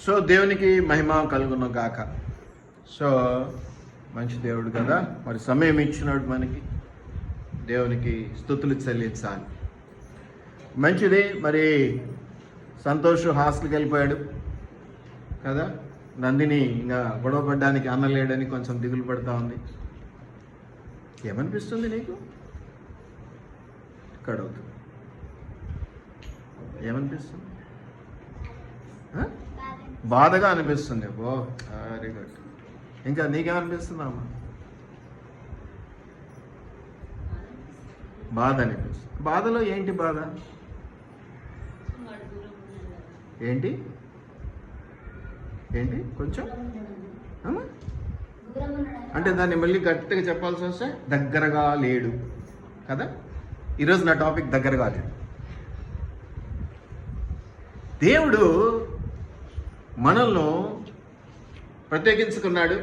So దేవునికి మహిమ కలుగును గాక. సో మంచి దేవుడు కదా, మరి సమయం ఇచ్చినాడు మనకి, దేవునికి స్తుతులు చెల్లించాలి. మంచిది. మరి సంతోష్ హాస్టల్కి వెళ్ళిపోయాడు కదా, నందిని ఇంకా గొడవ పడ్డానికి అన్న లేడని కొంచెం దిగులు పడతా ఉంది. ఏమనిపిస్తుంది నీకు? కడవుతుంది ఏమనిపిస్తుంది? బాధగా అనిపిస్తుంది. ఓ వెరీ గుడ్. ఇంకా నీకేమనిపిస్తుందా అమ్మా? బాధ అనిపిస్తుంది. బాధలో ఏంటి బాధ? ఏంటి ఏంటి కొంచెం అంటే దాన్ని మళ్ళీ గట్టిగా చెప్పాల్సి వస్తే దగ్గరగా లేడు కదా. ఈరోజు నా టాపిక్ దగ్గరగా లేడు. దేవుడు మనల్ని ప్రత్యేకించుకున్నాడు.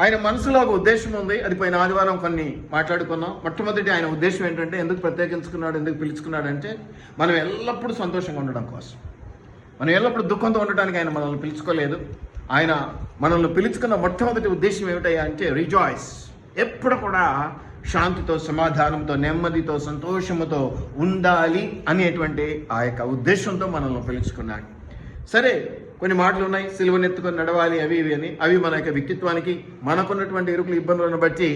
ఆయన మనసులో ఒక ఉద్దేశం ఉంది. అది పోయిన ఆదివారం కొన్ని మాట్లాడుకున్నాం. మొట్టమొదటి ఆయన ఉద్దేశం ఏంటంటే, ఎందుకు ప్రత్యేకించుకున్నాడు, ఎందుకు పిలుచుకున్నాడు అంటే, మనం ఎల్లప్పుడూ సంతోషంగా ఉండడం కోసం. మనం ఎల్లప్పుడూ దుఃఖంతో ఉండడానికి ఆయన మనల్ని పిలుచుకోలేదు. ఆయన మనల్ని పిలుచుకున్న మొట్టమొదటి ఉద్దేశం ఏమిటయ్యా అంటే, రిజాయిస్. ఎప్పుడు కూడా శాంతితో, సమాధానంతో, నెమ్మదితో, సంతోషముతో ఉండాలి అనేటువంటి ఆ యొక్క ఉద్దేశంతో మనల్ని పిలుచుకున్నాడు. సరే, కొన్ని మాటలు ఉన్నాయి, సిలువనెత్తుకొని నడవాలి అవి ఇవి అని. అవి మన యొక్క వ్యక్తిత్వానికి, మనకున్నటువంటి ఇరుకులు ఇబ్బందులను బట్టి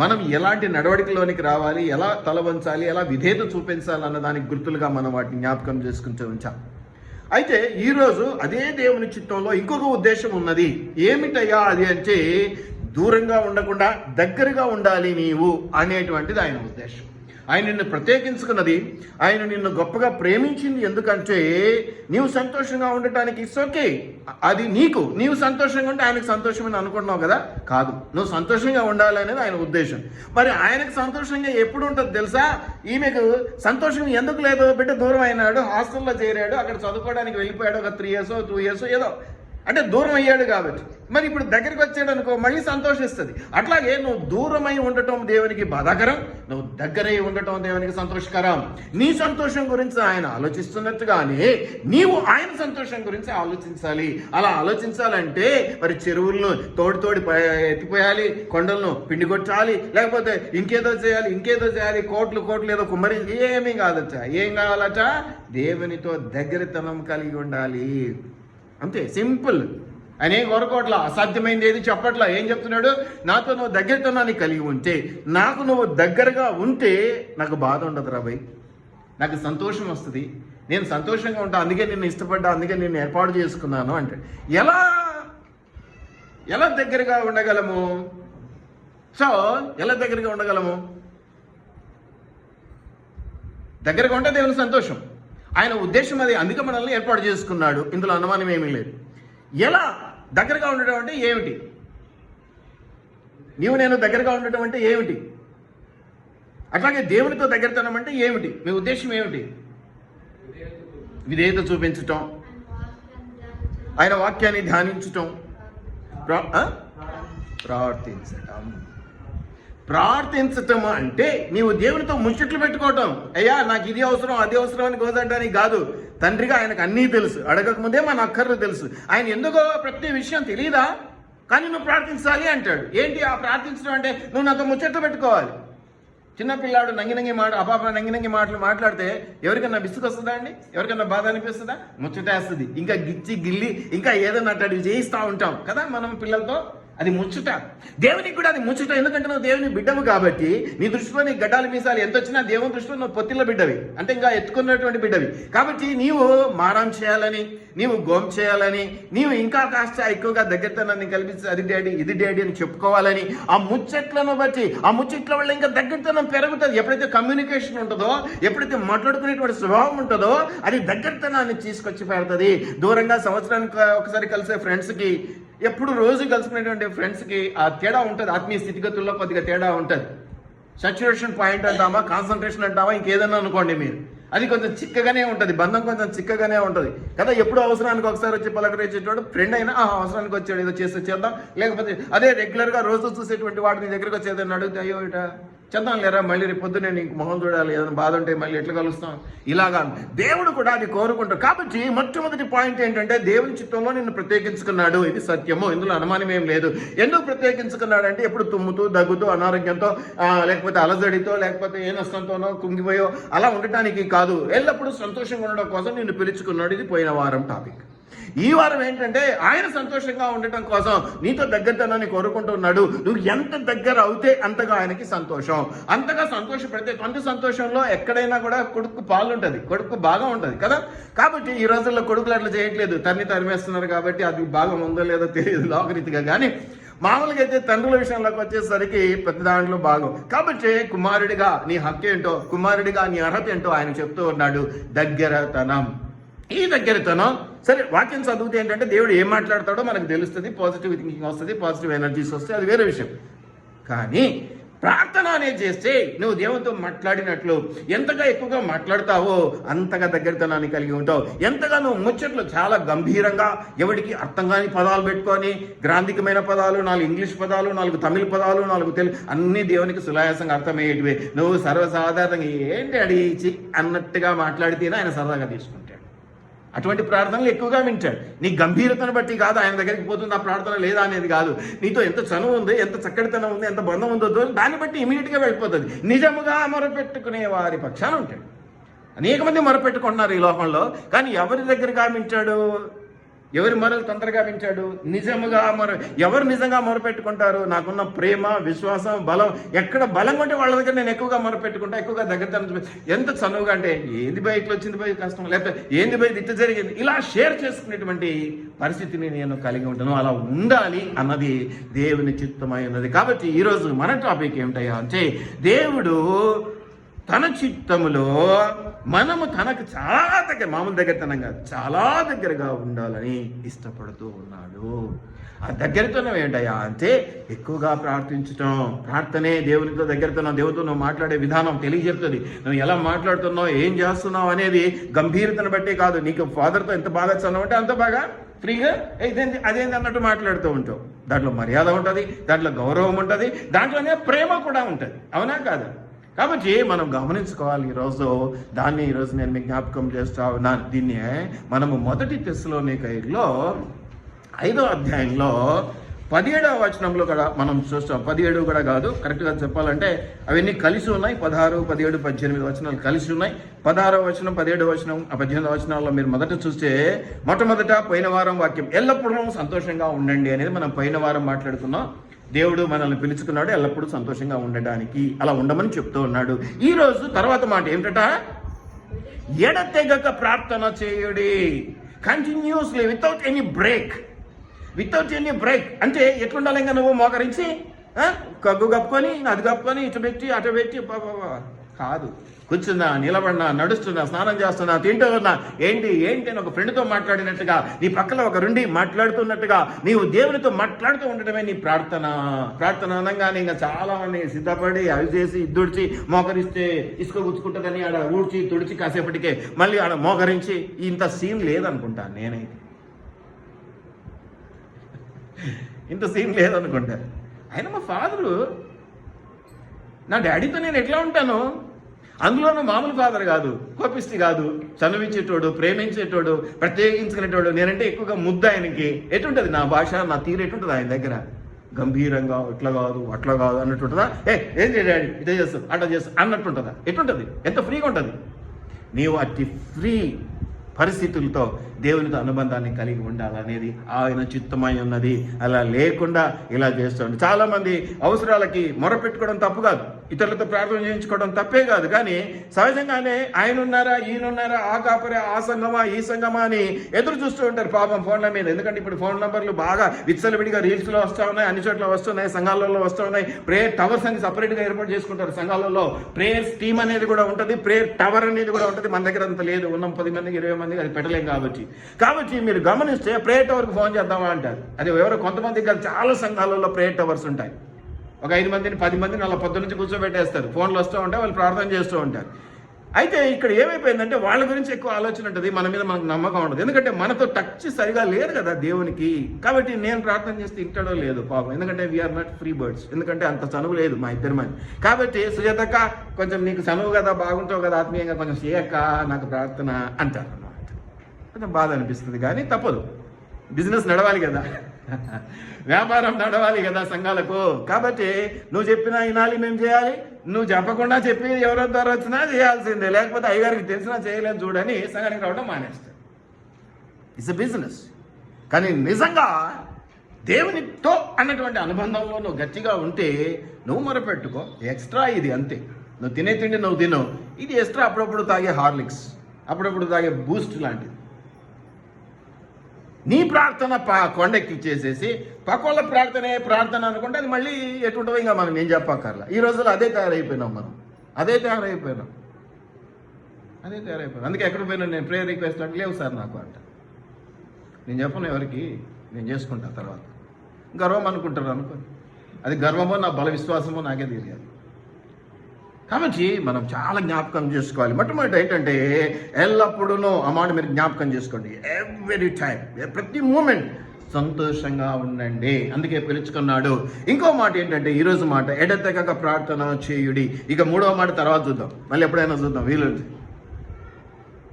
మనం ఎలాంటి నడవడికలోనికి రావాలి, ఎలా తల వంచాలి, ఎలా విధేయత చూపించాలి అన్న దానికి గుర్తులుగా మనం వాటిని జ్ఞాపకం చేసుకుంటూ ఉంచాం. అయితే ఈరోజు అదే దేవుని చిత్తంలో ఇంకొక ఉద్దేశం ఉన్నది. ఏమిటయ్యా అది అంటే, దూరంగా ఉండకుండా దగ్గరగా ఉండాలి నీవు అనేటువంటిది ఆయన ఉద్దేశం. ఆయన నిన్ను ప్రత్యేకించుకున్నది, ఆయన నిన్ను గొప్పగా ప్రేమించింది. ఎందుకంటే నీవు సంతోషంగా ఉండటానికి. ఇట్స్ ఓకే, అది నీవు సంతోషంగా ఉంటే ఆయనకు సంతోషమని అనుకుంటున్నావు కదా. కాదు, నువ్వు సంతోషంగా ఉండాలి అనేది ఆయన ఉద్దేశం. మరి ఆయనకు సంతోషంగా ఎప్పుడు ఉంటుంది తెలుసా? ఈమెకు సంతోషం ఎందుకు లేదు? బిడ్డ దూరం అయినాడు, హాస్టల్లో చేరాడు, అక్కడ చదువుకోవడానికి వెళ్ళిపోయాడు, ఒక 3 years 2 years ఏదో, అంటే దూరం అయ్యాడు కాబట్టి. మరి ఇప్పుడు దగ్గరికి వచ్చాడు అనుకో, మళ్ళీ సంతోషిస్తుంది. అట్లాగే నువ్వు దూరమై ఉండటం దేవునికి బాధాకరం, నువ్వు దగ్గరై ఉండటం దేవునికి సంతోషకరం. నీ సంతోషం గురించి ఆయన ఆలోచిస్తున్నట్టుగానే నీవు ఆయన సంతోషం గురించి ఆలోచించాలి. అలా ఆలోచించాలంటే మరి చెరువులను తోడి ఎత్తిపోయాలి, కొండలను పిండి కొట్టాలి, లేకపోతే ఇంకేదో చేయాలి, కోట్లు ఏదో కుమ్మరి, ఏమీ కాదట. ఏం కావాలట? దేవునితో దగ్గరతనం కలిగి ఉండాలి. అంతే, సింపుల్. ఆయన ఏం కోరుకోవట్లా, అసాధ్యమైంది ఏది చెప్పట్లా. ఏం చెప్తున్నాడు? నాతో నువ్వు దగ్గరతనాన్ని కలిగి ఉంటే, నాకు నువ్వు దగ్గరగా ఉంటే నాకు బాధ ఉండదు రాబాయ్, నాకు సంతోషం వస్తుంది, నేను సంతోషంగా ఉంటా, అందుకే నిన్ను ఇష్టపడ్డా, అందుకే నిన్ను ఏర్పాటు చేసుకున్నాను అంటే. ఎలా దగ్గరగా ఉండగలము? సో ఎలా దగ్గరగా ఉండగలము? దగ్గరగా ఉంటే దేవుని సంతోషం, ఆయన ఉద్దేశం అది. అందుకే మనల్ని ఏర్పాటు చేసుకున్నాడు, ఇందులో అనుమానం ఏమీ లేదు. ఎలా దగ్గరగా ఉండటం అంటే ఏమిటి? నీవు నేను దగ్గరగా ఉండటం అంటే ఏమిటి? అట్లాగే దేవునితో దగ్గరతనం అంటే ఏమిటి? మీ ఉద్దేశం ఏమిటి? విధేయత చూపించటం, ఆయన వాక్యాన్ని ధ్యానించటం, ప్రార్థించటం అంటే నీవు దేవునితో ముచ్చట్లు పెట్టుకోవటం. అయ్యా నాకు ఇది అవసరం, అది అవసరం అని గోదడ్డానికి కాదు. తండ్రిగా ఆయనకు అన్నీ తెలుసు, అడగకముందే మన అక్కర్లు తెలుసు. ఆయన ఎందుకో ప్రతి విషయం తెలియదా, కానీ నువ్వు ప్రార్థించాలి అంటాడు. ఏంటి ఆ ప్రార్థించడం అంటే? నువ్వు నాతో ముచ్చట్లు పెట్టుకోవాలి. చిన్నపిల్లాడు నంగి మాటలు మాట్లాడితే ఎవరికన్నా విసుగు వస్తుందా అండి? ఎవరికన్నా బాధ అనిపిస్తుందా? ముచ్చటేస్తుంది. ఇంకా గిచ్చి గిల్లి ఇంకా ఏదన్నా అట్లా చేయిస్తూ ఉంటాం కదా మనం పిల్లలతో. అది ముచ్చట. దేవునికి కూడా అది ముచ్చట. ఎందుకంటే నువ్వు దేవుని బిడ్డవు కాబట్టి నీ దృష్టిలో నీ గడ్డాలు మీసాలు ఎంత వచ్చినా దేవుని దృష్టిలో నువ్వు పొత్తిళ్ళ బిడ్డవి, అంటే ఇంకా ఎత్తుకున్నటువంటి బిడ్డవి. కాబట్టి నీవు మారం చేయాలని, నీవు గోం చేయాలని, నీవు ఇంకా కాస్త ఎక్కువగా దగ్గరతనాన్ని కల్పించి అది డాడీ ఇది డాడీ అని చెప్పుకోవాలని, ఆ ముచ్చట్లను బట్టి ఆ ముచ్చట్ల వల్ల ఇంకా దగ్గరతనం పెరుగుతుంది. ఎప్పుడైతే కమ్యూనికేషన్ ఉంటుందో, ఎప్పుడైతే మాట్లాడుకునేటువంటి స్వభావం ఉంటుందో, అది దగ్గరతనాన్ని తీసుకొచ్చి పెడుతుంది. దూరంగా సంవత్సరానికి ఒకసారి కలిసే ఫ్రెండ్స్కి, ఎప్పుడు రోజు కలుసుకునేటువంటి ఫ్రెండ్స్కి ఆ తేడా ఉంటుంది. ఆత్మీయ స్థితిగతుల్లో కొద్దిగా తేడా ఉంటుంది. సాచ్యురేషన్ పాయింట్ అంటామా, కాన్సన్ట్రేషన్ అంటామా, ఇంకేదన్నా అనుకోండి మీరు, అది కొంచెం చిక్కగానే ఉంటుంది. బంధం కొంచెం చిక్కగానే ఉంటుంది కదా. ఎప్పుడు అవసరానికి ఒకసారి వచ్చి పలకరించేటోడు ఫ్రెండ్ అయినా అవసరానికి వచ్చాడు, ఏదో చేద్దాం, లేకపోతే అదే రెగ్యులర్గా రోజు చూసేటువంటి వాడు నీ దగ్గరకు వచ్చేదని అడిగితే, అయ్యో ఇట చందాం లేరా మళ్ళీ రేపు పొద్దునే నీకు మొహం చూడాలి, ఏదైనా బాధ ఉంటే మళ్ళీ ఎట్లా కలుస్తాం, ఇలాగా దేవుడు కూడా అది కోరుకుంటాడు. కాబట్టి మొట్టమొదటి పాయింట్ ఏంటంటే దేవుని చిత్తంలో నిన్ను ప్రత్యేకించుకున్నాడు. ఇది సత్యము, ఇందులో అనుమానం ఏం లేదు. ఎందుకు ప్రత్యేకించుకున్నాడు అంటే ఎప్పుడు తుమ్ముతూ దగ్గుతూ అనారోగ్యంతో లేకపోతే అలజడితో లేకపోతే ఏ నష్టంతోనో కుంగిపోయో అలా ఉండటానికి కాదు, ఎల్లప్పుడూ సంతోషంగా ఉండడం కోసం నిన్ను పిలుచుకున్నాడు. ఇది పోయిన వారం టాపిక్. ఈ వారం ఏంటంటే ఆయన సంతోషంగా ఉండటం కోసం నీతో దగ్గరతనాన్ని కోరుకుంటున్నాడు. నువ్వు ఎంత దగ్గర అవుతే అంతగా ఆయనకి సంతోషం, అంతగా సంతోషపడితే కొంత సంతోషంలో ఎక్కడైనా కూడా కొడుకు పాలు ఉంటుంది, కొడుకు బాగా ఉంటుంది కదా. కాబట్టి ఈ రోజుల్లో కొడుకులు అట్లా చేయట్లేదు, తరిమేస్తున్నారు. కాబట్టి అది బాగా ఉందో లేదో తెలియదు లోకరీతిగా. కానీ మామూలుగా అయితే తండ్రుల విషయంలోకి వచ్చేసరికి పెద్ద దాంట్లో భాగం. కాబట్టి కుమారుడిగా నీ హక్కు ఏంటో, కుమారుడిగా నీ అర్హత ఏంటో ఆయన చెప్తూ ఉన్నాడు. దగ్గరతనం. ఈ దగ్గరతనం సరే వాక్యం చదివితే ఏంటంటే దేవుడు ఏం మాట్లాడతాడో మనకు తెలుస్తుంది, పాజిటివ్ థింకింగ్ వస్తుంది, పాజిటివ్ ఎనర్జీస్ వస్తాయి, అది వేరే విషయం. కానీ ప్రార్థన అనేది చేస్తే నువ్వు దేవునితో మాట్లాడినట్లు ఎంతగా ఎక్కువగా మాట్లాడతావో అంతగా దగ్గరతనాన్ని కలిగి ఉంటావు. ఎంతగా నువ్వు ముచ్చట్లు చాలా గంభీరంగా ఎవరికి అర్థం కాని పదాలు పెట్టుకొని గ్రాంధికమైన పదాలు, 4 ఇంగ్లీష్ పదాలు, 4 తమిళ పదాలు, 4 తెలుగు అన్నీ దేవునికి సులాయాసంగా అర్థమయ్యేటివే. నువ్వు సర్వసాధారణంగా ఏంటి అడిగి అన్నట్టుగా మాట్లాడితేనే ఆయన సరదాగా తీసుకుంటాడు. అటువంటి ప్రార్థనలు ఎక్కువగా వింటాడు. నీ గంభీరతను బట్టి కాదు ఆయన దగ్గరికి పోతుంది ఆ ప్రార్థన లేదా అనేది కాదు. నీతో ఎంత చనువు ఉంది, ఎంత చక్కడితనం ఉంది, ఎంత బంధం ఉందో దాన్ని బట్టి ఇమీడియట్గా వెళ్ళిపోతుంది. నిజముగా మొరపెట్టుకునే వారి పక్షాన ఉంటాడు. అనేక మంది మొరపెట్టుకుంటున్నారు ఈ లోకంలో, కానీ ఎవరి దగ్గరగా వింటాడు? ఎవరి మొరలు తొందరగా వింటాడు? నిజముగా ఎవరు నిజంగా మొరపెట్టుకుంటారు? నాకున్న ప్రేమ, విశ్వాసం, బలం ఎక్కడ బలంగా ఉంటే వాళ్ళ దగ్గర నేను ఎక్కువగా మొరపెట్టుకుంటా, ఎక్కువగా దగ్గర ఎంత చనువుగా అంటే ఏంది బై ఇట్లా వచ్చింది బై కష్టం, లేకపోతే ఏంది బై ఇట్లా జరిగింది, ఇలా షేర్ చేసుకునేటువంటి పరిస్థితిని నేను కలిగి ఉంటాను. అలా ఉండాలి అన్నది దేవుని చిత్తమై ఉన్నది. కాబట్టి ఈరోజు మన టాపిక్ ఏమిటయ్యా అంటే దేవుడు తన చిత్తములో మనము తనకు చాలా దగ్గర, మామూలు దగ్గరతనంగా చాలా దగ్గరగా ఉండాలని ఇష్టపడుతూ ఉన్నాడు. ఆ దగ్గరతనం ఏంటయ్యా అంటే ఎక్కువగా ప్రార్థించటం. ప్రార్థనే దేవునితో దగ్గరతనం. దేవునితో నువ్వు మాట్లాడే విధానం తెలియజెప్తుంది. నువ్వు ఎలా మాట్లాడుతున్నావు, ఏం చేస్తున్నావు అనేది గంభీరతను బట్టి కాదు. నీకు ఫాదర్తో ఎంత బాగా చదవంటే అంత బాగా ఫ్రీగా అదేంటి అన్నట్టు మాట్లాడుతూ ఉంటావు. దాంట్లో మర్యాద ఉంటుంది, దాంట్లో గౌరవం ఉంటుంది, దాంట్లోనే ప్రేమ కూడా ఉంటుంది. అవునా కాదు? కాబట్టి మనం గమనించుకోవాలి. ఈరోజు నేను మీకు జ్ఞాపకం చేస్తా ఉన్నాను. దీన్ని మనము 1 తెస్సలోనికైలో 5వ అధ్యాయంలో 17వ వచనంలో కూడా మనం చూస్తాం. 17 కూడా కాదు, కరెక్ట్గా చెప్పాలంటే అవన్నీ కలిసి ఉన్నాయి. 16, 17, 18 వచనాలు కలిసి ఉన్నాయి. 16వ వచనం, 17వ వచనం, 18వ వచనాల్లో మీరు మొదట చూస్తే మొట్టమొదట పోయిన వారం వాక్యం ఎల్లప్పుడూ సంతోషంగా ఉండండి అనేది మనం పోయిన వారం మాట్లాడుకున్నాం. దేవుడు మనల్ని పిలుచుకున్నాడు ఎల్లప్పుడూ సంతోషంగా ఉండడానికి, అలా ఉండమని చెప్తూ ఉన్నాడు. ఈరోజు తర్వాత మాట ఏమిటట? ఎడతెగక ప్రార్థన చేయుడి. Continuously, without any break. అంటే ఎట్లుండాలి? ఇంకా నువ్వు మోకరించి కగ్గు కప్పుకొని అది కప్పుకొని ఇటు పెట్టి అటు పెట్టి కాదు. కూర్చున్నా, నిలబడినా, నడుస్తున్నా, స్నానం చేస్తున్నా, తింటూ ఉన్నా, ఏంటి అని ఒక ఫ్రెండ్తో మాట్లాడినట్టుగా, నీ పక్కన ఒక రెండి మాట్లాడుతున్నట్టుగా నీవు దేవునితో మాట్లాడుతూ ఉండటమే నీ ప్రార్థన అనగానే ఇంకా చాలా మంది సిద్ధపడి అవి చేసి ఇద్దుడిచి మోకరిస్తే ఇసుక గుచ్చుకుంటుందని ఆడ ఊడ్చి తుడిచి కాసేపటికే మళ్ళీ ఆడ మోకరించి ఇంత సీన్ లేదనుకుంటాను నేనైతే. ఇంత సీన్ లేదనుకుంటా. ఆయన మా ఫాదరు, నా డాడీతో నేను ఎట్లా ఉంటాను, అందులోనూ మామూలు ఫాదర్ కాదు, కోపిస్టి కాదు, చనువించేటోడు, ప్రేమించేటోడు, ప్రత్యేకించుకునేటోడు. నేనంటే ఎక్కువగా ముద్ద ఆయనకి. ఎటుంటుంది నా భాష, నా తీరు ఎటుంటుంది ఆయన దగ్గర? గంభీరంగా ఇట్లా కాదు అట్లా కాదు అన్నట్టుంటుందా? ఏం డాడీ ఇదే చేస్తావు అట్లా చేస్తావు అన్నట్టుంటుందా? ఎటుంటుంది? ఎంత ఫ్రీగా ఉంటుంది? నీవు అతి ఫ్రీ పరిస్థితులతో దేవునితో అనుబంధాన్ని కలిగి ఉండాలనేది ఆయన చిత్తమై ఉన్నది. అలా లేకుండా ఇలా చేస్తాడు. చాలామంది అవసరాలకి మొరపెట్టుకోవడం తప్పు కాదు, ఇతరులతో ప్రార్థన చేయించుకోవడం తప్పే కాదు. కానీ సహజంగానే ఆయన ఉన్నారా, ఈయనున్నారా, ఆ కాపరే, ఆ సంగమా, ఈ సంగమా అని ఎదురు చూస్తూ ఉంటారు పాపం ఫోన్ల మీద. ఎందుకంటే ఇప్పుడు ఫోన్ నెంబర్లు బాగా విచ్చలవిడిగా రీల్స్లో వస్తూ ఉన్నాయి, అన్ని చోట్ల వస్తున్నాయి, సంఘాలలో వస్తూ ఉన్నాయి. ప్రేయర్ టవర్స్ అని సపరేట్గా ఏర్పాటు చేసుకుంటారు సంఘాలలో. ప్రేయర్స్ టీమ్ అనేది కూడా ఉంటుంది, ప్రేయర్ టవర్ అనేది కూడా ఉంటుంది. మన దగ్గర అంత లేదు, ఉన్నాం 10 మందికి 20 మందికి అది పెట్టలేం. కాబట్టి మీరు గమనిస్తే ప్రేయర్ టవర్కి ఫోన్ చేద్దామా అంటారు. అది ఎవరో కొంతమందికి కాదు, చాలా సంఘాలలో ప్రేయర్ టవర్స్ ఉంటాయి. ఒక 5 మందిని 10 మందిని అలా పొద్దు నుంచి కూర్చోబెట్టేస్తారు. ఫోన్లు వస్తూ ఉంటాయి, వాళ్ళు ప్రార్థన చేస్తూ ఉంటారు. అయితే ఇక్కడ ఏమైపోయిందంటే వాళ్ళ గురించి ఎక్కువ ఆలోచన ఉంటుంది, మన మీద మనకు నమ్మకం ఉండదు. ఎందుకంటే మనతో టచ్ సరిగా లేదు కదా దేవునికి. కాబట్టి నేను ప్రార్థన చేస్తే ఇంటాడో లేదు పాపం, ఎందుకంటే వీఆర్ నాట్ ఫ్రీ బర్డ్స్, ఎందుకంటే అంత చనువు లేదు మా ఇద్దరి మంది. కాబట్టి సుజాతక్క కొంచెం నీకు చనువు కదా, బాగుంటావు కదా ఆత్మీయంగా, కొంచెం చేయక్క నాకు ప్రార్థన అంటారు అన్నమాట. కొంచెం బాధ అనిపిస్తుంది, కానీ తప్పదు, బిజినెస్ నడవాలి కదా, వ్యాపారం నడవాలి కదా సంఘాలకు. కాబట్టి నువ్వు చెప్పినా వినాలి, మేము చేయాలి. నువ్వు చెప్పకుండా చెప్పి ఎవరో ద్వారా వచ్చినా చేయాల్సిందే, లేకపోతే అయ్యగారికి తెలిసినా చేయలేదు చూడని సంఘానికి రావడం మానేస్తాడు. It's a business. కానీ నిజంగా దేవునితో అన్నటువంటి అనుబంధంలో నువ్వు గట్టిగా ఉంటే నువ్వు మొరపెట్టుకో. ఎక్స్ట్రా ఇది అంతే, నువ్వు తినే తిండి నువ్వు తిను, ఇది ఎక్స్ట్రా అప్పుడప్పుడు తాగే హార్లిక్స్, అప్పుడప్పుడు తాగే బూస్ట్ లాంటిది. నీ ప్రార్థన కొండెక్కి చేసేసి పకోళ్ళ ప్రార్థన అనుకుంటే అది మళ్ళీ ఎటుంటుందో ఇంకా మనం ఏం చెప్పక్కర్లా. ఈ రోజుల్లో అదే తయారైపోయినాం మనం, అదే తయారైపోయినాం. అందుకే ఎక్కడ పోయినా నేను ప్రేయర్ రిక్వెస్ట్ అంటే లేవు సార్ నాకు అంట. నేను చెప్పను ఎవరికి, నేను చేసుకుంటా తర్వాత. గర్వం అనుకుంటారు అనుకోని, అది గర్వమో నా బల విశ్వాసమో నాకే తెలియదు. కాబట్టి మనం చాలా జ్ఞాపకం చేసుకోవాలి. మొట్టమొదటి ఏంటంటే ఎల్లప్పుడూ ఆ మాట మీరు జ్ఞాపకం చేసుకోండి, ఎవ్రీ టైం, ప్రతి మూమెంట్ సంతోషంగా ఉండండి. అందుకే పిలుచుకున్నాడు. ఇంకో మాట ఏంటంటే ఈరోజు మాట ఎడతెగక ప్రార్థన చేయుడి. ఇక మూడవ మాట తర్వాత చూద్దాం, మళ్ళీ ఎప్పుడైనా చూద్దాం వీలుంది.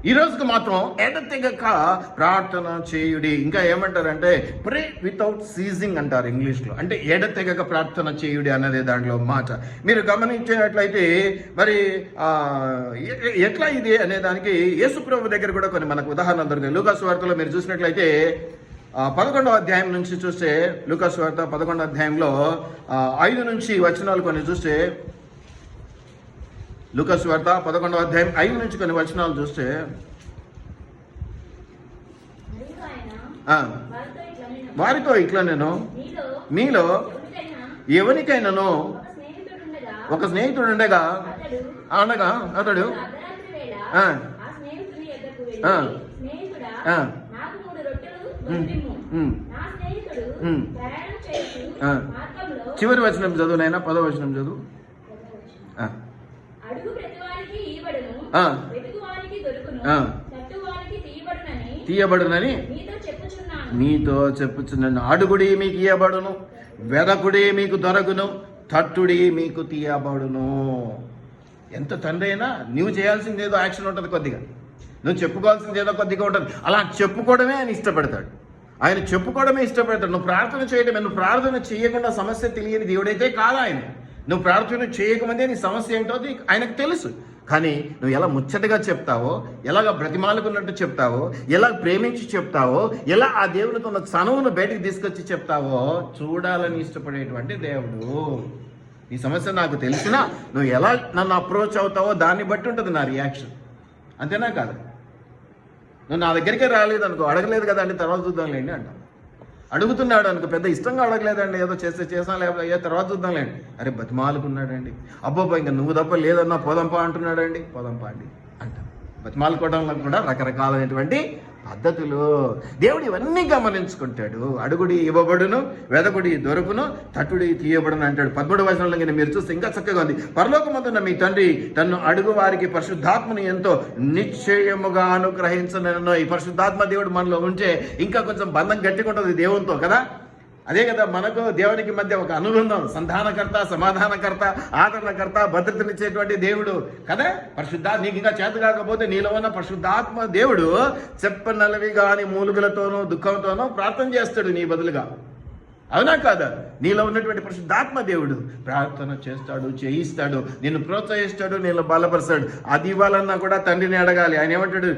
ఈ రోజుకు మాత్రం ఎడతెగక ప్రార్థన చేయుడి. ఇంకా ఏమంటారంటే ప్రే వితౌట్ సీజింగ్ అంటారు ఇంగ్లీష్లో. అంటే ఎడతెగక ప్రార్థన చేయుడి అన్నదే దాంట్లో మాట. మీరు గమనించేటట్లయితే మరి ఎట్లా ఇది అనే దానికి యేసుప్రభు దగ్గర కూడా కొన్ని మనకు ఉదాహరణలు దొరికాయి. లూకా సువార్తలో మీరు చూసినట్లయితే 11వ అధ్యాయం నుంచి చూస్తే, లూకా సువార్త 11వ అధ్యాయంలో 5 నుంచి వచనాలు కొన్ని చూస్తే, లూకా సువార్త 11వ అధ్యాయం 5 నుంచి కొన్ని వచనాలు చూస్తే, వారితో ఇట్లా నేను మీలో ఎవరికైనాను ఒక స్నేహితుడు ఉండగా అతడు చివరి వచనం చదువు నైనా, 10వ వచనం చదువు. తీయబడునని మీతో చెప్పుచున్నాను. అడుగుడి మీకు ఇయ్యబడును, వెదకుడి మీకు దొరకును, తట్టుడి మీకు తీయబడును. ఎంత తండ్రి అయినా నువ్వు చేయాల్సింది ఏదో యాక్షన్ ఉంటుంది, కొద్దిగా నువ్వు చెప్పుకోవాల్సింది ఏదో కొద్దిగా ఉంటుంది. అలా చెప్పుకోవడమే ఆయన ఇష్టపడతాడు. ఆయన చెప్పుకోవడమే ఇష్టపడతాడు. నువ్వు ప్రార్థన చేయడమే. నువ్వు ప్రార్థన చేయకుండా సమస్య తెలియని దేవుడైతే కాదు ఆయన. నువ్వు ప్రార్థన చేయకముందే నీ సమస్య ఏంటో ఆయనకు తెలుసు. కానీ నువ్వు ఎలా ముచ్చటగా చెప్తావో, ఎలాగ బ్రతిమాలుకున్నట్టు చెప్తావో, ఎలా ప్రేమించి చెప్తావో, ఎలా ఆ దేవునితో ఉన్న చనువును బయటికి తీసుకొచ్చి చెప్తావో చూడాలని ఇష్టపడేటువంటి దేవుడు. నీ సమస్య నాకు తెలిసినా నువ్వు ఎలా నన్ను అప్రోచ్ అవుతావో దాన్ని బట్టి ఉంటుంది నా రియాక్షన్. అంతేనా కాదు? నువ్వు నా దగ్గరికే రాలేదు అనుకో, అడగలేదు కదా అంటే తర్వాత చూద్దాంలేండి అంటాను. అడుగుతున్నాడు అనుకో, పెద్ద ఇష్టంగా అడగలేదండి, ఏదో చేసాం లేకపోతే తర్వాత చూద్దాంలేండి. అరే బతిమాలుకున్నాడండి, అబ్బాబ్బా ఇంకా నువ్వు తప్ప లేదన్నా పోదంపా అంటున్నాడండి, పోదంపా అండి అంట. బతిమాలుకోవడంలో కూడా రకరకాలైనటువంటి పద్ధతులు. దేవుడు ఇవన్నీ గమనించుకుంటాడు. అడుగుడి ఇవ్వబడును, వెదకుడి దొరుకును, తట్టుడి తీయబడును అంటాడు. 13వ వచనంలో మీరు చూస్తే ఇంకా చక్కగా ఉంది. పరలోకమందున్న మీ తండ్రి తన్ను అడుగు వారికి పరిశుద్ధాత్మని ఎంతో నిశ్చయముగా అనుగ్రహించను. ఈ పరిశుద్ధాత్మ దేవుడు మనలో ఉంటే ఇంకా కొంచెం బంధం గట్టిగా ఉంటుంది దేవునితో కదా. అదే కదా మనకు దేవునికి మధ్య ఒక అనుబంధం. సంధానకర్త, సమాధానకర్త, ఆదరణకర్త, భద్రతనిచ్చేటువంటి దేవుడు కదా. నీకు ఇంకా చేత కాకపోతే నీలో ఉన్న పరిశుద్ధాత్మ దేవుడు చెప్పనలవి గాని మూలుగులతోనూ దుఃఖంతోనూ ప్రార్థన చేస్తాడు నీ బదులుగా. అవునా కాదా? నీలో ఉన్నటువంటి పరిశుద్ధాత్మ దేవుడు ప్రార్థన చేస్తాడు, చేయిస్తాడు, నిన్ను ప్రోత్సహిస్తాడు, నేను బలపరుస్తాడు. అది ఇవ్వాలన్నా కూడా తండ్రిని అడగాలి. ఆయన ఏమంటాడు?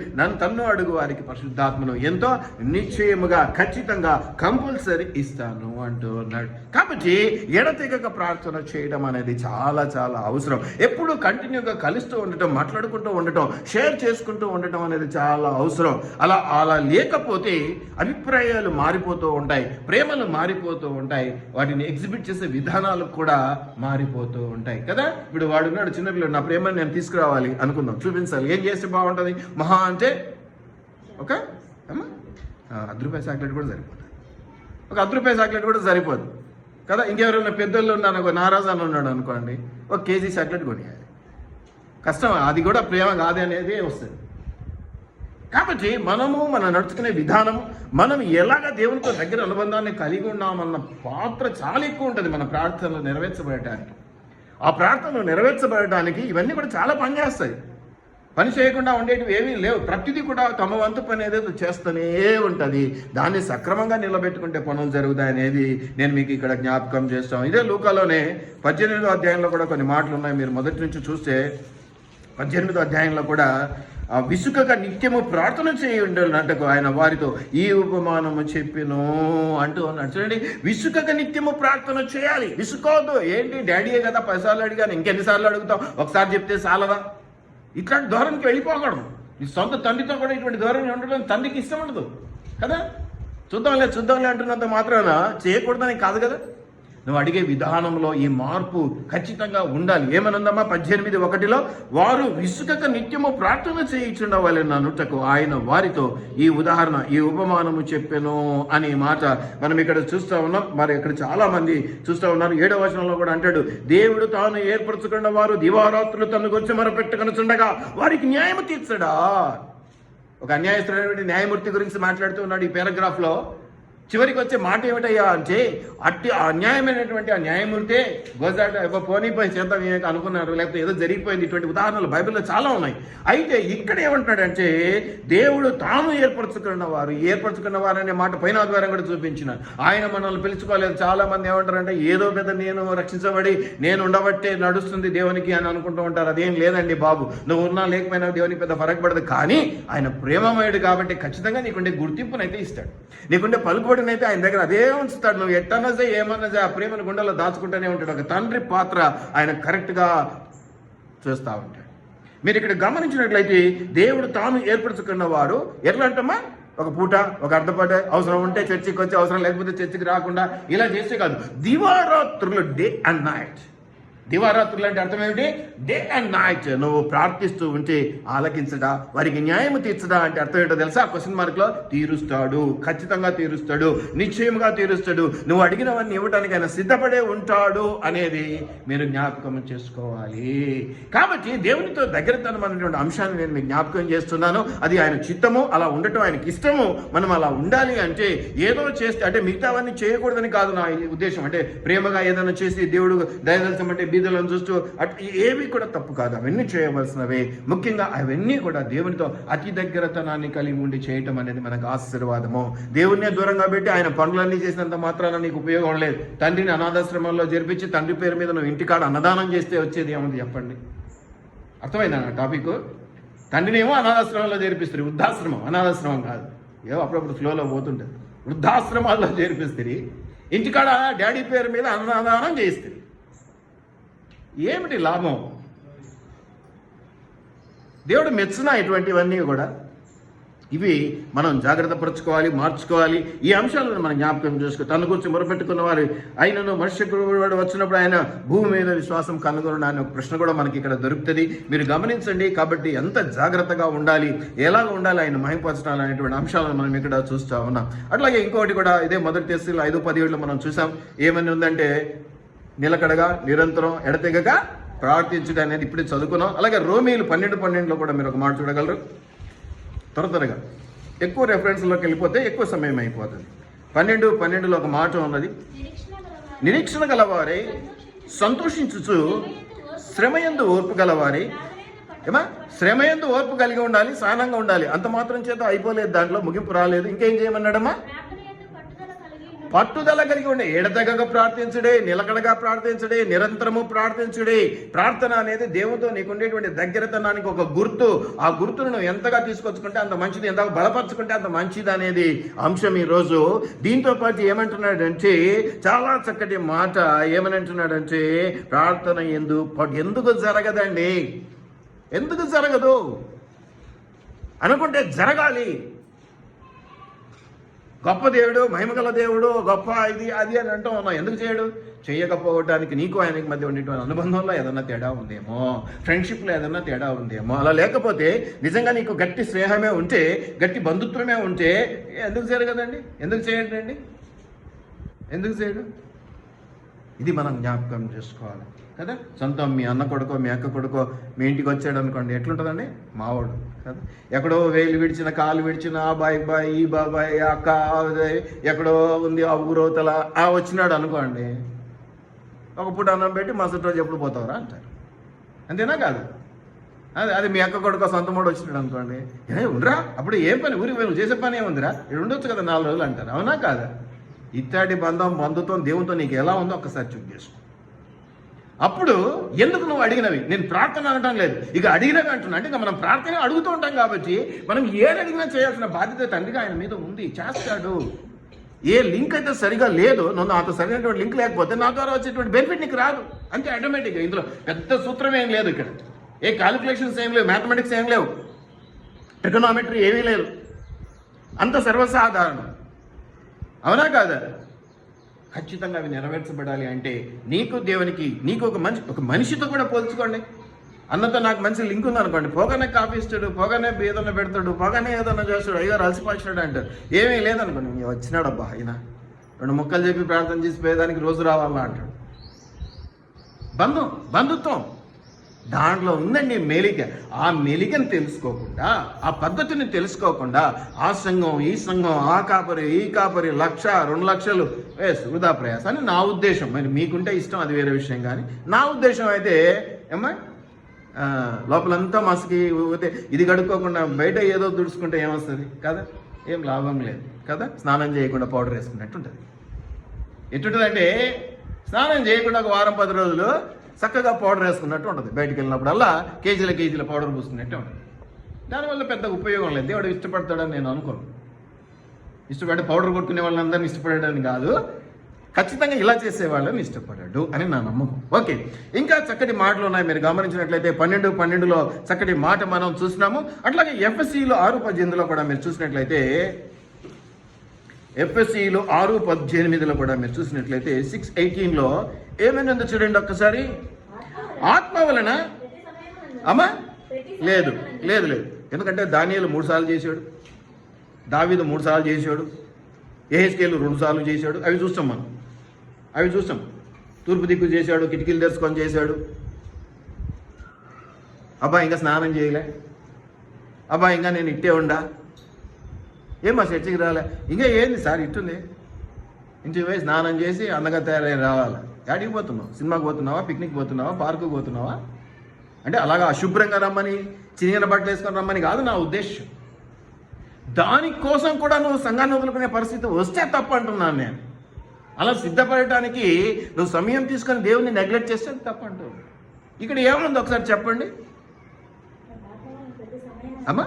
తన్ను అడుగు వారికి పరిశుద్ధాత్మను ఎంతో నిశ్చయముగా ఖచ్చితంగా కంపల్సరీ ఇస్తాను అంటూ ఉన్నాడు. కాబట్టి ఎడతెగక ప్రార్థన చేయడం అనేది చాలా చాలా అవసరం. ఎప్పుడు కంటిన్యూగా కలుస్తూ ఉండటం, మాట్లాడుకుంటూ ఉండటం, షేర్ చేసుకుంటూ ఉండటం అనేది చాలా అవసరం. అలా లేకపోతే అభిప్రాయాలు మారిపోతూ ఉంటాయి, ప్రేమలు మారిపోతూ ఉంటాయి, వాటిని ఎగ్జిబిట్ చేసే విధానాలు కూడా మారిపోతూ ఉంటాయి కదా. ఇప్పుడు వాడున్నాడు చిన్నపిల్లడు, నా ప్రేమను నేను తీసుకురావాలి అనుకుందాం, చూపించాలి. ఏం చేస్తే బాగుంటుంది? మహా అంటే ఒక ₹10 చాక్లెట్ కూడా సరిపోతుంది, ఒక ₹10 చాక్లెట్ కూడా సరిపోదు కదా. ఇంకెవరైనా పెద్దోళ్ళు ఉన్నాను, నారాజు అని ఉన్నాడు అనుకోండి, ఒక కేజీ చాక్లెట్ కొనియాలి. కష్టం, అది కూడా ప్రేమ కాదు అనేది వస్తుంది. కాబట్టి మనం నడుచుకునే విధానం, మనం ఎలాగ దేవునితో దగ్గర అనుబంధాన్ని కలిగి ఉన్నామన్న పాత్ర చాలా ఎక్కువ ఉంటుంది మన ప్రార్థనలు నెరవేర్చబడటానికి. ఆ ప్రార్థనలు నెరవేర్చబడటానికి ఇవన్నీ కూడా చాలా పనిచేస్తాయి. పని చేయకుండా ఉండేటివి ఏమీ లేవు. ప్రతిదీ కూడా తమ వంతు పని ఏదైతే చేస్తూనే ఉంటుంది. దాన్ని సక్రమంగా నిలబెట్టుకుంటే పనులు జరుగుతాయి అనేది నేను మీకు ఇక్కడ జ్ఞాపకం చేస్తాం. ఇదే లూకాలోనే 18వ అధ్యాయంలో కూడా కొన్ని మాటలు ఉన్నాయి. మీరు మొదటి నుంచి చూస్తే 18వ అధ్యాయంలో కూడా విసుకగా నిత్యము ప్రార్థన చేయుండటకు ఆయన వారితో ఈ ఉపమానము చెప్పిను అంటూ ఉన్నాడు. చూడండి, విసుకగా నిత్యము ప్రార్థన చేయాలి, విసుకోవద్దు. ఏంటి, డాడీయే కదా 10 సార్లు అడిగాను, ఇంకెన్నిసార్లు అడుగుతాం, ఒకసారి చెప్తే చాలదా? ఇట్లాంటి ధోరణికి వెళ్ళిపోకూడదు. నీ సొంత తండ్రితో కూడా ఇటువంటి ధోరణి ఉండడం తండ్రికి ఇష్టం ఉండదు కదా. చూద్దాంలే అంటున్నంత మాత్రాన చేయకూడదని కాదు కదా. నువ్వు అడిగే విధానంలో ఈ మార్పు ఖచ్చితంగా ఉండాలి. ఏమనుందమ్మా 18:1 వారు విసుకక నిత్యము ప్రార్థన చేయించుండవాలని అనుటకు ఆయన వారితో ఈ ఉపమానము చెప్పెను అనే మాట మనం ఇక్కడ చూస్తూ ఉన్నాం. మరి ఇక్కడ చాలా మంది చూస్తూ ఉన్నారు. 7వ వచనంలో కూడా అంటాడు, దేవుడు తాను ఏర్పరచుకున్న వారు దివారాత్రులు తను గురించి మొరపెట్టుకొనుచుండగా వారికి న్యాయం తీర్చడా. ఒక అన్యాయస్తుడైనటువంటి న్యాయమూర్తి గురించి మాట్లాడుతూ ఉన్నాడు ఈ పారాగ్రాఫ్లో. చివరికి వచ్చే మాట ఏమిటయ్యా అంటే, అట్టి అన్యాయమైనటువంటి ఆ న్యాయమూర్తే గోజాట పోనీపోయి చేద్దాం అనుకున్నారు, లేకపోతే ఏదో జరిగిపోయింది. ఇటువంటి ఉదాహరణలు బైబిల్లో చాలా ఉన్నాయి. అయితే ఇక్కడ ఏమంటున్నాడంటే, దేవుడు తాను ఏర్పరచుకున్న వారు అనే మాట పైన ఆదివారం కూడా చూపించినాడు. ఆయన మనల్ని పిలుచుకోలేదు. చాలా మంది ఏమంటారంటే, ఏదో పెద్ద నేను రక్షించబడి నేను ఉండబట్టే నడుస్తుంది దేవునికి అని అనుకుంటూ ఉంటారు. అదేం లేదండి బాబు, నువ్వు ఉన్నా లేకపోయినా దేవునికి పెద్ద ఫరక్ పడదు. కానీ ఆయన ప్రేమమయుడు కాబట్టి ఖచ్చితంగా నీకుండే గుర్తింపునైతే ఇస్తాడు, నీకుండే పలుకుబడి అయితే ఆయన దగ్గర అదే ఉంచుతాడు. నువ్వు ఎట్టన్నా చేయి, ఏమన్నా చేయి, ఆ ప్రేమను గుండెల్లో దాచుకుంటూనే ఉంటాడు. ఒక తండ్రి పాత్ర ఆయన కరెక్ట్గా చేస్తూ ఉంటాడు. మీరు ఇక్కడ గమనించినట్లయితే దేవుడు తాను ఏర్పరచుకున్న వారు ఎట్లా అంటమ్మా, ఒక పూట, ఒక అర్ధపాట, అవసరం ఉంటే చర్చికి వచ్చి, అవసరం లేకపోతే చర్చికి రాకుండా ఇలా చేస్తే కాదు. దివారాత్రులు, డే అండ్ నైట్. దివారాత్రులు అంటే అర్థం ఏమిటి? డే అండ్ నైట్ నువ్వు ప్రార్థిస్తూ ఉంటే ఆలకించడా, వారికి న్యాయం తీర్చడా అంటే అర్థం ఏంటో తెలుసా? క్వశ్చన్ మార్క్లో తీరుస్తాడు, ఖచ్చితంగా తీరుస్తాడు, నిశ్చయముగా తీరుస్తాడు. నువ్వు అడిగినవన్నీ ఇవ్వడానికి ఆయన సిద్ధపడే ఉంటాడు అనేది మీరు జ్ఞాపకం చేసుకోవాలి. కాబట్టి దేవునితో దగ్గరతనం అనేటువంటి అంశాన్ని నేను మీకు జ్ఞాపకం చేస్తున్నాను. అది ఆయన చిత్తము, అలా ఉండటం ఆయనకి ఇష్టము. మనం అలా ఉండాలి అంటే ఏదో చేస్తే, అంటే మిగతావన్నీ చేయకూడదని కాదు నా ఉద్దేశం. అంటే ప్రేమగా ఏదైనా చేసి దేవుడు దయదలచమంటే బీదలను చూస్తూ ఏవి కూడా తప్పు కాదు, అవన్నీ చేయవలసినవే. ముఖ్యంగా అవన్నీ కూడా దేవునితో అతి దగ్గరతనాన్ని కలిగి ఉండి చేయటం అనేది మనకు ఆశీర్వాదము. దేవుణ్ణే దూరంగా పెట్టి ఆయన పనులన్నీ చేసినంత మాత్రాన నీకు ఉపయోగం లేదు. తండ్రిని అనాథాశ్రమంలో జరిపించి తండ్రి పేరు మీద నువ్వు ఇంటికాడ అన్నదానం చేస్తే వచ్చేది ఏముంది చెప్పండి? అర్థమైందా నా టాపిక్? తండ్రినేమో అనాథాశ్రమంలో చేర్పిస్తారు, వృద్ధాశ్రమం, అనాథాశ్రమం కాదు. ఏవో అప్పుడప్పుడు ఫ్లోలో పోతుంటుంది. వృద్ధాశ్రమాల్లో చేర్పిస్తారు, ఇంటికాడ డాడీ పేరు మీద అన్నదానం చేస్తారు. ఏమిటి లాభం? దేవుడు మెచ్చిన ఇటువంటివన్నీ కూడా ఇవి మనం జాగ్రత్త పరచుకోవాలి, మార్చుకోవాలి. ఈ అంశాలను మనం జ్ఞాపకం చేసుకో. తన గురించి మొరపెట్టుకున్న వారు ఆయనను మనుష్య కుమారుడు వచ్చినప్పుడు ఆయన భూమి మీద విశ్వాసం కనుగొనడం అనే ఒక ప్రశ్న కూడా మనకి ఇక్కడ దొరుకుతుంది. మీరు గమనించండి. కాబట్టి ఎంత జాగ్రత్తగా ఉండాలి, ఎలాగ ఉండాలి, ఆయన మహిమపరచాలి అనేటువంటి అంశాలను మనం ఇక్కడ చూస్తూ ఉన్నాం. అట్లాగే ఇంకొకటి కూడా ఇదే మొదటి తెస్సలోనికీయులు 5:17 మనం చూసాం. ఏమని ఉందంటే, నిలకడగా నిరంతరం ఎడతెగక ప్రార్థించుట అనేది ఇప్పుడే చదువుకున్నాం. అలాగే రోమీయులు 12:12 కూడా మీరు ఒక మాట చూడగలరు. త్వరగా ఎక్కువ రెఫరెన్స్లోకి వెళ్ళిపోతే ఎక్కువ సమయం అయిపోతుంది. 12:12 ఒక మాట ఉన్నది, నిరీక్షణ గలవారే సంతోషించుచు శ్రమయందు ఓర్పు గలవారే. ఏమా, శ్రమయందు ఓర్పు కలిగి ఉండాలి, సహనంగా ఉండాలి. అంత మాత్రం చేత అయిపోలేదు, దాంట్లో ముగింపు రాలేదు. ఇంకేం చేయమన్నాడమ్మా? పట్టుదల కలిగి ఉండే, ఎడతెగక ప్రార్థించుడే, నిలకడగా ప్రార్థించుడే, నిరంతరము ప్రార్థించుడే. ప్రార్థన అనేది దేవునితో నీకుండేటువంటి దగ్గరతనానికి ఒక గుర్తు. ఆ గుర్తును నువ్వు ఎంతగా తీసుకొచ్చుకుంటే అంత మంచిది, ఎంత బలపరుచుకుంటే అంత మంచిది అనేది అంశం ఈరోజు. దీంతో పాటు ఏమంటున్నాడంటే, చాలా చక్కటి మాట ఏమని అంటున్నాడంటే, ప్రార్థన ఎందుకు జరగదండి, ఎందుకు జరగదు అనుకుంటే జరగాలి. గొప్ప దేవుడు, మహిమగల దేవుడు, గొప్ప ఇది అది అని అంటూ ఉన్నావు. ఎందుకు చేయడు? చేయకపోవడానికి నీకు ఆయనకి మధ్య ఉండేటువంటి అనుబంధంలో ఏదన్నా తేడా ఉందేమో, ఫ్రెండ్షిప్లో ఏదన్నా తేడా ఉందేమో. అలా లేకపోతే నిజంగా నీకు గట్టి స్నేహమే ఉంటే, గట్టి బంధుత్వమే ఉంటే ఎందుకు జరగదండి? ఎందుకు చేయడండి? ఎందుకు చేయడు? ఇది మనం జ్ఞాపకం చేసుకోవాలి. కదా. సొంతం మీ అన్న కొడుకో మీ అక్క కొడుకో మీ ఇంటికి వచ్చాడు అనుకోండి, ఎట్లుంటుందండి మావాడు కదా. ఎక్కడో వేలు విడిచిన కాలు విడిచిన ఆ బాయ్ ఈ బాబాయ్ అక్క ఎక్కడో ఉంది ఆ ఊరవతల ఆ వచ్చినాడు అనుకోండి, ఒక పూట అన్నం పెట్టి మరుసటి రోజు ఎప్పుడు పోతావురా అంటారు. అంతేనా కాదు? అది మీ అక్క కొడుకో సొంత మూడు వచ్చినాడు అనుకోండి, ఉండరా అప్పుడు ఏం పని ఊరికి నువ్వు చేసే పని ఏముందిరా ఇక్కడ ఉండొచ్చు కదా 4 రోజులు అంటారు. అవునా కాదా? ఇత్తాడి బంధుత్వం దేవునితో నీకు ఎలా ఉందో ఒక్కసారి చూపు చేసుకో. అప్పుడు ఎందుకు నువ్వు అడిగినవి, నేను ప్రార్థన అనటం లేదు, ఇక అడిగినవి అంటున్నా. అంటే ఇక మనం ప్రార్థన అడుగుతూ ఉంటాం కాబట్టి మనం ఏది అడిగినా చేయాల్సిన బాధ్యత తండ్రిగా ఆయన మీద ఉంది, చేస్తాడు. ఏ లింక్ అయితే సరిగా లేదో, నువ్వు నాతో సరైనటువంటి లింక్ లేకపోతే నా ద్వారా వచ్చేటువంటి బెనిఫిట్ నీకు రాదు. అంతే ఆటోమేటిక్గా. ఇందులో పెద్ద సూత్రం ఏం లేదు, ఇక్కడ ఏ క్యాలిక్యులేషన్స్ ఏం లేవు, మ్యాథమెటిక్స్ ఏం లేవు, ట్రిగనోమెట్రీ ఏమీ లేదు, అంత సర్వసాధారణం. అవునా కాదా? ఖచ్చితంగా అవి నెరవేర్చబడాలి అంటే నీకు దేవునికి నీకు ఒక మనిషితో కూడా పోల్చుకోండి. అన్నతో నాకు మంచి లింక్ ఉందనుకోండి, పోగానే కాఫీ ఇస్తాడు, పోగానే ఏదన్నా పెడతాడు, పోగానే ఏదన్నా చేస్తాడు, అయ్యో అలసిపోయినాడు అంటారు. ఏమీ లేదనుకోండి, వచ్చినాడు అబ్బా అయినా 2 ముక్కలు చెప్పి ప్రార్థన చేసి పోయేదానికి రోజు రావాలా అంటాడు. బంధుత్వం దాంట్లో ఉందండి మెలిక. ఆ మెలికను తెలుసుకోకుండా, ఆ పద్ధతిని తెలుసుకోకుండా ఆ సంఘం ఈ సంఘం ఆ కాపరి ఈ కాపరి 1,00,000 2 లక్షలు వృధా ప్రయాస అని నా ఉద్దేశం. మరి మీకుంటే ఇష్టం, అది వేరే విషయం. కానీ నా ఉద్దేశం అయితే ఏమ్మా, లోపలంతా మసికి పోతే ఇది కడుక్కోకుండా బయట ఏదో దుడుచుకుంటే ఏమొస్తుంది కదా, ఏం లాభం లేదు కదా. స్నానం చేయకుండా పౌడర్ వేసుకున్నట్టు ఉంటుంది. ఎట్టుంటుందంటే స్నానం చేయకుండా ఒక వారం 10 రోజులు చక్కగా పౌడర్ వేసుకున్నట్టు ఉంటుంది. బయటికి వెళ్ళినప్పుడల్లా కేజీల పౌడర్ పూసుకున్నట్టే ఉంటుంది. దానివల్ల పెద్ద ఉపయోగం లేదు. దేవుడు ఇష్టపడతాడని నేను అనుకోను. ఇష్టపడి పౌడర్ కొట్టుకునే వాళ్ళందరినీ ఇష్టపడడానికి కాదు, ఖచ్చితంగా ఇలా చేసేవాళ్ళని ఇష్టపడాడు అని నా నమ్మకం. ఓకే, ఇంకా చక్కటి మాటలు ఉన్నాయి. మీరు గమనించినట్లయితే 12:12లో చక్కటి మాట మనం చూసినాము. అట్లాగే ఎఫ్ఎస్సిలో 6:18లో కూడా మీరు చూసినట్లయితే, ఎఫ్ఎస్సిలో 6:18లో కూడా మీరు చూసినట్లయితే 6:18లో ఏమైనా చూడండి ఒక్కసారి. ఆత్మ వలన అమ్మా లేదు. ఎందుకంటే దానియేలు 3 సార్లు చేశాడు, దావీదు 3 సార్లు చేశాడు, యెహెజ్కేలు 2 సార్లు చేశాడు. అవి చూస్తాం. తూర్పు దిక్కు చేశాడు, కిటికీలు తెరుచుకొని చేశాడు. అబ్బా ఇంకా స్నానం చేయలే, అబ్బా ఇంకా నేను ఇట్టే ఉండా, ఏమా చర్చికి రాలే, ఇంకా ఏంది సార్ ఇట్టుంది, ఇంటికి పోయి స్నానం చేసి అందంగా తయారై రావాలి. యాడికి పోతున్నావు? సినిమాకి పోతున్నావా, పిక్నిక్ పోతున్నావా, పార్కుకి పోతున్నావా? అంటే అలాగా అశుభ్రంగా రమ్మని చినిగిన బట్టలు వేసుకొని రమ్మని కాదు నా ఉద్దేశం. దానికోసం కూడా నువ్వు సంఘాన్ని వదులుకునే పరిస్థితి వస్తే తప్పు అంటున్నాను నేను. అలా సిద్ధపడటానికి నువ్వు సమయం తీసుకొని దేవుని నెగ్లెక్ట్ చేస్తే తప్పు అంటావు. ఇక్కడ ఏముంది ఒకసారి చెప్పండి అమ్మా.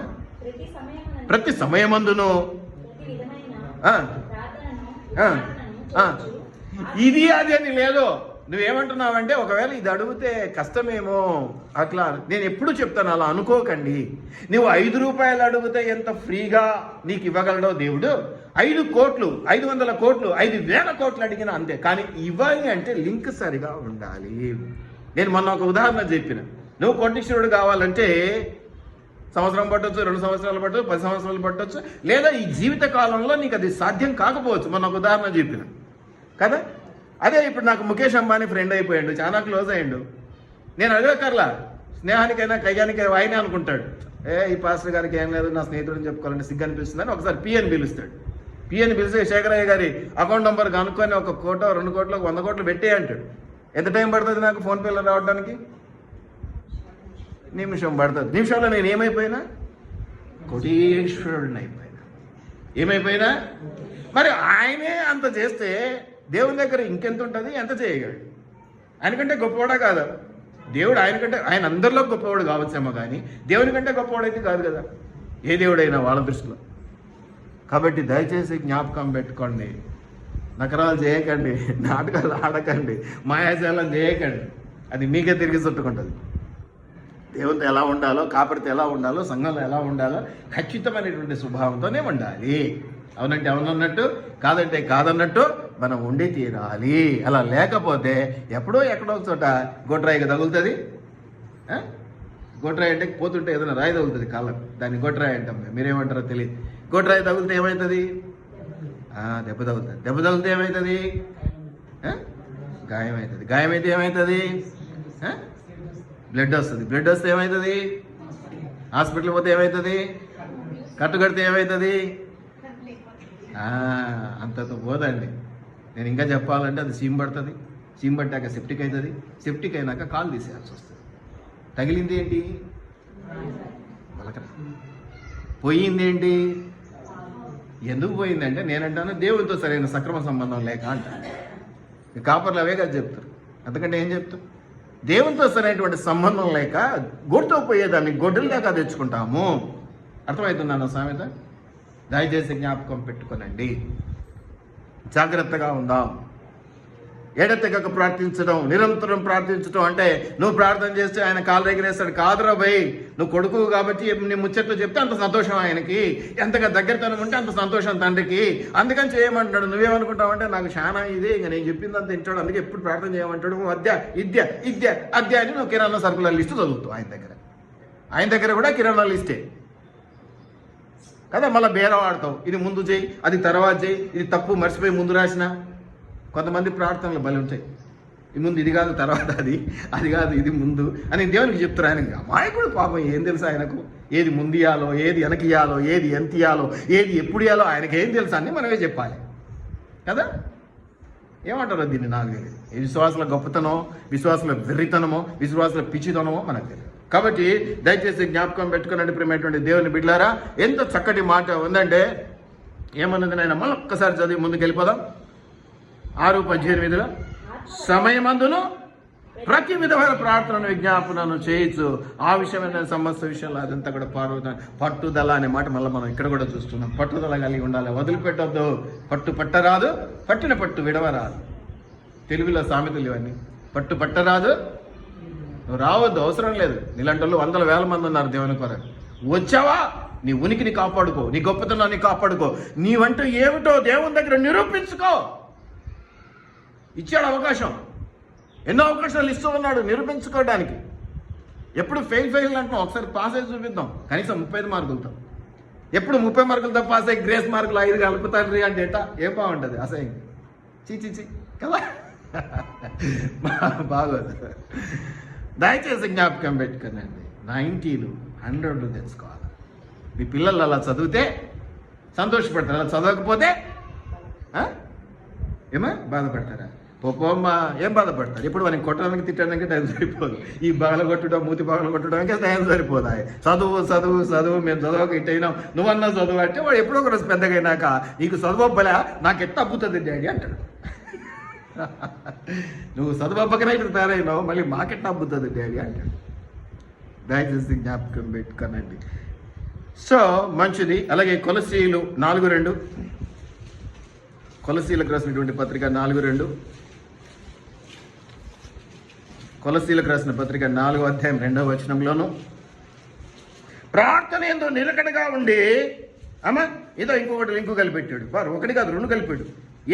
ప్రతి సమయమందును ఇది అది అని లేదు. నువ్వేమంటున్నావంటే ఒకవేళ ఇది అడిగితే కష్టమేమో అట్లా. నేను ఎప్పుడు చెప్తాను, అలా అనుకోకండి. నువ్వు 5 రూపాయలు అడిగితే ఎంత ఫ్రీగా నీకు ఇవ్వగలడో దేవుడు. 5 కోట్లు 500 కోట్లు 5,000 కోట్లు అడిగినా అంతే. కానీ ఇవ్వాలి అంటే లింక్ సరిగా ఉండాలి. నేను మొన్న ఒక ఉదాహరణ చెప్పిన. నువ్వు కోటీశ్వరుడు కావాలంటే సంవత్సరం పట్టొచ్చు, 2 సంవత్సరాలు పట్టొచ్చు, 10 సంవత్సరాలు పట్టొచ్చు, లేదా ఈ జీవిత కాలంలో నీకు అది సాధ్యం కాకపోవచ్చు. మొన్న ఒక ఉదాహరణ చెప్పిన కదా. అదే ఇప్పుడు నాకు ముఖేష్ అంబానీ ఫ్రెండ్ అయిపోయాడు, చాలా క్లోజ్ అయ్యిండు. నేను అడగకర్లా, స్నేహానికైనా కయ్యానికైనా ఆయనే అనుకుంటాడు, ఈ పాస్టర్ గారికి ఏం లేదు, నా స్నేహితుడిని చెప్పుకోవాలంటే సిగ్గు అనిపిస్తుందని ఒకసారి పిఎని పిలుస్తాడు. పిఎని పిలిస్తే శేఖరయ్య గారి అకౌంట్ నెంబర్ కనుక్కొని 1 కోటో 2 కోట్లు 100 కోట్లు పెట్టే అంటాడు. ఎంత టైం పడుతుంది నాకు ఫోన్పేలో రావడానికి? నిమిషం పడుతుంది. నిమిషంలో నేను ఏమైపోయినా కోటీశ్వరుడిని అయిపోయినా. ఏమైపోయినా మరి ఆయనే అంత చేస్తే దేవుని దగ్గర ఇంకెంత ఉంటుంది, ఎంత చేయగలడు? ఆయనకంటే గొప్పవాడా కాదా దేవుడు? ఆయన అందరిలో గొప్పవాడు కావచ్చేమో, కానీ దేవుని కంటే గొప్పవాడైతే కాదు కదా ఏ దేవుడైనా వాళ్ళ దృష్టిలో. కాబట్టి దయచేసి జ్ఞాపకం పెట్టుకోండి, నకరాలు చేయకండి, నాటకాలు ఆడకండి, మాయాజాలం చేయకండి. అది మీకే తిరిగి చుట్టుకుంటుంది. దేవునితో ఎలా ఉండాలో, కాపరితో ఎలా ఉండాలో, సంఘంలో ఎలా ఉండాలో ఖచ్చితమైనటువంటి స్వభావంతోనే ఉండాలి. అవునంటే అవునన్నట్టు, కాదంటే కాదన్నట్టు మనం ఉండి తీరాలి. అలా లేకపోతే ఎప్పుడో ఎక్కడో చోట గొడ్రాయిగా తగులుతుంది. గొడ్రాయి అంటే పోతుంటే ఏదైనా రాయి తగులుతుంది కాళ్ళకు, దాన్ని గొడ్రాయి అంటాం. మీరేమంటారో తెలియదు. గొడ్రాయి తగిలితే ఏమవుతుంది? దెబ్బ తగులుతుంది. దెబ్బ తగిలితే ఏమవుతుంది? గాయం అవుతుంది. గాయం అయితే ఏమవుతుంది? బ్లడ్ వస్తుంది. బ్లడ్ వస్తే ఏమవుతుంది? హాస్పిటల్ పోతే ఏమవుతుంది? కట్టుకడితే ఏమవుతుంది? అంతతో పోదండి. నేను ఇంకా చెప్పాలంటే అది సీమ్ పడుతుంది. సీమ్ పట్టాక సెప్టిక్ అవుతుంది. సెప్టిక్ అయినాక కాలు తీసేయాల్సి వస్తుంది. తగిలింది ఏంటి? పలకరా. పోయింది ఏంటి? ఎందుకు పోయిందంటే నేనంటాను దేవుడితో సరైన సక్రమ సంబంధం లేక అంటాను. కాపర్లు అవే కదా చెప్తారు. అంతకంటే ఏం చెప్తారు? దేవునితో సరైనటువంటి సంబంధం లేక గొడ్డుతో పోయేదాన్ని గొడ్డలుగా తెచ్చుకుంటాము. అర్థమవుతున్నాను సామెత? దయచేసి జ్ఞాపకం పెట్టుకోనండి. జాగ్రత్తగా ఉందాం. ఎడతెగక ప్రార్థించడం, నిరంతరం ప్రార్థించడం అంటే నువ్వు ప్రార్థన చేస్తే ఆయన కాలు ఎగిరేస్తాడు. కాదురా భయ్, నువ్వు కొడుకు కాబట్టి నీ ముచ్చట్లు చెప్తే అంత సంతోషం ఆయనకి, ఎంతగా దగ్గరతనం ఉంటే అంత సంతోషం తండ్రికి. అందుకని చేయమంటాడు. నువ్వేమనుకుంటావు అంటే నాకు చాలా ఇదే, ఇంకా నేను చెప్పిందంత తింటాడు, అందుకే ఎప్పుడు ప్రార్థన చేయమంటాడు. అద్య అని నువ్వు కిరాణా సరుకుల లిస్టు చదువుతావు. ఆయన దగ్గర కూడా కిరాణా లిస్టే కదా. మళ్ళీ బేర వాడతావు. ఇది ముందు చేయి, అది తర్వాత చేయి, ఇది తప్పు మర్చిపోయి ముందు రాసిన. కొంతమంది ప్రార్థనలు బలి ఉంటాయి. ఈ ముందు ఇది కాదు, తర్వాత అది కాదు, ఇది ముందు అని దేవునికి చెప్తారు. ఆయనకి అమాయకుడు పాపం, ఏం తెలుసు ఆయనకు? ఏది ముందు ఇయ్యాలో, ఏది వెనక ఇయ్యాలో, ఏది ఎంత ఇయ్యాలో, ఏది ఎప్పుడు ఇయ్యాలో ఆయనకి ఏం తెలుసు అన్నీ మనమే చెప్పాలి కదా. ఏమంటారో దీన్ని నాకు తెలియదు. ఈ విశ్వాసుల గొప్పతనమో, విశ్వాసుల వెర్రితనమో, విశ్వాసుల పిచ్చితనమో మనకు తెలియదు. కాబట్టి దయచేసి జ్ఞాపకం పెట్టుకున్నట్టు ప్రియమైనటువంటి దేవుని బిడ్డలారా, ఎంత చక్కటి మాట ఉందంటే ఏమన్నది నాయన, మళ్ళీ ఒక్కసారి చదివి ముందుకు వెళ్ళిపోదాం. 6:18 సమయమందును ప్రతి విధమైన ప్రార్థనను విజ్ఞాపనను చేయొచ్చు. ఆ విషయమైన సమస్త విషయంలో అదంతా కూడా పట్టుదల అనే మాట మళ్ళీ మనం ఇక్కడ కూడా చూస్తున్నాం. పట్టుదల కలిగి ఉండాలి, వదిలిపెట్టొద్దు. పట్టరాదు, పట్టిన పట్టు విడవరాదు. తెలుగులో సామెతలు ఇవన్నీ. పట్టరాదు, నువ్వు రావద్దు, అవసరం లేదు. నీలాంటి 100,000 మంది ఉన్నారు దేవుని కొరకు. వచ్చావా, నీ ఉనికిని కాపాడుకో, నీ గొప్పతనాన్ని కాపాడుకో, నీవంటూ ఏమిటో దేవుని దగ్గర నిరూపించుకో. ఇచ్చాడు అవకాశం, ఎన్నో అవకాశాలు ఇస్తూ ఉన్నాడు నిరూపించుకోవడానికి. ఎప్పుడు ఫెయిల్ అంటాం, ఒకసారి పాస్ అయ్యి చూపిద్దాం, కనీసం 35 మార్కులతో. ఎప్పుడు 30 మార్కులతో పాస్ అయ్యి గ్రేస్ మార్కులు 5 కలుపుతారు అంటే ఏం బాగుంటుంది? అసహ్యం, చీ కదా, బాగోదు. దయచేసి జ్ఞాపకం పెట్టుకోనండి. 90లు 100లు తెచ్చుకోవాలి. మీ పిల్లలు అలా చదివితే సంతోషపడతారు, అలా చదవకపోతే ఏమో బాధపడతారా? పోమ్మ ఏం బాధపడతారు? ఇప్పుడు మనకి కొట్టడానికి తిట్టడానికి టైం సరిపోదు. ఈ బాగలు కొట్టడం, మూతి బాగలు కొట్టడానికి టైం సరిపోదాయి. చదువు మేము చదవక ఇట్టయినాం, నువ్వన్నా చదువు అంటే వాడు ఎప్పుడో ఒక రోజు పెద్దగా అయినాక నీకు చదువబ్బలే, నాకు ఎట్లా అబ్బుతుంది డాడీ అంటాడు. నువ్వు చదువబ్బకనే ఇక్కడ తయారైనావు, మళ్ళీ మాకెట్లా అబ్బుతుంది డాడీ అంటాడు. దయచేసి జ్ఞాపకం పెట్టుకోనండి. సో మంచిది. అలాగే కొలసీలు 4:2, కొలసీలకు రాసినటువంటి పత్రిక 4:2, కొలసీలకు రాసిన పత్రిక 4వ అధ్యాయం 2వ వచనంలోను ప్రార్థన ఏందో నిలకడగా ఉండి, ఏదో ఇంకొకటి లింకు కలిపెట్టాడు. ఒకటి కాదు 2 కలిపాడు.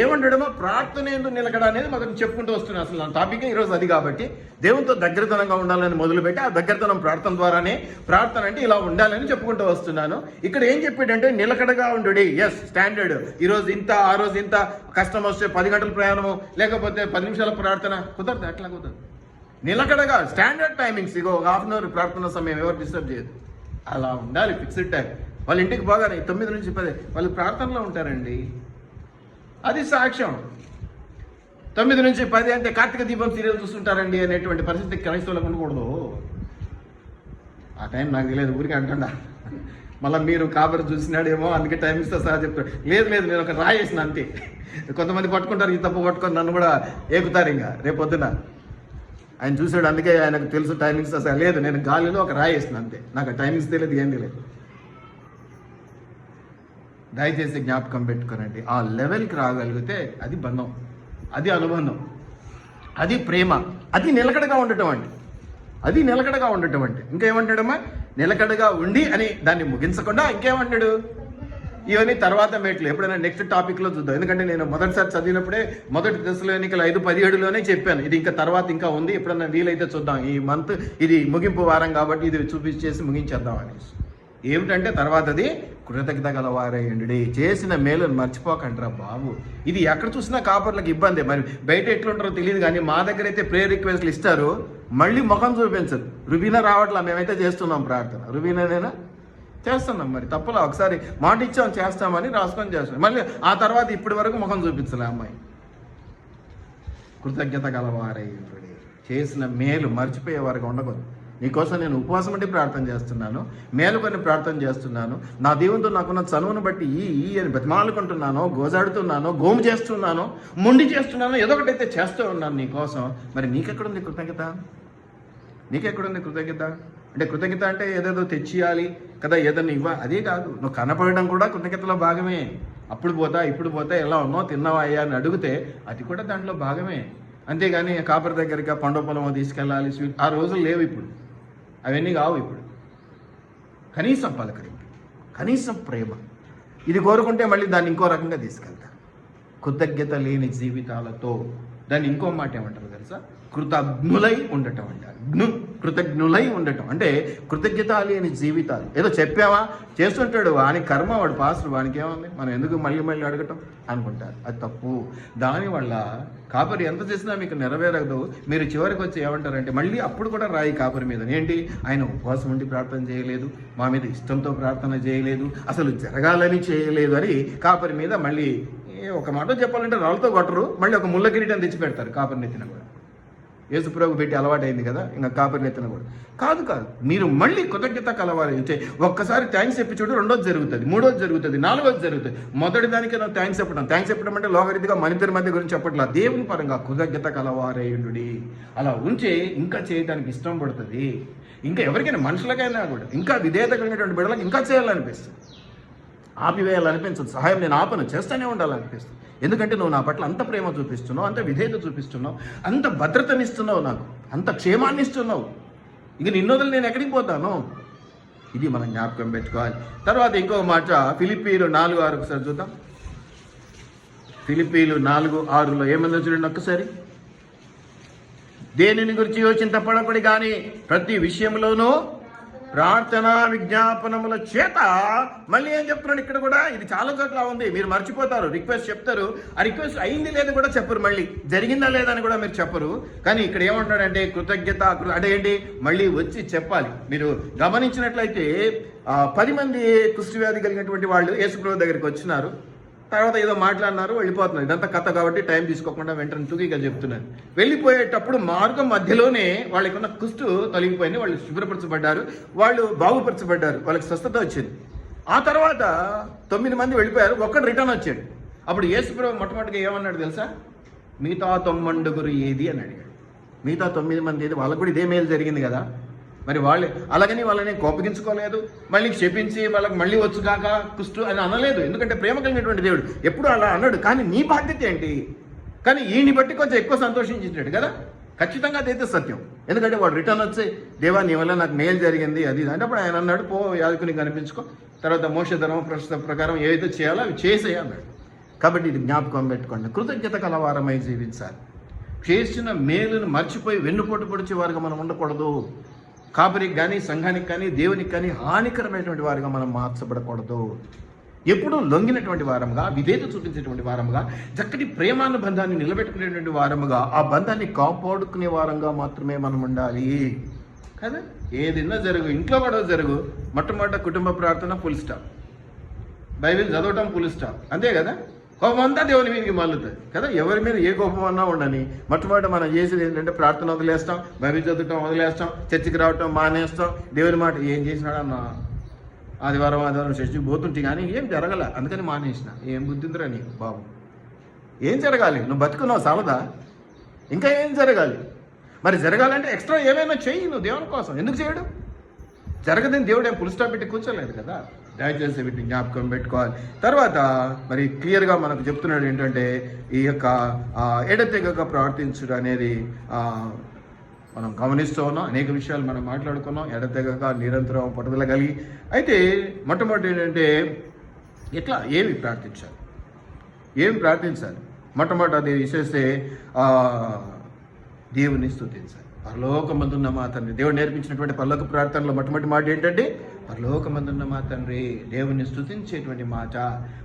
ఏమంటాడమో ప్రార్థన ఏందో నిలకడ అనేది మనం చెప్పుకుంటూ వస్తున్నాం. అసలు నా టాపిక్ ఈరోజు అది. కాబట్టి దేవునితో దగ్గరతనంగా ఉండాలని మొదలుపెట్టి ఆ దగ్గరతనం ప్రార్థన ద్వారానే, ప్రార్థన అంటే ఇలా ఉండాలని చెప్పుకుంటూ వస్తున్నాను. ఇక్కడ ఏం చెప్పాడంటే నిలకడగా ఉండు. Yes, standard. ఈరోజు ఇంత, ఆ రోజు ఇంత, కష్టం వస్తే 10 గంటల ప్రయాణము, లేకపోతే 10 నిమిషాల ప్రార్థన కుదరదు. అట్లా కుదరదు. నిలకడగా స్టాండర్డ్ టైమింగ్స్, ఇగో 1/2 అవర్ ప్రార్థన సమయం, ఎవరు డిస్టర్బ్ చేయదు. అలా ఉండాలి, ఫిక్స్డ్ టైం. వాళ్ళ ఇంటికి బాగానే 9 నుంచి 10 వాళ్ళు ప్రార్థనలో ఉంటారండి. అది సాక్ష్యం. 9 నుంచి 10 అంటే కార్తీక దీపం సీరియల్ చూస్తుంటారండి అనేటువంటి పరిస్థితి క్రైస్తవులకు ఉండకూడదు. ఆ టైం నాకు తెలియదు, ఊరికి అంటుండా. మళ్ళీ మీరు కాపరి చూసినాడేమో అందుకే టైమింగ్స్తో సహా చెప్తాడు. లేదు నేను ఒక రాయేసిన అంతే. కొంతమంది పట్టుకుంటారు, ఈ తప్పు పట్టుకొని నన్ను కూడా ఏకుతారు. ఇంకా రేపొద్దున ఆయన చూసాడు, అందుకే ఆయనకు తెలుసు టైమింగ్స్ అసలు. లేదు, నేను గాలిలో ఒక రాయేసిన అంతే, నాకు టైమింగ్స్ తెలియదు, ఏం తెలియదు. దయచేసి జ్ఞాపకం పెట్టుకోనండి. ఆ లెవెల్కి రాగలిగితే అది బంధం, అది అనుబంధం, అది ప్రేమ, అది నిలకడగా ఉండటం అండి. అది నిలకడగా ఉండటం అంటే ఇంకేమంటాడమ్మా? నిలకడగా ఉండి అని దాన్ని ముగించకుండా ఇంకేమంటాడు? ఇవన్నీ తర్వాత మేట్లు ఎప్పుడైనా నెక్స్ట్ టాపిక్లో చూద్దాం. ఎందుకంటే నేను మొదటిసారి చదివినప్పుడే మొదటి దశలోనికలు 5:17లోనే చెప్పాను. ఇది ఇంకా తర్వాత ఇంకా ఉంది, ఎప్పుడన్నా వీలైతే చూద్దాం. ఈ మంత్ ఇది ముగింపు వారం కాబట్టి ఇది చూపించేసి ముగించేద్దాం అనేసి. ఏమిటంటే తర్వాతది కృతజ్ఞత గలవారయ్యుండి, చేసిన మేలును మర్చిపోకండిరా బాబు. ఇది ఎక్కడ చూసినా కాపర్లకు ఇబ్బంది. మరి బయట ఎట్లుంటారో తెలియదు, కానీ మా దగ్గర అయితే ప్రేయర్ రిక్వెస్ట్లు ఇస్తారు, మళ్ళీ ముఖం చూపించరు. రుబీనా రావట్లా, మేమైతే చేస్తున్నాం ప్రార్థన. రుబీనానేనా చేస్తున్నాం, మరి తప్పలా. ఒకసారి మాట ఇచ్చాం చేస్తామని రాసుకొని చేస్తాం, మళ్ళీ ఆ తర్వాత ఇప్పటి వరకు ముఖం చూపించలే అమ్మాయి. కృతజ్ఞత గలవారయ్యుండి, చేసిన మేలు మర్చిపోయే వరకు ఉండకూడదు. నీకోసం నేను ఉపవాసం అంటే ప్రార్థన చేస్తున్నాను, మేలుకొని ప్రార్థన చేస్తున్నాను, నా దేవునితో నాకున్న చనువును బట్టి ఈ అని బతిమాలుకుంటున్నాను, గోజాడుతున్నాను, గోము చేస్తున్నాను, మొండి చేస్తున్నాను, ఏదో ఒకటైతే చేస్తూ ఉన్నాను నీకోసం. మరి నీకెక్కడుంది కృతజ్ఞత? నీకెక్కడుంది కృతజ్ఞత? అంటే కృతజ్ఞత అంటే ఏదేదో తెచ్చియాలి కదా, ఏదన్నా అదే కాదు. నువ్వు కనపడడం కూడా కృతజ్ఞతలో భాగమే. అప్పుడు పోతా ఇప్పుడు పోతా ఎలా ఉన్నావు, తిన్నావా అయ్యా అని అడిగితే అది కూడా దాంట్లో భాగమే. అంతేగాని కాపర్ దగ్గరికి పండు పొలమో తీసుకెళ్ళాలి, స్వీట్, ఆ రోజులు లేవు ఇప్పుడు, అవన్నీ కావు ఇప్పుడు. కనీసం పలకరింపు, కనీసం ప్రేమ, ఇది కోరుకుంటే మళ్ళీ దాన్ని ఇంకో రకంగా తీసుకెళ్తారు. కృతజ్ఞత లేని జీవితాలతో దాన్ని ఇంకో మాట ఏమంటారు తెలుసా? కృతజ్ఞులై ఉండటం అంటారు. కృతజ్ఞులై ఉండటం అంటే కృతజ్ఞత లేని జీవితాలు. ఏదో చెప్పావా, చేస్తుంటాడు, వాని కర్మ, వాడు పాస్టర్, వానికి ఏముంది, మనం ఎందుకు మళ్ళీ మళ్ళీ అడగటం అనుకుంటారు. అది తప్పు. దానివల్ల కాపరి ఎంత చేసినా మీకు నెరవేరదు. మీరు చివరికి వచ్చి ఏమంటారంటే మళ్ళీ అప్పుడు కూడా రాయి కాపరి మీద, ఏంటి ఆయన ఉపవాసం ఉండి ప్రార్థన చేయలేదు, మా మీద ఇష్టంతో ప్రార్థన చేయలేదు, అసలు జరగాలని చేయలేదు అని కాపరి మీద మళ్ళీ ఒక మాట చెప్పాలంటే రాళ్ళతో కొట్టరు, మళ్ళీ ఒక ముళ్ళ కిరీటం తెచ్చి పెడతారు కాపరి నెత్తిన కూడా. యేసుప్రభు పెట్టి అలవాటైంది కదా, ఇంకా కాపరి నెత్తిన కూడా కాదు. మీరు మళ్ళీ కృతజ్ఞత కలవాలి. ఒక్కసారి థ్యాంక్స్ చెప్పి చూడు, రెండోది జరుగుతుంది, మూడోది జరుగుతుంది, నాలుగోది జరుగుతుంది. మొదటి దానికి నువ్వు థ్యాంక్స్ చెప్పడం అంటే లోకరీతిగా మన ఇద్దరి మధ్య గురించి చెప్పట్లా, దేవుని పరంగా కృతజ్ఞత కలవారేయుడి. అలా ఉంచే ఇంకా చేయడానికి ఇష్టం పడుతుంది. ఇంకా ఎవరికైనా మనుషులకైనా కూడా ఇంకా విధేయత కలిగినటువంటి బిడ్డలకు ఇంకా చేయాలనిపిస్తుంది. ఆపివేయాలనిపించదు, సహాయం నేను ఆపను, చేస్తూనే ఉండాలనిపిస్తుంది. ఎందుకంటే నువ్వు నా పట్ల అంత ప్రేమ చూపిస్తున్నావు, అంత విధేయత చూపిస్తున్నావు, అంత భద్రతనిస్తున్నావు, నాకు అంత క్షేమాన్ని ఇస్తున్నావు. ఇక నిన్నొదలు నేను ఎక్కడికి పోతాను? ఇది మనం జ్ఞాపకం పెట్టుకోవాలి. తర్వాత ఇంకొక మాట, ఫిలిప్పీలు 4:6 ఒకసారి చూద్దాం. ఫిలిప్పీలు 4:6లో ఏమన్నా చూడండి ఒక్కసారి. దేనిని గురించి యోచించపడకూడదు కానీ ప్రతి విషయంలోనూ ప్రార్థన విజ్ఞాపనముల చేత, మళ్ళీ ఏం చెప్తున్నాడు ఇక్కడ కూడా, ఇది చాలా చోట్ల ఉంది, మీరు మర్చిపోతారు. రిక్వెస్ట్ చెప్తారు, ఆ రిక్వెస్ట్ అయింది లేదు కూడా చెప్పరు, మళ్ళీ జరిగిందా లేదా అని కూడా మీరు చెప్పరు. కానీ ఇక్కడ ఏమంటున్నాడంటే కృతజ్ఞత అంటే ఏంటి, మళ్ళీ వచ్చి చెప్పాలి. మీరు గమనించినట్లయితే 10 మంది కుష్ఠవ్యాధి కలిగినటువంటి వాళ్ళు యేసుప్రభు దగ్గరికి వచ్చినారు, తర్వాత ఏదో మాట్లాడినారు, వెళ్ళిపోతున్నారు. ఇదంతా కథ కాబట్టి టైం తీసుకోకుండా వెంటనే తూగిగా చెప్తున్నారు. వెళ్ళిపోయేటప్పుడు మార్గం మధ్యలోనే వాళ్ళకి ఉన్న కుష్టు తొలగిపోయింది, వాళ్ళు శుభ్రపరచబడ్డారు, వాళ్ళు బాగుపరచబడ్డారు, వాళ్ళకి స్వస్థత వచ్చింది. ఆ తర్వాత 9 మంది వెళ్ళిపోయారు, ఒక్కడు రిటర్న్ వచ్చాడు. అప్పుడు యేసుప్రభు మొట్టమొదటిగా ఏమన్నాడు తెలుసా? మిగతా 9 ఏది అని అడిగాడు. మిగతా 9 మంది ఏది? వాళ్ళకు కూడా ఇదే మేలు జరిగింది కదా, మరి అలాగని వాళ్ళని కోపగించుకోలేదు, మళ్ళీ క్షపించి వాళ్ళకి మళ్ళీ వచ్చు కాక కుష్టు అని అనలేదు. ఎందుకంటే ప్రేమ కలిగినటువంటి దేవుడు ఎప్పుడు అలా అన్నాడు. కానీ నీ బాధ్యత ఏంటి? కానీ ఈయన్ని బట్టి కొంచెం ఎక్కువ సంతోషించాడు కదా. ఖచ్చితంగా అదైతే సత్యం. ఎందుకంటే వాడు రిటర్న్ వచ్చి, దేవా నీ వల్ల నాకు మేలు జరిగింది అది అంటే, అప్పుడు ఆయన అన్నాడు, పో యాజకునికి కనిపించుకో, తర్వాత మోషే ధర్మ ప్రకారం ఏదైతే చేయాలో అవి చేసే అన్నాడు. కాబట్టి ఇది జ్ఞాపకం పెట్టుకోండి, కృతజ్ఞత కలవారమై జీవించాలి. చేసిన మేలును మర్చిపోయి వెన్నుపోటు పొడిచే వారుగా మనం ఉండకూడదు. కాపరికి కానీ సంఘానికి కానీ దేవునికి కానీ హానికరమైనటువంటి వారిగా మనం మార్చబడకూడదు. ఎప్పుడూ లొంగినటువంటి వారముగా, విధేయత చూపించేటువంటి వారముగా, చక్కటి ప్రేమానుబంధాన్ని నిలబెట్టుకునేటువంటి వారముగా, ఆ బంధాన్ని కాపాడుకునే వారంగా మాత్రమే మనం ఉండాలి కదా. ఏదైనా జరుగు, ఇంట్లో కూడా జరుగు, మొట్టమొదట కుటుంబ ప్రార్థన ఫుల్ స్టాప్, బైబిల్ చదవటం ఫుల్ స్టాప్, అంతే కదా. కోపం అంతా దేవుని మీదకి మల్లుతుంది కదా. ఎవరి మీద ఏ కోపం అన్నా ఉండని, మొట్టమొదటి మనం చేసేది ఏంటంటే ప్రార్థన వదిలేస్తాం, బైబిల్ చదవటం వదిలేస్తాం, చర్చికి రావటం మానేస్తాం, దేవుని మాట ఏం చేసినాడన్నా ఆదివారం చర్చికి పోతుంటే కానీ ఏం జరగలే, అందుకని మానేసిన. ఏం బుద్ధిందిరా నీకు బాబు? ఏం జరగాలి? నువ్వు బతుకున్నావు చాలదా? ఇంకా ఏం జరగాలి? మరి జరగాలంటే ఎక్స్ట్రా ఏమైనా చెయ్యి నువ్వు దేవుని కోసం. ఎందుకు చేయడం? జరగదని దేవుడు ఏం ఫుల్ స్టాప్ పెట్టి కూర్చోలేదు కదా. దయచేసి వీటిని జ్ఞాపకం పెట్టుకోవాలి. తర్వాత మరి క్లియర్గా మనకు చెప్తున్నాడు ఏంటంటే, ఈ యొక్క ఎడతెగక ప్రవర్తించడం అనేది మనం గమనిస్తూ ఉన్నాం. అనేక విషయాలు మనం మాట్లాడుకున్నాం. ఎడతెగక నిరంతరం పట్టుదల కలిగి. అయితే మొట్టమొదటి ఏంటంటే ఏమి ప్రార్థించాలి? మొట్టమొదటి విశేషిస్తే దేవుని స్తుతించాలి. పరలోకమందున్న మా తండ్రి. దేవుడు నేర్పించినటువంటి పరలోక ప్రార్థనలో మొట్టమొదటి మాట ఏంటంటే పరలోకమందున్న మా తండ్రి, దేవుని స్తుతించేటువంటి మాట.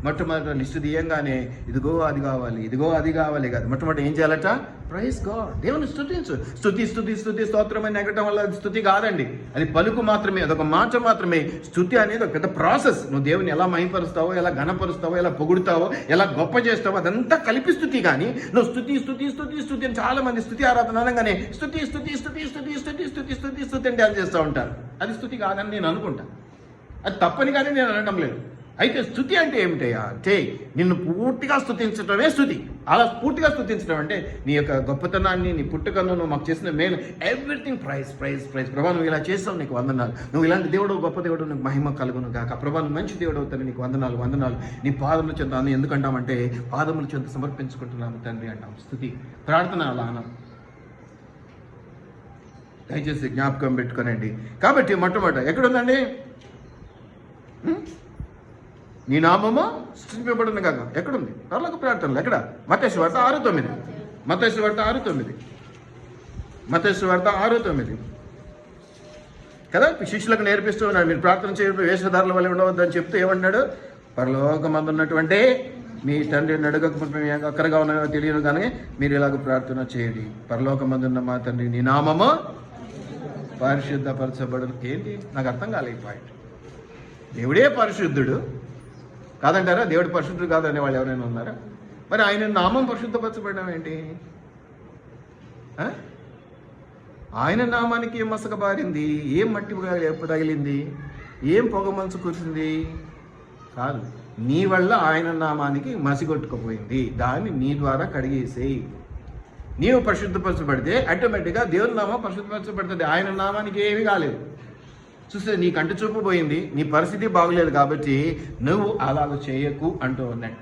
మొట్టమొదటి లిస్టు తీయంగానే ఇదిగో అది కావాలి, ఇదిగో అది కావాలి కాదు, మొట్టమొదటి ఏం చేయాలట? ప్రైజ్ గాడ్, దేవుని స్తుతించు. స్తుతి స్తుతి స్తుతి స్తోత్రం అని ఎగటం వల్ల అది స్తుతి కాదండి, అది పలుకు మాత్రమే, అదొక మాట మాత్రమే. స్తుతి అనేది ఒక పెద్ద ప్రాసెస్. నువ్వు దేవుని ఎలా మహిమపరుస్తావో, ఎలా ఘనపరుస్తావో, ఎలా పొగుడుతావో, ఎలా గొప్ప చేస్తావో అదంతా కలిపి స్తుతి. కానీ నువ్వు స్తుతి స్తుతి స్తుతి స్తుతి అని చాలా మంది స్తుతి ఆరాధన అనగానే స్తుతి స్తుతి స్తుతి స్తుతి స్తుతి స్తుతి స్తుతి స్తుతి అని ధ్యానం చేస్తూ ఉంటారు. అది స్తుతి కాదని నేను అనుకుంటా, అది తప్పని కానీ నేను అనడం లేదు. అయితే స్తుతి అంటే ఏమిటయ్యా అంటే నిన్ను పూర్తిగా స్తుతించడమే స్తుతి. అలా పూర్తిగా స్తుతించడం అంటే నీ యొక్క గొప్పతనాన్ని, నీ పుట్టుకను, నువ్వు మాకు చేసిన మేలు, ఎవ్రీథింగ్ ప్రైజ్ ప్రైజ్ ప్రైజ్. ప్రభా నువ్వు ఇలా చేస్తావు, నీకు వందనాలు. నువ్వు ఇలాంటి దేవుడు, గొప్ప దేవుడు, నీకు మహిమ కలుగును గాక. ప్రభా నువ్వు మంచి దేవుడు అవుతాను, నీకు వందనాలు వందనాలు. నీ పాదముల చెంత ఎందుకంటామంటే పాదముల చెంత సమర్పించుకుంటున్నాము తండ్రి అంటాం. స్తుతి ప్రార్థన అలా అనం. దయచేసి జ్ఞాపకం పెట్టుకోనండి. కాబట్టి మొట్టమొదట ఎక్కడుందండి? నీ నామము స్తుతింపబడును గాక. ఎక్కడుంది? పరలోక ప్రార్థనలు ఎక్కడ? మత్తయి సువార్త 6:9. మత్తయి సువార్త 6:9. మత్తయి సువార్త 6:9 కదా. శిష్యులకు నేర్పిస్తూ ఉన్నాడు, మీరు ప్రార్థన చేయడం వేషధారుల వల్ల ఉండవద్దని చెప్తూ ఏమన్నాడు? పరలోకమందు ఉన్నటువంటి మీ తండ్రిని అడగకపోతే అక్కడగా ఉన్నాయో తెలియను కానీ మీరు ఇలాగ ప్రార్థన చేయండి. పరలోకమందున్న మా తండ్రి, నీ నామము పరిశుద్ధపరచబడును. ఏంటి? నాకు అర్థం కాలేదు పాయింట్. దేవుడే పరిశుద్ధుడు కాదంటారా? దేవుడు పరిశుద్ధుడు కాదనే వాళ్ళు ఎవరైనా ఉన్నారా? మరి ఆయన నామం పరిశుద్ధపరచబడడం ఏంటి? ఆయన నామానికి ఏం మసక బారింది? ఏం మట్టి తగిలింది? ఏం పొగ మంచు కూర్చుంది? కాదు, నీ వల్ల ఆయన నామానికి మసిగొట్టుకుపోయింది. దాన్ని నీ ద్వారా కడిగేసేయి. నీవు పరిశుద్ధపరచబడితే ఆటోమేటిక్గా దేవుని నామం పరిశుద్ధపరచబడుతుంది. ఆయన నామానికి ఏమీ కాలేదు. చూస్తే నీ కంటి చూపు పోయింది, నీ పరిస్థితి బాగులేదు కాబట్టి నువ్వు అలాగ చేయకు అంటూ ఉన్నాడు.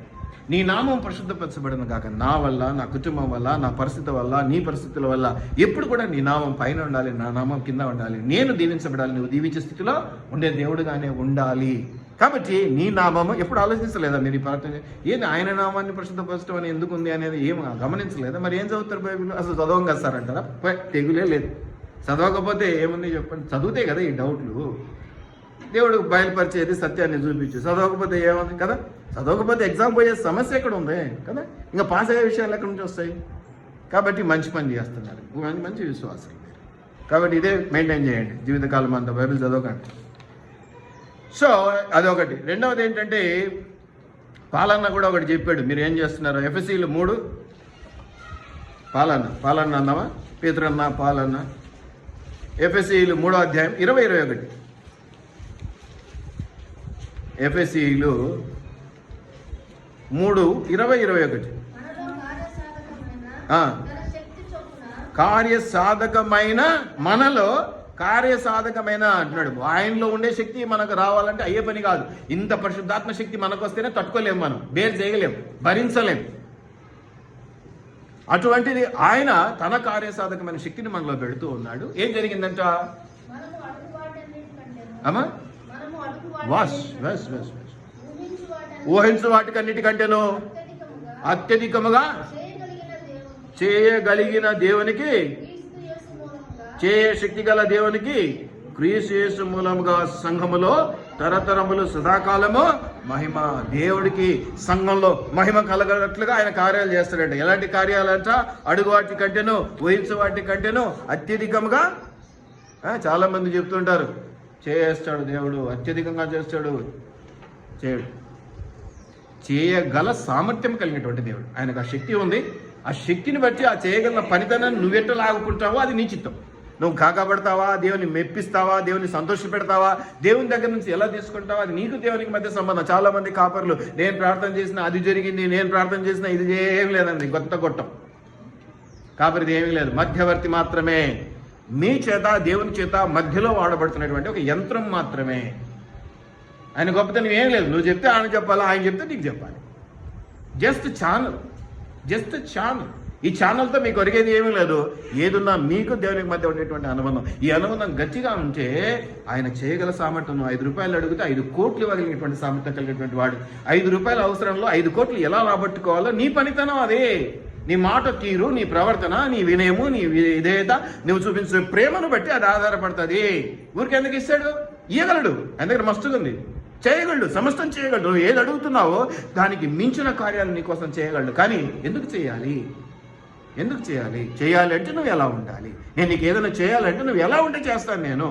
నీ నామం పరిశుద్ధపరచబడిన కాక నా వల్ల, నా కుటుంబం వల్ల, నా పరిస్థితి వల్ల, నీ పరిస్థితుల వల్ల ఎప్పుడు కూడా నీ నామం పైన ఉండాలి, నా నామం కింద ఉండాలి. నేను దీవించబడాలి, నువ్వు దీవించే స్థితిలో ఉండే దేవుడుగానే ఉండాలి. కాబట్టి నీ నామము ఎప్పుడు ఆలోచించలేదా మీరు? ఈ ప్రార్థన ఏంది ఆయన నామాన్ని పరిశుద్ధపరచడం అని ఎందుకు ఉంది అనేది ఏం గమనించలేదా? మరి ఏం చదువుతారు బైబిల్? అసలు చదవం కదా సార్ అంటారా? తెగులే లేదు. చదవకపోతే ఏముంది చెప్పండి? చదివితే కదా ఈ డౌట్లు. దేవుడు బయలుపరిచేది సత్యాన్ని చూపించు. చదవకపోతే ఏముంది కదా? చదవకపోతే ఎగ్జామ్ పోయే సమస్య ఎక్కడ ఉంది కదా? ఇంకా పాస్ అయ్యే విషయాలు ఎక్కడి నుంచి వస్తాయి? కాబట్టి మంచి పని చేస్తున్నారు, మంచి విశ్వాసం. కాబట్టి ఇదే మెయింటైన్ చేయండి జీవితకాలం అంతా, బైబిల్ చదవకండి. సో అదొకటి. రెండవది ఏంటంటే పాలన్న కూడా ఒకటి చెప్పాడు. మీరు ఏం చేస్తున్నారు? ఎఫెసీలు 3 పాలన్న అన్నావా? పేతురన్న, పాలన్న. ఎఫెసీలు 3:20-21. ఎఫెసీలు 3:20-21. కార్యసాధకమైన మనలో, కార్యసాధకమైన అంటున్నాడు. ఆయనలో ఉండే శక్తి మనకు రావాలంటే అయ్యే పని కాదు. ఇంత పరిశుద్ధాత్మ శక్తి మనకు వస్తేనే తట్టుకోలేము, మనం బేర్ చేయలేం, భరించలేం. అటువంటిది ఆయన తన కార్యసాధకమైన శక్తిని మనలో పెడుతూ ఉన్నాడు. ఏం జరిగిందంట? అమ్మా ఊహించు వాటికన్నిటికంటేను అత్యధికముగా చేయగలిగిన దేవునికి, చేయ శక్తి గల దేవునికి క్రీస్తు యేసు మూలముగా సంఘములో తరతరములు సదాకాలము మహిమ. దేవుడికి సంఘంలో మహిమ కలగనట్లుగా ఆయన కార్యాలు చేస్తాడంట. ఎలాంటి కార్యాలంట? అడుగు వాటి కంటేను, ఊహించు వాటి కంటేను అత్యధికంగా. చాలా మంది చెప్తుంటారు చేస్తాడు దేవుడు, అత్యధికంగా చేస్తాడు. చేయడు. చేయగల సామర్థ్యం కలిగినటువంటి దేవుడు. ఆయనకు ఆ శక్తి ఉంది. ఆ శక్తిని బట్టి ఆ చేయగల పనితనాన్ని నువ్వెట్లా లాగుకుంటావో అది నీ చిత్తం. నువ్వు కాకపడతావా, దేవుని మెప్పిస్తావా, దేవుని సంతోషపెడతావా, దేవుని దగ్గర నుంచి ఎలా తీసుకుంటావా, అది నీకు దేవునికి మధ్య సంబంధం. చాలా మంది కాపర్లు నేను ప్రార్థన చేసిన అది జరిగింది, నేను ప్రార్థన చేసిన ఇది ఏం లేదండి, గొట్టం. కాపరిది ఏమీ లేదు, మధ్యవర్తి మాత్రమే. మీ చేత దేవుని చేత మధ్యలో వాడబడుతున్నటువంటి ఒక యంత్రం మాత్రమే. ఆయన గొప్పతనం ఏం లేదు. నువ్వు చెప్తే ఆయన చెప్పాలా, ఆయన చెప్తే నీకు చెప్పాలి. Just channel. ఈ ఛానల్తో మీకు ఒరిగేది ఏమీ లేదు. ఏదున్నా మీకు దేవునికి మధ్య ఉండేటువంటి అనుబంధం. ఈ అనుబంధం గట్టిగా ఉంటే ఆయన చేయగల సామర్థ్యం. 5 రూపాయలు అడిగితే 5 కోట్లు ఇవ్వగలిగినటువంటి సామర్థ్యం కలిగినటువంటి వాడు. 5 రూపాయల అవసరంలో 5 కోట్లు ఎలా రాబట్టుకోవాలో నీ పనితనం అదే. నీ మాట తీరు, నీ ప్రవర్తన, నీ వినయము, నీ విధేయత, నువ్వు చూపించే ప్రేమను బట్టి అది ఆధారపడుతుంది. ఊరికెందుకు ఇస్తాడు? ఇయ్యగలడు, ఆయన దగ్గర మస్తుగా ఉంది, చేయగలడు, సమస్తం చేయగలడు. నువ్వు ఏది అడుగుతున్నావో దానికి మించిన కార్యాలు నీకోసం చేయగలడు. కానీ ఎందుకు చేయాలి? ఎందుకు చేయాలి? చేయాలి అంటే నువ్వు ఎలా ఉండాలి? నేను నీకు ఏదైనా చేయాలంటే నువ్వు ఎలా ఉంటే చేస్తాను.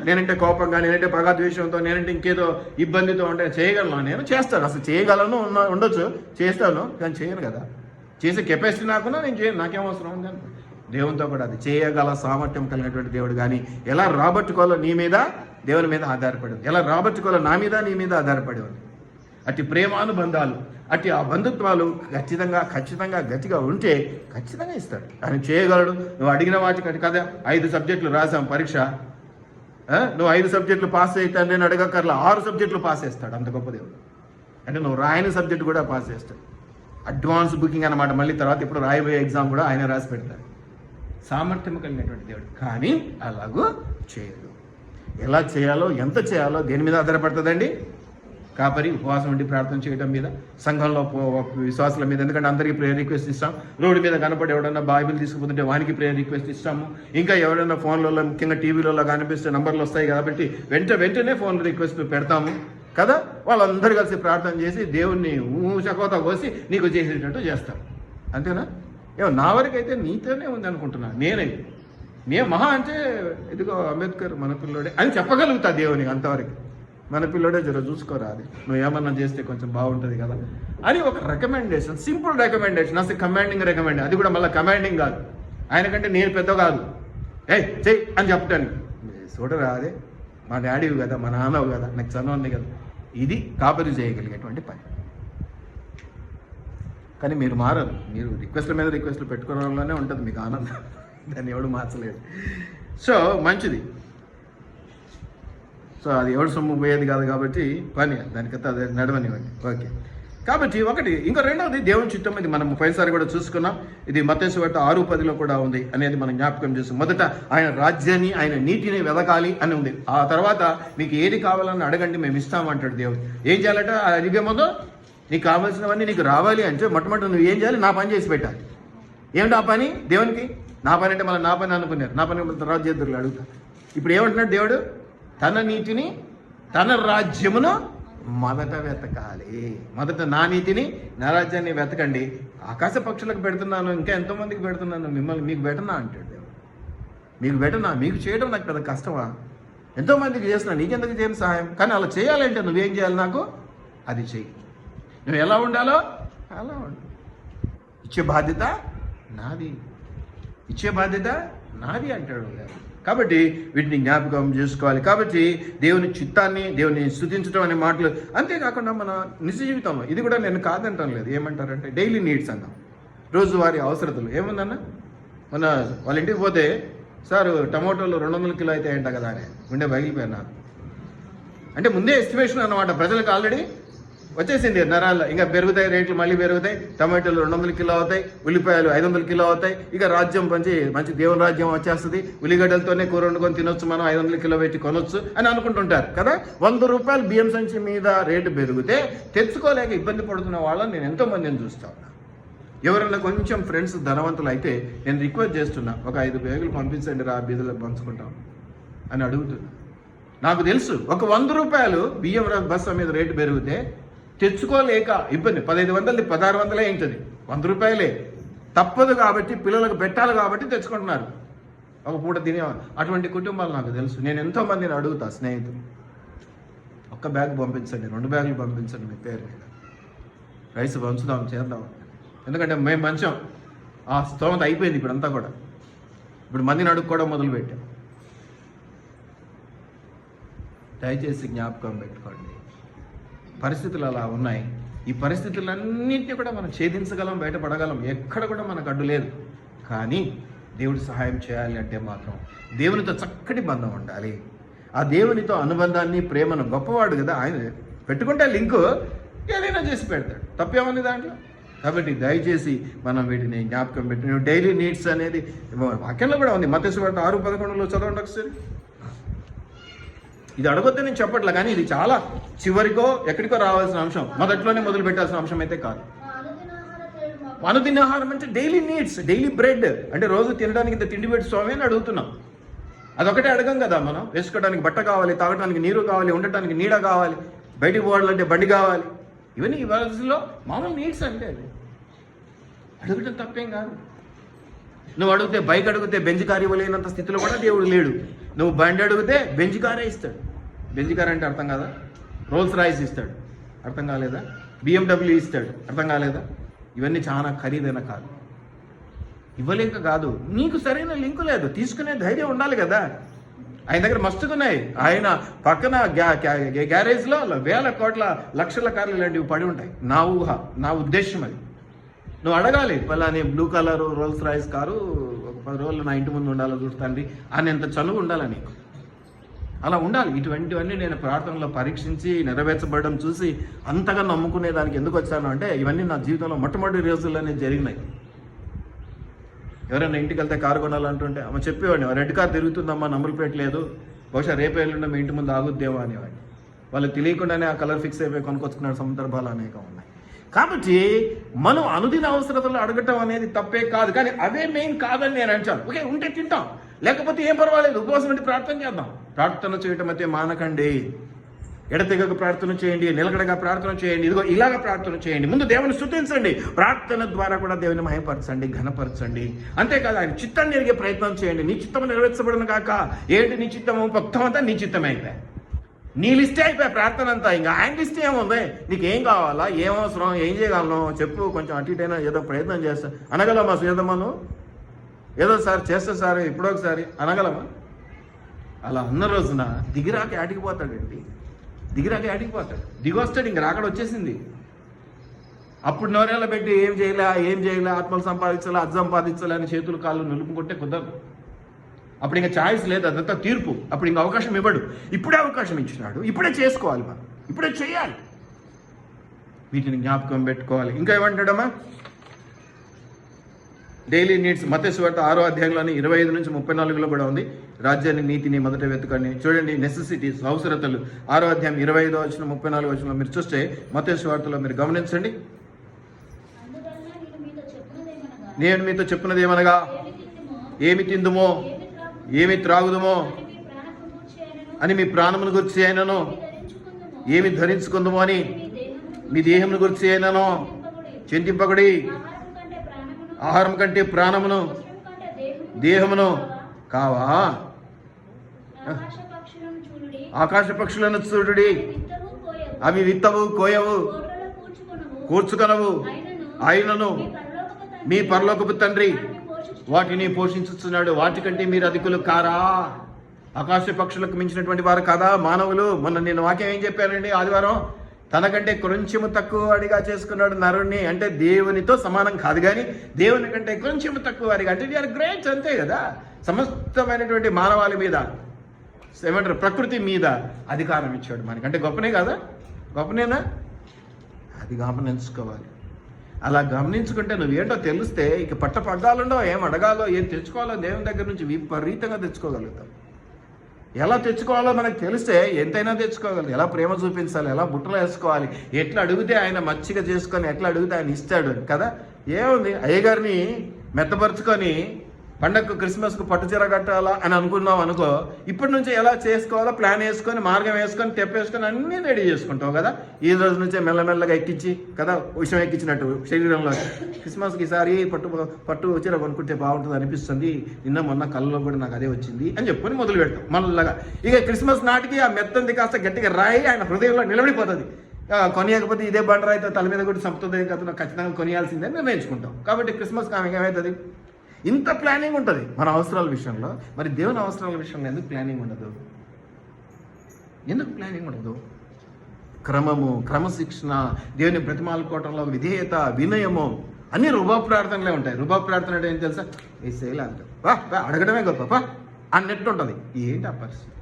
నేనంటే కోపంగా, నేనంటే పగాద్వేషంతో, నేనంటే ఇంకేదో ఇబ్బందితో ఉంటే చేయగలను, నేను చేస్తాను. అసలు చేయగలను ఉండొచ్చు, చేస్తాను, కానీ చేయను కదా. చేసే కెపాసిటీ నాకున్నా నేను చేయను, నాకేం అవసరం ఉందని. దేవునితో కూడా అది చేయగల సామర్థ్యం కలిగినటువంటి దేవుడు. కానీ ఎలా రాబట్టుకోవాలో నీ మీద, దేవుని మీద ఆధారపడి ఉంది. ఎలా రాబట్టుకోవాలో నా మీద, నీ మీద ఆధారపడి ఉంది. అట్టి ప్రేమానుబంధాలు, అట్టి ఆ బంధుత్వాలు ఖచ్చితంగా గట్టిగా ఉంటే ఖచ్చితంగా ఇస్తాడు. ఆయన చేయగలడు. నువ్వు అడిగిన వాటికి కదా 5 సబ్జెక్టులు రాసాం పరీక్ష, నువ్వు 5 సబ్జెక్టులు పాస్ అవుతాను నేను అడగక్కర్లా, 6 సబ్జెక్టులు పాస్ చేస్తాడు. అంత గొప్ప దేవుడు. అంటే నువ్వు రాయని సబ్జెక్టు కూడా పాస్ చేస్తాడు. అడ్వాన్స్ బుకింగ్ అనమాట. మళ్ళీ తర్వాత ఇప్పుడు రాయబోయే ఎగ్జామ్ కూడా ఆయన రాసి పెడతాడు. సామర్థ్యం కలిగినటువంటి దేవుడు. కానీ అలాగూ చేయడు. ఎలా చేయాలో, ఎంత చేయాలో దేని మీద ఆధారపడుతుందండి? కాపరి ఉపవాసం ఉండి ప్రార్థన చేయడం మీద, సంఘంలో విశ్వాసాల మీద. ఎందుకంటే అందరికీ ప్రేయర్ రిక్వెస్ట్ ఇస్తాం. రోడ్డు మీద కనపడి ఎవడన్నా బైబిల్ తీసుకుపోతుంటే వానికి ప్రేయర్ రిక్వెస్ట్ ఇస్తాము. ఇంకా ఎవరైనా ఫోన్లలో, ముఖ్యంగా టీవీలలో కనిపిస్తే నంబర్లు వస్తాయి కాబట్టి వెంటనే ఫోన్ రిక్వెస్ట్ పెడతాము కదా. వాళ్ళందరూ కలిసి ప్రార్థన చేసి దేవుణ్ణి ఊచకోత కోసి నీకు చేసేటట్టు చేస్తాం. అంతేనా? నా వరకైతే నీతోనే ఉంది అనుకుంటున్నా. నేను మహా అంటే ఇదిగో అంబేద్కర్ మన పిల్లోడే అని చెప్పగలుగుతా దేవునికి. అంతవరకు మన పిల్లోడే జర చూసుకోరా, అది నువ్వు ఏమన్నా చేస్తే కొంచెం బాగుంటుంది కదా అని ఒక రికమెండేషన్, సింపుల్ రికమెండేషన్. అసలు కమాండింగ్ రికమెండ్, అది కూడా మళ్ళీ కమాండింగ్ కాదు. ఆయనకంటే నేను పెద్ద కాదు, చెయ్యి అని చెప్తాను. చూడరా, అదే మా డాడీవి కదా, మా నాన్నవు కదా, నాకు చదువు ఉంది కదా. ఇది కాపరి చేయగలిగేటువంటి పని. కానీ మీరు మారరు. మీరు రిక్వెస్ట్ల మీద రిక్వెస్ట్లు పెట్టుకోవడంలోనే ఉంటుంది మీకు ఆనందం. దాన్ని ఎవడు మార్చలేదు. సో మంచిది. సో అది ఎవడు సొమ్ము పోయేది కాదు కాబట్టి పని దానికంతా అదే నడవనివ్వండి. ఓకే. కాబట్టి ఒకటి. ఇంకా రెండవది దేవుని చిత్తం. ఇది మనం పోయినసారి కూడా చూసుకున్నాం. ఇది మత్తయి సువార్త 6:10 కూడా ఉంది అనేది మనం జ్ఞాపకం చేస్తాం. మొదట ఆయన రాజ్యాన్ని, ఆయన నీతిని వెదకాలి అని ఉంది. ఆ తర్వాత మీకు ఏది కావాలని అడగండి, మేము ఇస్తామంటాడు దేవుడు. ఏం చేయాలట? అడిగే ముందు నీకు కావాల్సినవన్నీ నీకు రావాలి అంటే మొట్టమొదటి నువ్వు ఏం చేయాలి? నా పని చేసి పెట్టాలి. ఏమిటి ఆ పని? దేవునికి నా పని అంటే మళ్ళీ నా పని అనుకున్నారు. నా పని తర్వాత చేద్దరు అడుగుతా. ఇప్పుడు ఏమంటున్నాడు దేవుడు? తన నీతిని, తన రాజ్యమును మొదట వెతకాలి. మొదట నా నీతిని, నా రాజ్యాన్ని వెతకండి. ఆకాశ పక్షులకు పెడుతున్నాను, ఇంకా ఎంతోమందికి పెడుతున్నాను, మీకు పెట్టనా అంటాడు దేవుడు. మీకు పెట్టనా? మీకు చేయడం నాకు పెద్ద కష్టమా? ఎంతోమందికి చేస్తున్నా, నీకెందుకు చేయను సహాయం? కానీ అలా చేయాలంటే నువ్వేం చేయాలి? నాకు అది చెయ్యి. నువ్వు ఎలా ఉండాలో అలా ఉండు. ఇచ్చే బాధ్యత నాది, ఇచ్చే బాధ్యత నాది అంటాడు. కాబట్టి వీటిని జ్ఞాపకం చేసుకోవాలి. కాబట్టి దేవుని చిత్తాన్ని, దేవుని స్తుతించడం అనే మాటలు. అంతేకాకుండా మన నిజ జీవితంలో ఇది కూడా నేను కాదంటాను లేదు. ఏమంటారంటే డైలీ నీడ్స్ అన్నాం, రోజువారీ అవసరతలు. ఏముందన్నా మన వాళ్ళ ఇంటికి పోతే, సార్ టమోటాలు 200 కిలో అయితే ఏంట కదా అని ఉండే బగిలిపోయినా. అంటే ముందే ఎస్టిమేషన్ అన్నమాట. ప్రజలకు ఆల్రెడీ వచ్చేసింది నరాల్లో. ఇంకా పెరుగుతాయి రేట్లు, మళ్ళీ పెరుగుతాయి. టమాటోలు 200 కిలో అవుతాయి, ఉల్లిపాయలు 500 కిలో అవుతాయి. ఇక రాజ్యం మంచి దేవుని రాజ్యం వచ్చేస్తుంది. ఉల్లిగడ్డలతోనే కూర వండుకొని తినొచ్చు, మనం 500 కిలో పెట్టి కొనొచ్చు అని అనుకుంటుంటారు కదా. 100 రూపాయలు బియ్యం సంచి మీద రేటు పెరిగితే తెచ్చుకోలేక ఇబ్బంది పడుతున్న వాళ్ళని నేను ఎంతో మందిని చూస్తా ఉన్నా. ఎవరైనా కొంచెం ఫ్రెండ్స్ ధనవంతులు అయితే నేను రిక్వెస్ట్ చేస్తున్నా, ఒక 5 బ్యాగులు పంపించండి రా, బీదలకు పంచుకుంటాం అని అడుగుతున్నా. నాకు తెలుసు ఒక 100 రూపాయలు బియ్యం బస్సు మీద రేటు పెరిగితే తెచ్చుకోలేక ఇబ్బంది. 1500 1600 ఏంటది, 100 రూపాయలే. తప్పదు కాబట్టి, పిల్లలకు పెట్టాలి కాబట్టి తెచ్చుకుంటున్నారు, ఒక పూట తినే. అటువంటి కుటుంబాలు నాకు తెలుసు. నేను ఎంతో మందిని అడుగుతా, స్నేహితులు, ఒక్క బ్యాగ్ పంపించండి, 2 బ్యాగులు పంపించండి మీ పేరు మీద, రైస్ పంచుదాం, చేద్దాం. ఎందుకంటే మేము మంచం ఆ స్తోమత అయిపోయింది ఇప్పుడు అంతా కూడా. ఇప్పుడు మందిని అడుక్కోవడం మొదలుపెట్టాం. దయచేసి జ్ఞాపకం పెట్టుకోండి, పరిస్థితులు అలా ఉన్నాయి. ఈ పరిస్థితులన్నింటినీ కూడా మనం ఛేదించగలం, బయటపడగలం. ఎక్కడ కూడా మనకు అడ్డు లేదు. కానీ దేవుడు సహాయం చేయాలి అంటే మాత్రం దేవునితో చక్కటి బంధం ఉండాలి. ఆ దేవునితో అనుబంధాన్ని, ప్రేమను, గొప్పవాడు కదా ఆయన, పెట్టుకుంటే లింకు ఏదైనా చేసి పెడతాడు. తప్పేముంది దాంట్లో? కాబట్టి దయచేసి మనం వీటిని జ్ఞాపకం పెట్టి, డైలీ నీడ్స్ అనేది వాక్యంలో కూడా ఉంది. మత్తయి సువార్త 6:11 చదవండి ఒకసారి. ఇది అడగొద్దు నేను చెప్పట్లే, కానీ ఇది చాలా చివరికో ఎక్కడికో రావాల్సిన అంశం, మొదట్లోనే మొదలు పెట్టాల్సిన అంశం అయితే కాదు. అనుదినాహారం అంటే డైలీ నీడ్స్, డైలీ బ్రెడ్ అంటే రోజు తినడానికి ఇంత తిండి పెట్టి స్వామి అని అడుగుతున్నాం. అదొకటే అడగం కదా మనం. వేసుకోవడానికి బట్ట కావాలి, తాగడానికి నీరు కావాలి, ఉండటానికి నీడ కావాలి, బయటికి పోవాలంటే బండి కావాలి. ఇవన్నీ ఈ వయసులో మామూలు నీడ్స్ అంటే అది అడగటం తప్పేం కాదు. నువ్వు అడిగితే బైక్ అడిగితే బెంజ్ కారు ఇవ్వలేనంత స్థితిలో కూడా దేవుడు లేడు. నువ్వు బండి అడిగితే బెంజ్ కారే ఇస్తాడు. బెంజ్ కార్ అంటే అర్థం కాదా? రోల్స్ రాయిస్ ఇస్తాడు, అర్థం కాలేదా? BMW ఇస్తాడు, అర్థం కాలేదా? ఇవన్నీ చాలా ఖరీదైన కాదు. ఇవ్వలేక కాదు, నీకు సరైన లింకు లేదు, తీసుకునే ధైర్యం ఉండాలి కదా. ఆయన దగ్గర మస్తుకున్నాయి. ఆయన పక్కన గ్యారేజ్లో వేల కోట్ల లక్షల కార్లు ఇలాంటివి పడి ఉంటాయి. నా ఊహ, నా ఉద్దేశం అది. నువ్వు అడగాలి, పలాని blue colour Rolls Royce car ఒక 10 రోజులు నా ఇంటి ముందు ఉండాలో చూస్తాండి అని ఎంత చనువు ఉండాలి నీకు. అలా ఉండాలి. ఇటువంటివన్నీ నేను ప్రార్థనలో పరీక్షించి నెరవేర్చబడడం చూసి అంతగా నమ్ముకునే దానికి ఎందుకు వచ్చాను అంటే, ఇవన్నీ నా జీవితంలో మొట్టమొదటి రోజుల్లోనే జరిగినాయి. ఎవరైనా ఇంటికి వెళ్తే కారు కొనాలంటుంటే అమ్మ చెప్పేవాడిని, రెడ్ కార్ తిరుగుతుందమ్మా, నంబర్ ప్లేట్ లేదు, బహుశా రేపు ఎల్లుండి మీ ఇంటి ముందు ఆగుద్దేమో అనేవాడిని. వాళ్ళు తెలియకుండానే ఆ కలర్ ఫిక్స్ అయిపోయి కొనుక్కొచ్చుకున్న సందర్భాలు అనేకం ఉన్నాయి. కాబట్టి మనం అనుదిన అవసరతలు అడగటం అనేది తప్పే కాదు, కానీ అవే మెయిన్ కాదని నేను అంటాను. ఓకే, ఉంటే తింటాం, లేకపోతే ఏం పర్వాలేదు, ఉపవాసం పెట్టి ప్రార్థన చేద్దాం. ప్రార్థన చేయటం అయితే మానకండి. ఎడతెగక ప్రార్థన చేయండి, నిలకడగా ప్రార్థన చేయండి, ఇదిగో ఇలాగ ప్రార్థన చేయండి. ముందు దేవుని స్తుతించండి, ప్రార్థన ద్వారా కూడా దేవుని మహిమపరచండి, ఘనపరచండి. అంతేకాదు ఆయన చిత్తాన్ని ఎరిగే ప్రయత్నం చేయండి. నీ చిత్తం నెరవేర్చబడిన కాక ఏంటి నీ చిత్తము? మొత్తం అంతా నీ చిత్తమే అయిపోయాయి, నీ లిస్టే అయిపోయాయి ప్రార్థన అంతా. ఇంకా ఆయన లిస్ట్ ఏముంది? నీకేం కావాలా, ఏం అవసరం, ఏం చేయగలను చెప్పు, కొంచెం అటు ఇటైనా ఏదో ప్రయత్నం చేస్తా అనగలమా? సుయదమ్మను ఏదో సార్ చేస్తా సార్ ఇప్పుడు ఒకసారి అనగలమా? అలా అన్న రోజున దిగిరాక ఆటికిపోతాడండి. దిగిరాక ఆటికిపోతాడు, దిగొస్తాడు, ఇంక రాకడ వచ్చేసింది. అప్పుడు నోరేళ్ళ పెట్టి ఏం చేయలే ఆత్మలు సంపాదించాలి, అది సంపాదించాలి అని చేతులు కాళ్ళు నిలుపుకుంటే కుదరదు. అప్పుడు ఇంకా ఛాయిస్ లేదు, అదంతా తీర్పు. అప్పుడు ఇంకా అవకాశం ఇవ్వడు. ఇప్పుడే అవకాశం ఇచ్చినాడు, ఇప్పుడే చేసుకోవాలి, మనం ఇప్పుడే చేయాలి. వీటిని జ్ఞాపకం పెట్టుకోవాలి. ఇంకా ఏమంటాడమ్మా? Daily needs. మత్తయి సువార్త 6వ అధ్యాయంలోని 25 నుంచి 34లో కూడా ఉంది. రాజ్యాన్ని నీతిని మొదట వెతుకని. చూడండి, నెసెసిటీస్, అవసరతలు. 6వ అధ్యాయం 25వ వచనం 34వ వచనం మీరు చూస్తే మత్తయి సువార్తలో మీరు గమనించండి. నేను మీతో చెప్పినది ఏమనగా, ఏమి తిందుమో, ఏమి త్రాగుదుమో అని మీ ప్రాణమును గురించి అయినను, ఏమి ధరించుకుందుమో అని మీ దేహమును గురించి అయినను చింతింపకుడి. ఆహారం కంటే ప్రాణమును దేహమును కావా? ఆకాశ పక్షులను చూడుడి, అవి విత్తవు, కోయవు, కూర్చుకొనవు, ఆయనను మీ పరలోకపు తండ్రి వాటిని పోషించుతున్నాడు. వాటికంటే మీరు అధికులు కారా? ఆకాశ పక్షులకు మించినటువంటి వారు కదా మానవులు. మొన్న నేను వాక్యం ఏం చెప్పానండి ఆదివారం? తనకంటే కొంచెము తక్కువ వాడిగా చేసుకున్నాడు నరుణ్ణి. అంటే దేవునితో సమానం కాదు, కానీ దేవుని కంటే కొంచెము తక్కువ వాడిగా, అంటే వీఆర్ గ్రేట్స్, అంతే కదా. సమస్తమైనటువంటి మానవాళి మీద, ఏమంటారు, ప్రకృతి మీద అధికారం ఇచ్చాడు మనకి. అంటే గొప్పనే కదా? గొప్పనేనా? అది గమనించుకోవాలి. అలా గమనించుకుంటే నువ్వేంటో తెలిస్తే ఇక పడ్డాలుండవు, ఏం అడగాలో, ఏం తెచ్చుకోవాలో దేవుని దగ్గర నుంచి విపరీతంగా తెచ్చుకోగలుగుతాం. ఎలా తెచ్చుకోవాలో మనకు తెలిస్తే ఎంతైనా తెచ్చుకోగలరు. ఎలా ప్రేమ చూపించాలి, ఎలా బుట్టలో వేసుకోవాలి, ఎట్లా అడిగితే ఆయన మచ్చిక చేసుకొని, ఎట్లా అడిగితే ఆయన ఇస్తాడు కదా. ఏముంది, అయ్యగారిని మెత్తపరుచుకొని పండగకు క్రిస్మస్కు పట్టుచీర కట్టాలా అని అనుకున్నాం అనుకో, ఇప్పటి నుంచి ఎలా చేసుకోవాలో ప్లాన్ వేసుకొని, మార్గం వేసుకొని, తెప్పేసుకొని అన్నీ రెడీ చేసుకుంటావు కదా. ఈ రోజు నుంచే మెల్లమెల్లగా ఎక్కించి కదా, విషయం ఎక్కించినట్టు శరీరంలో. క్రిస్మస్కి ఈసారి పట్టు చీర కొనుక్కుంటే బాగుంటుంది అనిపిస్తుంది, నిన్న మొన్న కళ్ళలో కూడా నాకు అదే వచ్చింది అని చెప్పుకొని మొదలు పెడతాం మనలాగా. ఇక క్రిస్మస్ నాటికి ఆ మెత్తంది కాస్త గట్టిగా రాయి ఆయన హృదయంలో నిలబడిపోతుంది. కొనియకపోతే ఇదే బండరాయితో తల మీద కూడా చంపుతుంది కదా, ఖచ్చితంగా కొనియాల్సిందే నిర్ణయించుకుంటాం. కాబట్టి క్రిస్మస్కి ఆమె ఏమవుతుంది? ఇంత ప్లానింగ్ ఉంటుంది మన అవసరాల విషయంలో. మరి దేవుని అవసరాల విషయంలో ఎందుకు ప్లానింగ్ ఉండదు? ఎందుకు ప్లానింగ్ ఉండదు? క్రమము, క్రమశిక్షణ, దేవుని బ్రతిమాలుకోవటంలో విధేయత, వినయము అన్నీ రుబాబు ప్రార్థనలే ఉంటాయి. రుబాబు ప్రార్థన అంటే ఏం తెలుసా? వేసేలా అంటారు, అడగడమే గొప్ప అన్నట్టు ఉంటుంది. ఏంటి ఆ పరిస్థితి?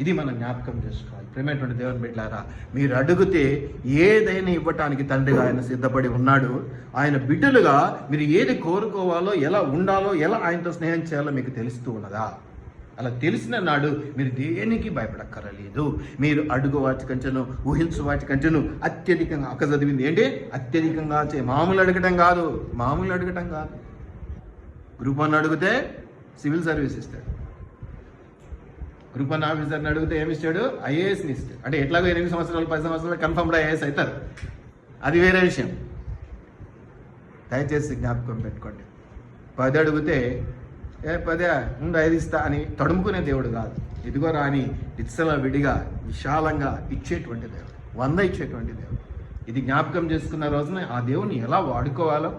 ఇది మనం జ్ఞాపకం చేసుకోవాలి. ప్రేమైనటువంటి దేవుని బిడ్డలారా, మీరు అడిగితే ఏదైనా ఇవ్వటానికి తండ్రిగా ఆయన సిద్ధపడి ఉన్నాడు. ఆయన బిడ్డలుగా మీరు ఏది కోరుకోవాలో, ఎలా ఉండాలో, ఎలా ఆయనతో స్నేహం చేయాలో మీకు తెలుస్తూ ఉన్నదా? అలా తెలిసిన నాడు మీరు దేనికి భయపడక్కర్లేదు. మీరు అడుగు వాటి కంచెను, ఊహించు వాటి కంచెను అత్యధికంగా అక్క చదివింది ఏంటి? అత్యధికంగా మామూలు అడగటం కాదు, మామూలు అడగటం కాదు. గ్రూప్ 1 అడిగితే సివిల్ సర్వీస్ ఇస్తాడు, గ్రూప్ 1 ఆఫీసర్ని అడిగితే ఏమి ఇస్తాడు? ఐఏఎస్ని ఇస్తాడు. అంటే ఎట్లాగో 8 సంవత్సరాలు 10 సంవత్సరాలు కన్ఫర్మ్డ్ ఐఏఎస్ అవుతారు, అది వేరే విషయం. దయచేసి జ్ఞాపకం పెట్టుకోండి. 10 అడిగితే 10 ముందు 5 ఇస్తా అని తడుముకునే దేవుడు కాదు. ఇదిగో రాని ఇత్సల విడిగా విశాలంగా ఇచ్చేటువంటి దేవుడు, 100 ఇచ్చేటువంటి దేవుడు. ఇది జ్ఞాపకం చేసుకున్న రోజున ఆ దేవుని ఎలా వాడుకోవాలో,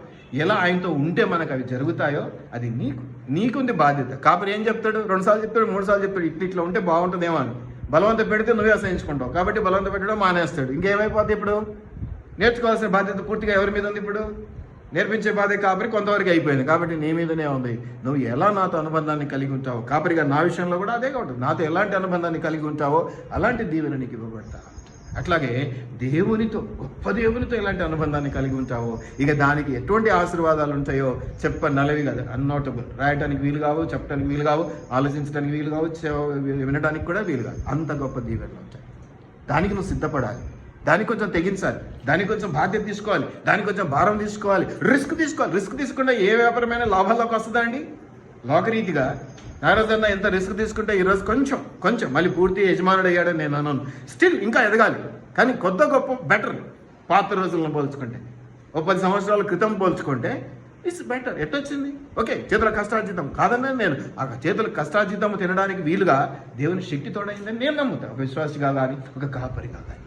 ఎలా ఆయనతో ఉంటే మనకు అవి జరుగుతాయో అది నీకుంది బాధ్యత. కాబట్టి ఏం చెప్తాడు? 2 సార్లు చెప్తాడు, 3 సార్లు చెప్తాడు, ఇట్లా ఉంటే బాగుంటుందేమో అని. బలవంత పెడితే నువ్వే అసహించుకుంటావు, కాబట్టి బలవంత పెట్టడం మానేస్తాడు. ఇంకేమైపోతుంది? ఇప్పుడు నేర్చుకోవాల్సిన బాధ్యత పూర్తిగా ఎవరి మీద ఉంది? ఇప్పుడు నేర్పించే బాధ్యత కాపరి కొంతవరకు అయిపోయింది, కాబట్టి నీ మీదనే ఉంది. నువ్వు ఎలా నాతో అనుబంధాన్ని కలిగి ఉంటావో, కాపరిగా నా విషయంలో కూడా అదే ఉంటుంది. నాతో ఎలాంటి అనుబంధాన్ని కలిగి ఉంటావో అలాంటి దీవెన నీకు ఇవ్వబడతా. అట్లాగే దేవునితో, గొప్ప దేవునితో ఎలాంటి అనుబంధాన్ని కలిగి ఉంటావో, ఇక దానికి ఎటువంటి ఆశీర్వాదాలు ఉంటాయో చెప్పనలవి కదా, అన్నోటబుల్. రాయటానికి వీలు కావు, చెప్పడానికి వీలు కావు, ఆలోచించడానికి వీలు కావు, వినడానికి కూడా వీలు కాదు. అంత గొప్ప దీవెనలు ఉంటాయి. దానికి నువ్వు సిద్ధపడాలి, దానికి కొంచెం తెగించాలి, దానికి కొంచెం బాధ్యత తీసుకోవాలి, దానికి కొంచెం భారం తీసుకోవాలి, రిస్క్ తీసుకోవాలి. రిస్క్ తీసుకుంటే ఏ వ్యాపారమైన లాభాల్లోకి వస్తుందా అండి? లోకరీతిగా ఆ రోజన్నా ఎంత రిస్క్ తీసుకుంటే ఈరోజు కొంచెం మళ్ళీ పూర్తి యజమానుడు అయ్యాడని నేను అన్నాను. స్టిల్ ఇంకా ఎదగాలి, కానీ కొత్త గొప్ప బెటర్. పాత రోజులను పోల్చుకుంటే, 10 సంవత్సరాల క్రితం పోల్చుకుంటే ఇట్స్ బెటర్. ఎట్టొచ్చింది? ఓకే, చేతుల కష్టార్జితం కాదన్నా నేను. ఆ చేతుల కష్టార్జితం తినడానికి వీలుగా దేవుని శక్తి తోడైందని నేను నమ్ముతాను. ఒక విశ్వాసిగా కానీ, ఒక కాపరిగా కానీ.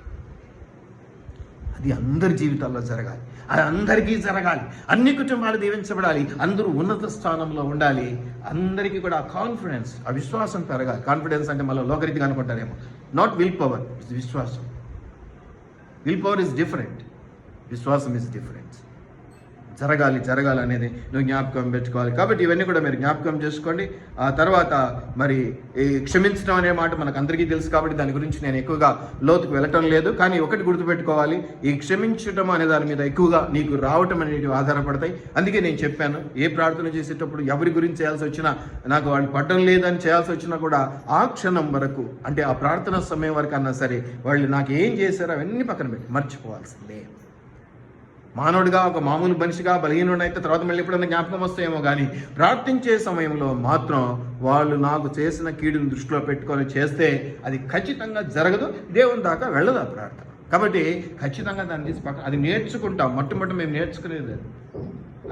అది అందరి జీవితాల్లో జరగాలి, అది అందరికీ జరగాలి. అన్ని కుటుంబాలు దీవించబడాలి, అందరూ ఉన్నత స్థానంలో ఉండాలి. అందరికీ కూడా ఆ కాన్ఫిడెన్స్, ఆ విశ్వాసం పెరగాలి. కాన్ఫిడెన్స్ అంటే మళ్ళీ లోకరీతిగా అనుకుంటారేమో. నాట్ విల్ పవర్, ఇట్స్ విశ్వాసం. విల్ పవర్ ఇస్ డిఫరెంట్, విశ్వాసం ఇస్ డిఫరెంట్. జరగాలి అనేది నువ్వు జ్ఞాపకం పెట్టుకోవాలి. కాబట్టి ఇవన్నీ కూడా మీరు జ్ఞాపకం చేసుకోండి. ఆ తర్వాత మరి ఈ క్షమించడం అనే మాట మనకు అందరికీ తెలుసు, కాబట్టి దాని గురించి నేను ఎక్కువగా లోతుకు వెళ్ళటం లేదు. కానీ ఒకటి గుర్తుపెట్టుకోవాలి, ఈ క్షమించడం అనే దాని మీద ఎక్కువగా నీకు రావటం అనేవి ఆధారపడతాయి. అందుకే నేను చెప్పాను, ఏ ప్రార్థన చేసేటప్పుడు ఎవరి గురించి చేయాల్సి వచ్చినా, నాకు వాళ్ళు పట్టడం లేదని చేయాల్సి వచ్చినా కూడా ఆ క్షణం వరకు, అంటే ఆ ప్రార్థన సమయం వరకు అన్నా సరే, వాళ్ళు నాకు ఏం చేశారో అవన్నీ పక్కన పెట్టి మర్చిపోవాల్సిందే. మానవుడిగా, ఒక మామూలు మనిషిగా బలహీనుడైతే తర్వాత మళ్ళీ ఎప్పుడైనా జ్ఞాపకం వస్తాయేమో, కానీ ప్రార్థించే సమయంలో మాత్రం వాళ్ళు నాకు చేసిన కీడుని దృష్టిలో పెట్టుకొని చేస్తే అది ఖచ్చితంగా జరగదు, దేవుని దాకా వెళ్ళదు ఆ ప్రార్థన. కాబట్టి ఖచ్చితంగా దాన్ని తీసి పక్కన, అది నేర్చుకుంటాం. మొట్టమొదటి మేము నేర్చుకునేది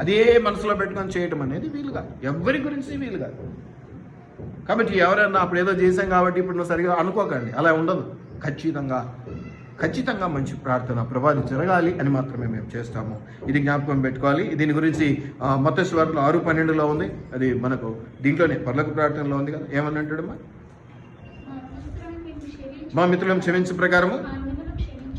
అదే మనసులో పెట్టుకొని చేయటం అనేది వీలు కాదు, ఎవరి గురించి వీలు కాదు. కాబట్టి ఎవరైనా అప్పుడు ఏదో చేశాం కాబట్టి ఇప్పుడు నువ్వు సరిగా అనుకోకండి, అలా ఉండదు. ఖచ్చితంగా మంచి ప్రార్థన ప్రభాది జరగాలి అని మాత్రమే మేము చేస్తాము. ఇది జ్ఞాపకం పెట్టుకోవాలి. దీని గురించి మత్తయి సువార్తలో 6:12 ఉంది. అది మనకు దీంట్లోనే పరలోక ప్రార్థనలో ఉంది కదా. ఏమని అంటాడమ్మా? మా మిత్రులను క్షమించే ప్రకారము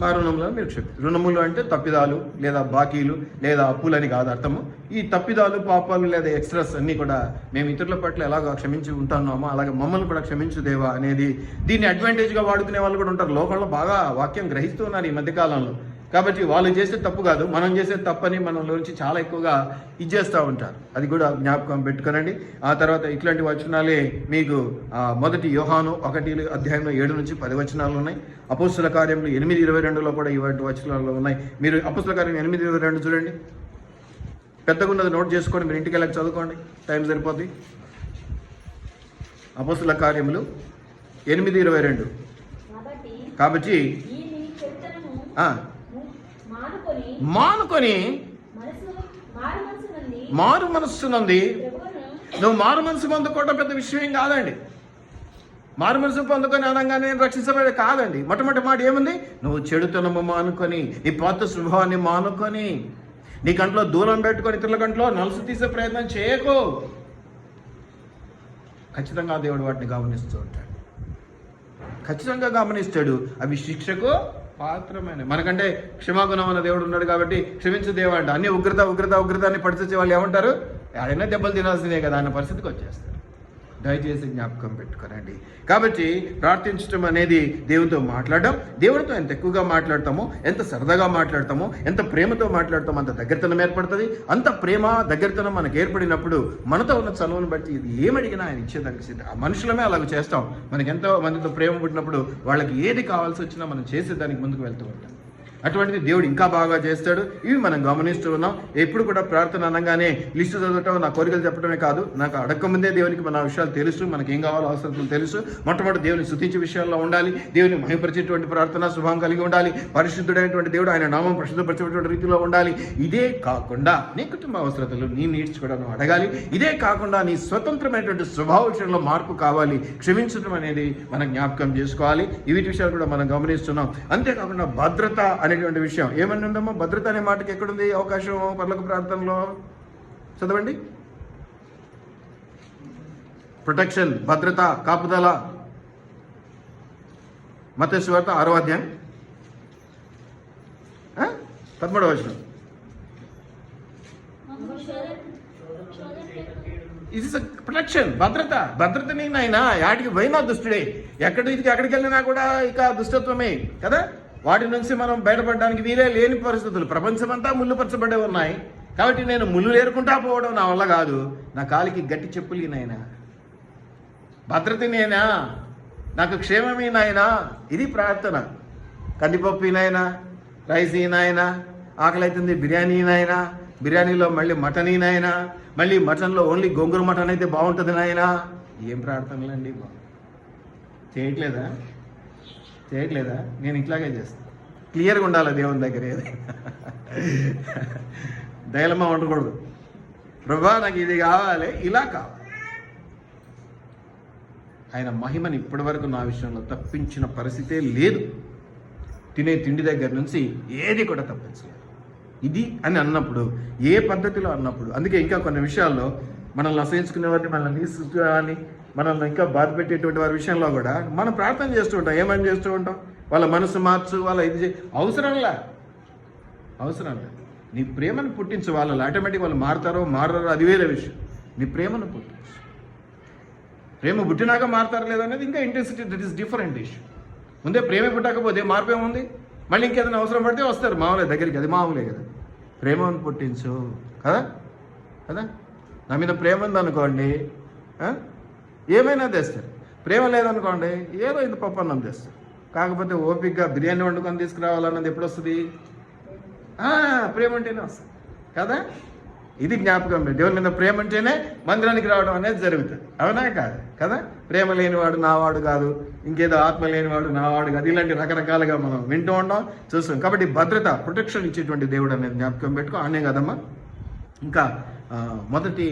మా రుణములను మీరు క్షమించండి. రుణములు అంటే తప్పిదాలు లేదా బాకీలు లేదా అప్పులని కాదు అర్థము. ఈ తప్పిదాలు, పాపాలు లేదా ఎక్స్ట్రాస్ అన్నీ కూడా మేము ఇతరుల పట్ల ఎలాగ క్షమించి ఉంటామో అలాగే మమ్మల్ని కూడా క్షమించు దేవా అనేది దీన్ని అడ్వాంటేజ్గా వాడుకునే వాళ్ళు కూడా ఉంటారు. లోకంలో బాగా వాక్యం గ్రహిస్తూ ఉన్నారు ఈ మధ్యకాలంలో. కాబట్టి వాళ్ళు చేసే తప్పు కాదు, మనం చేసే తప్పని మనలోంచి చాలా ఎక్కువగా ఇచ్చేస్తూ ఉంటారు. అది కూడా జ్ఞాపకం పెట్టుకోనండి. ఆ తర్వాత ఇట్లాంటి వచనాలే మీకు మొదటి యోహాను 1:7-10 వచనాలు ఉన్నాయి. అపోస్తుల కార్యములు 8:22 కూడా ఇవాటి వచనాలు ఉన్నాయి. మీరు అపోస్తుల కార్యం 8:22 చూడండి. పెద్దగా ఉన్నది నోట్ చేసుకోండి, మీరు ఇంటికి వెళ్ళక చదువుకోండి, టైం సరిపోద్ది. అపోస్తుల కార్యములు 8:22. కాబట్టి మానుకొని మారు మనస్సు నుండి, నువ్వు మారు మనసు పొందుకోవడం పెద్ద విషయం కాదండి. మారు మనసు పొందుకొని అనగానే రక్షించబడే కాదండి. మొట్టమొదటి మాట ఏముంది? నువ్వు చెడుతనము మానుకొని, నీ పాత స్వభావాన్ని మానుకొని, నీ కంట్లో దూరం పెట్టుకొని ఇతరుల కంట్లో నలుసు తీసే ప్రయత్నం చేయకు. ఖచ్చితంగా దేవుడు వాటిని గమనిస్తూ ఉంటాడు, ఖచ్చితంగా గమనిస్తాడు. అవి శిక్షకు పాత్రమైన, మనకంటే క్షమాగుణం అన్న దేవుడు ఉన్నాడు కాబట్టి క్షమించు దేవా అంట. అన్ని ఉగ్రతాన్ని పడిచే వాళ్ళు ఏమంటారు? ఆడైనా దెబ్బలు తినాల్సిందే కదా అన్న పరిస్థితికి వచ్చేస్తారు. దయచేసి జ్ఞాపకం పెట్టుకోనండి. కాబట్టి ప్రార్థించడం అనేది దేవుడితో మాట్లాడడం. దేవుడితో ఎంత ఎక్కువగా మాట్లాడతామో, ఎంత సరదాగా మాట్లాడతామో, ఎంత ప్రేమతో మాట్లాడతామో అంత దగ్గరతనం ఏర్పడుతుంది. అంత ప్రేమ దగ్గరతనం మనకు ఏర్పడినప్పుడు మనతో ఉన్న చనువును బట్టి ఇది ఏమడిగినా ఆయన ఇచ్చేదానికి సిద్ధం. ఆ మనుషులమే అలాగ చేస్తాం. మనకి ఎంతో మందితో ప్రేమ పుట్టినప్పుడు వాళ్ళకి ఏది కావాల్సి వచ్చినా మనం చేసేదానికి ముందుకు వెళ్తూ ఉంటాం. అటువంటిది దేవుడు ఇంకా బాగా చేస్తాడు. ఇవి మనం గమనిస్తూ ఉన్నాం. ఎప్పుడు కూడా ప్రార్థన అనగానే లిస్టు చదవటం, నా కోరికలు చెప్పడమే కాదు, నాకు అడగకముందే దేవునికి మన విషయాలు తెలుసు, మనకి ఏం కావాలో అవసరం తెలుసు. మొట్టమొదటి దేవుని స్తుతించే విషయాల్లో ఉండాలి, దేవుని మహిమపరిచేటువంటి ప్రార్థన స్వభావం కలిగి ఉండాలి, పరిశుద్ధుడైనటువంటి దేవుడు ఆయన నామం ప్రసిద్ధపరిచేటువంటి రీతిలో ఉండాలి. ఇదే కాకుండా నీ కుటుంబ అవసరతలు, నీ నీడ్స్ కూడా నువ్వు అడగాలి. ఇదే కాకుండా నీ స్వతంత్రమైనటువంటి స్వభావ విషయంలో మార్పు కావాలి, క్షమించడం అనేది మనం జ్ఞాపకం చేసుకోవాలి. వీటి విషయాలు కూడా మనం గమనిస్తున్నాం. అంతేకాకుండా భద్రత అనేటువంటి విషయం ఏమని ఉందమ్మా? భద్రత అనే మాటకి ఎక్కడుంది అవకాశం పరలోక ప్రార్థనలో? చదవండి. ప్రొటెక్షన్, భద్రత, కాపుదల. మత్తయి సువార్త 6వ అధ్యాయం 13వ వచనం. ఇది ప్రొటెక్షన్, భద్రత. భద్రతని నాయన యాటికి పోయినా దుష్టుడే, ఎక్కడికి వెళ్ళినా కూడా ఇక దుష్టత్వమే కదా. వాటి నుంచి మనం బయటపడడానికి వీరే లేని పరిస్థితులు. ప్రపంచమంతా ముళ్ళుపరచబడే ఉన్నాయి. కాబట్టి నేను ముళ్ళు ఏరుకుంటా పోవడం నా వల్ల కాదు. నా కాలికి గట్టి చెప్పులు నాయనా, భద్రత నేనా, నాకు క్షేమమే నాయనా. ఇది ప్రార్థన. కందిపప్పు నాయనా, రైస్ నాయనా, ఆకలి అవుతుంది బిర్యానీ నాయనా, బిర్యానీలో మళ్ళీ మటన్ నాయనా, మళ్ళీ మటన్లో ఓన్లీ గోంగూర మటన్ అయితే బాగుంటుంది నాయనా. ఏం ప్రార్థనలండి? చేయట్లేదా? నేను ఇట్లాగే చేస్తాను. క్లియర్గా ఉండాలి దేవుని దగ్గర. ఏది దయలమ్మ ఉండకూడదు. ప్రభా నాకు ఇది కావాలి, ఇలా కావాలి. ఆయన మహిమని ఇప్పటి వరకు నా విషయంలో తప్పించిన పరిస్థితే లేదు. తినే తిండి దగ్గర నుంచి ఏది కూడా తప్పించలేదు. ఇది అని అన్నప్పుడు, ఏ పద్ధతిలో అన్నప్పుడు, అందుకే ఇంకా కొన్ని విషయాల్లో మనల్ని అసహించుకునే వారిని, మనల్ని తీసుకుని మనల్ని ఇంకా బాధ పెట్టేటువంటి వారి విషయంలో కూడా మనం ప్రార్థన చేస్తూ ఉంటాం. ఏమని చేస్తూ ఉంటాం? వాళ్ళ మనసు మార్చు, వాళ్ళ ఇది అవసరంలా. నీ ప్రేమను పుట్టించు. వాళ్ళు ఆటోమేటిక్ వాళ్ళు మారతారో మారరో అది వేరే విషయం. నీ ప్రేమను పుట్టించు. ప్రేమ పుట్టినాక మారతారో లేదనేది ఇంకా intensity, that is different issue. ముందే ప్రేమ పుట్టకపోతే మార్పు ఏముంది? మళ్ళీ ఇంకేదైనా అవసరం పడితే వస్తారు మామూలే దగ్గరికి, అది మామూలే కదా. ప్రేమను పుట్టించు కదా. నా మీద ప్రేమ ఉందనుకోండి ఏమైనా తెస్తారు. ప్రేమ లేదనుకోండి ఏదో ఇది పప్పు అన్నం తెస్తారు. కాకపోతే ఓపికగా బిర్యానీ వండుకొని తీసుకురావాలన్నది ఎప్పుడు వస్తుంది? ప్రేమ ఉంటేనే వస్తుంది కదా. ఇది జ్ఞాపకం. దేవుని మీద ప్రేమ ఉంటేనే మందిరానికి రావడం అనేది జరుగుతుంది. అవునా కాదు కదా. ప్రేమ లేనివాడు నావాడు కాదు, ఇంకేదో ఆత్మ లేనివాడు నావాడు కాదు. ఇలాంటి రకరకాలుగా మనం వింటూ ఉంటాం, చూస్తాం. కాబట్టి భద్రత, ప్రొటెక్షన్ ఇచ్చేటువంటి దేవుడు అనేది జ్ఞాపకం పెట్టుకో. అనే కదమ్మా. ఇంకా మొదటి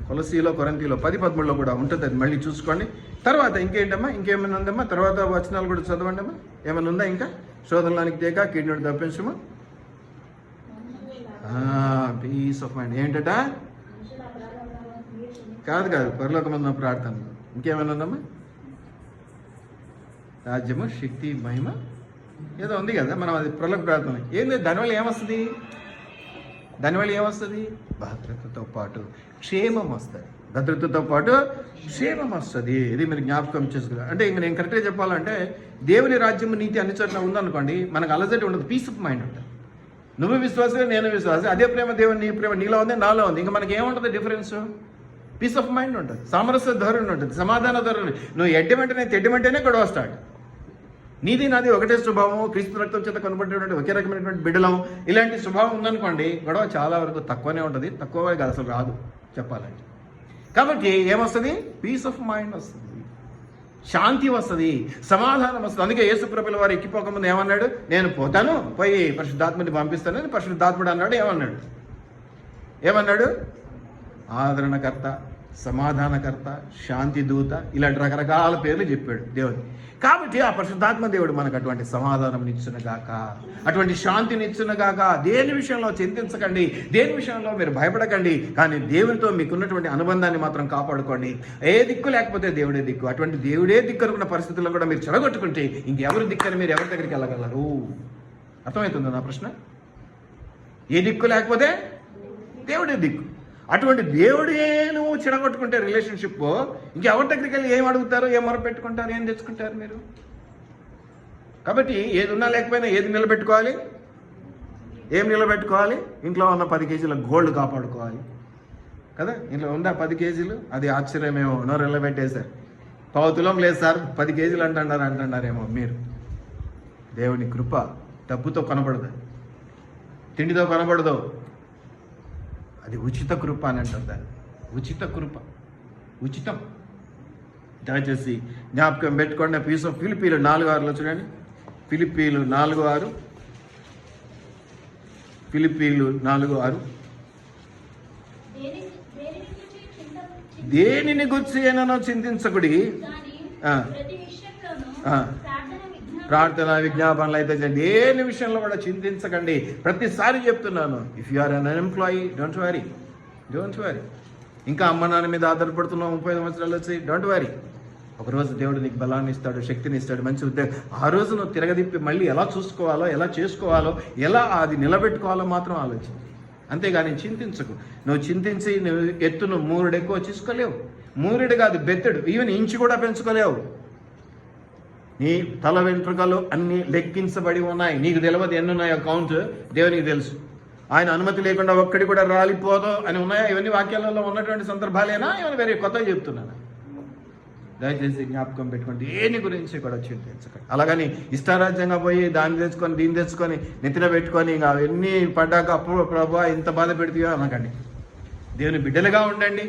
కొలసీలో, కొరంతిలో 10:13 కూడా ఉంటుంది. అది మళ్ళీ చూసుకోండి. తర్వాత ఇంకేంటమ్మా? ఇంకేమైనా ఉందమ్మా? తర్వాత వచనాలు కూడా చదవండి అమ్మా. ఏమైనా ఉందా ఇంకా? శోధనలానికి తేక కీడును తప్పించమా. పీస్ ఆఫ్ మైండ్ ఏంటట? కాదు పరలోకమందున ప్రార్థన. ఇంకేమైనా ఉందమ్మా? రాజ్యము, శక్తి, మహిమ ఏదో ఉంది కదా. మనం అది పరలోక ప్రార్థన. ఏంది దానివల్ల ఏమొస్తుంది? భద్రతతో పాటు క్షేమం వస్తుంది. భద్రతతో పాటు క్షేమం వస్తుంది. ఇది మీరు జ్ఞాపకం చేసుకోవాలి. అంటే ఇంక నేను కరెక్ట్గా చెప్పాలంటే, దేవుని రాజ్యం, నీతి అన్ని చోట్ల ఉందనుకోండి, మనకు అలజడి ఉండదు, పీస్ ఆఫ్ మైండ్ ఉంటుంది. నువ్వు విశ్వాసమే, నేను విశ్వాసం. అదే ప్రేమ దేవుని, నీ ప్రేమ నీలో ఉంది, నాలో ఉంది. ఇంకా మనకి ఏముంటుంది డిఫరెన్స్? పీస్ ఆఫ్ మైండ్ ఉంటుంది, సామరస్య ధోరణి ఉంటుంది, సమాధాన ధోరణి. నువ్వు తెడ్డమంటేనే గొడవ స్టార్ట్. నీది నాది ఒకటే స్వభావం, క్రీస్తు రక్తం చేత కనబడేటువంటి ఒకే రకమైనటువంటి బిడ్డలం. ఇలాంటి స్వభావం ఉందనుకోండి, గొడవ చాలా వరకు తక్కువనే ఉంటుంది. తక్కువే కాదు, అసలు రాదు చెప్పాలంటే. కాబట్టి ఏమొస్తుంది? పీస్ ఆఫ్ మైండ్ వస్తుంది, శాంతి వస్తుంది, సమాధానం వస్తుంది. అందుకే యేసుప్రభుల వారు ఎక్కిపోకముందు ఏమన్నాడు? నేను పోతాను, పోయి పరిశుద్ధాత్మని పంపిస్తానని పరిశుద్ధాత్ముడు అన్నాడు. ఏమన్నాడు? ఆదరణకర్త, సమాధానకర్త, శాంతి దూత, ఇలాంటి రకరకాల పేర్లు చెప్పాడు దేవుడు. కాబట్టి ఆ పరిశుద్ధాత్మ దేవుడు మనకు అటువంటి సమాధానం ఇచ్చునుగాక, అటువంటి శాంతిని ఇచ్చునుగాక. దేని విషయంలో చింతించకండి, దేని విషయంలో మీరు భయపడకండి, కానీ దేవునితో మీకున్నటువంటి అనుబంధాన్ని మాత్రం కాపాడుకోండి. ఏ దిక్కు లేకపోతే దేవుడే దిక్కు. అటువంటి దేవుడే దిక్కు అనుకున్న పరిస్థితుల్లో కూడా మీరు చెడగొట్టుకుంటే ఇంకెవరు దిక్కని మీరు ఎవరి దగ్గరికి వెళ్ళగలరు? అర్థమవుతుందా నా ప్రశ్న? ఏ దిక్కు లేకపోతే దేవుడే దిక్కు. అటువంటి దేవుడే నువ్వు చెడగొట్టుకుంటే రిలేషన్షిప్, ఇంకెవరి దగ్గరికి వెళ్ళి ఏం అడుగుతారు, ఏం మొరపెట్టుకుంటారు, ఏం తెచ్చుకుంటారు మీరు? కాబట్టి ఏది ఉన్నా లేకపోయినా ఏది నిలబెట్టుకోవాలి? ఏం నిలబెట్టుకోవాలి? ఇంట్లో ఉన్న 10 కేజీల గోల్డ్ కాపాడుకోవాలి కదా. ఇంట్లో ఉందా 10 కేజీలు? అది ఆశ్చర్యమేమో, నోరు నిలబెట్టేశారు. 1/4 తులం లేదు సార్, 10 కేజీలు అంటున్నారేమో మీరు. దేవుని కృప, డబ్బుతో కొనబడదు, తిండితో కొనబడదు. అది ఉచిత కృప అని అంటారు దాన్ని. ఉచిత కృప, ఉచితం. దయచేసి జ్ఞాపకం పెట్టుకోండి. పీస్ ఆఫ్ ఫిలిప్పీలు 4:6 చూడండి. ఫిలిప్పీలు 4:6. ఫిలిప్పీలు 4:6. దేనిని గురించి ఏనో చింతించకుడి, ప్రార్థన విజ్ఞాపనలు అయితే చేయండి. దేని విషయంలో కూడా చింతించకండి. ప్రతిసారి చెప్తున్నాను, if you are un unemployed don't worry. ఇంకా అమ్మ నాన్న మీద ఆధారపడుతున్నావు 30 సంవత్సరాలు వచ్చి, డోంట్ వరీ. ఒకరోజు దేవుడు నీకు బలాన్ని ఇస్తాడు, శక్తిని ఇస్తాడు, మంచి ఉద్యోగం. ఆ రోజు నువ్వు తిరగదిప్పి మళ్ళీ ఎలా చూసుకోవాలో, ఎలా చేసుకోవాలో, ఎలా అది నిలబెట్టుకోవాలో మాత్రం ఆలోచించు. అంతేగాని చింతించకు. నువ్వు చింతించి నువ్వు ఎత్తును 3 ఎక్కువ చేసుకోలేవు. 3 కాదు, బెత్తడు ఈవెన్ ఇంచు కూడా పెంచుకోలేవు. నీ తల వెంట్రుకలు అన్నీ లెక్కించబడి ఉన్నాయి. నీకు తెలియదు ఎన్ని ఉన్నాయో కౌంట్, దేవునికి తెలుసు. ఆయన అనుమతి లేకుండా ఒక్కడి కూడా రాలిపోదు అని ఉన్నాయా? ఇవన్నీ వాక్యాలలో ఉన్నటువంటి సందర్భాలేనా? ఇవన్నీ వేరే కొత్తగా చెప్తున్నాను. దయచేసి జ్ఞాపకం పెట్టుకోండి, దేని గురించి కూడా చింతించకండి. అలాగని ఇష్టారాజ్యంగా పోయి దాన్ని తెచ్చుకొని దీన్ని తెచ్చుకొని నెత్తిన పెట్టుకొని ఇంకా అవన్నీ పడ్డాక అప్పుడు ప్రభా ఇంత బాధ పెడుతుందో అనకండి. దేవుని బిడ్డలుగా ఉండండి.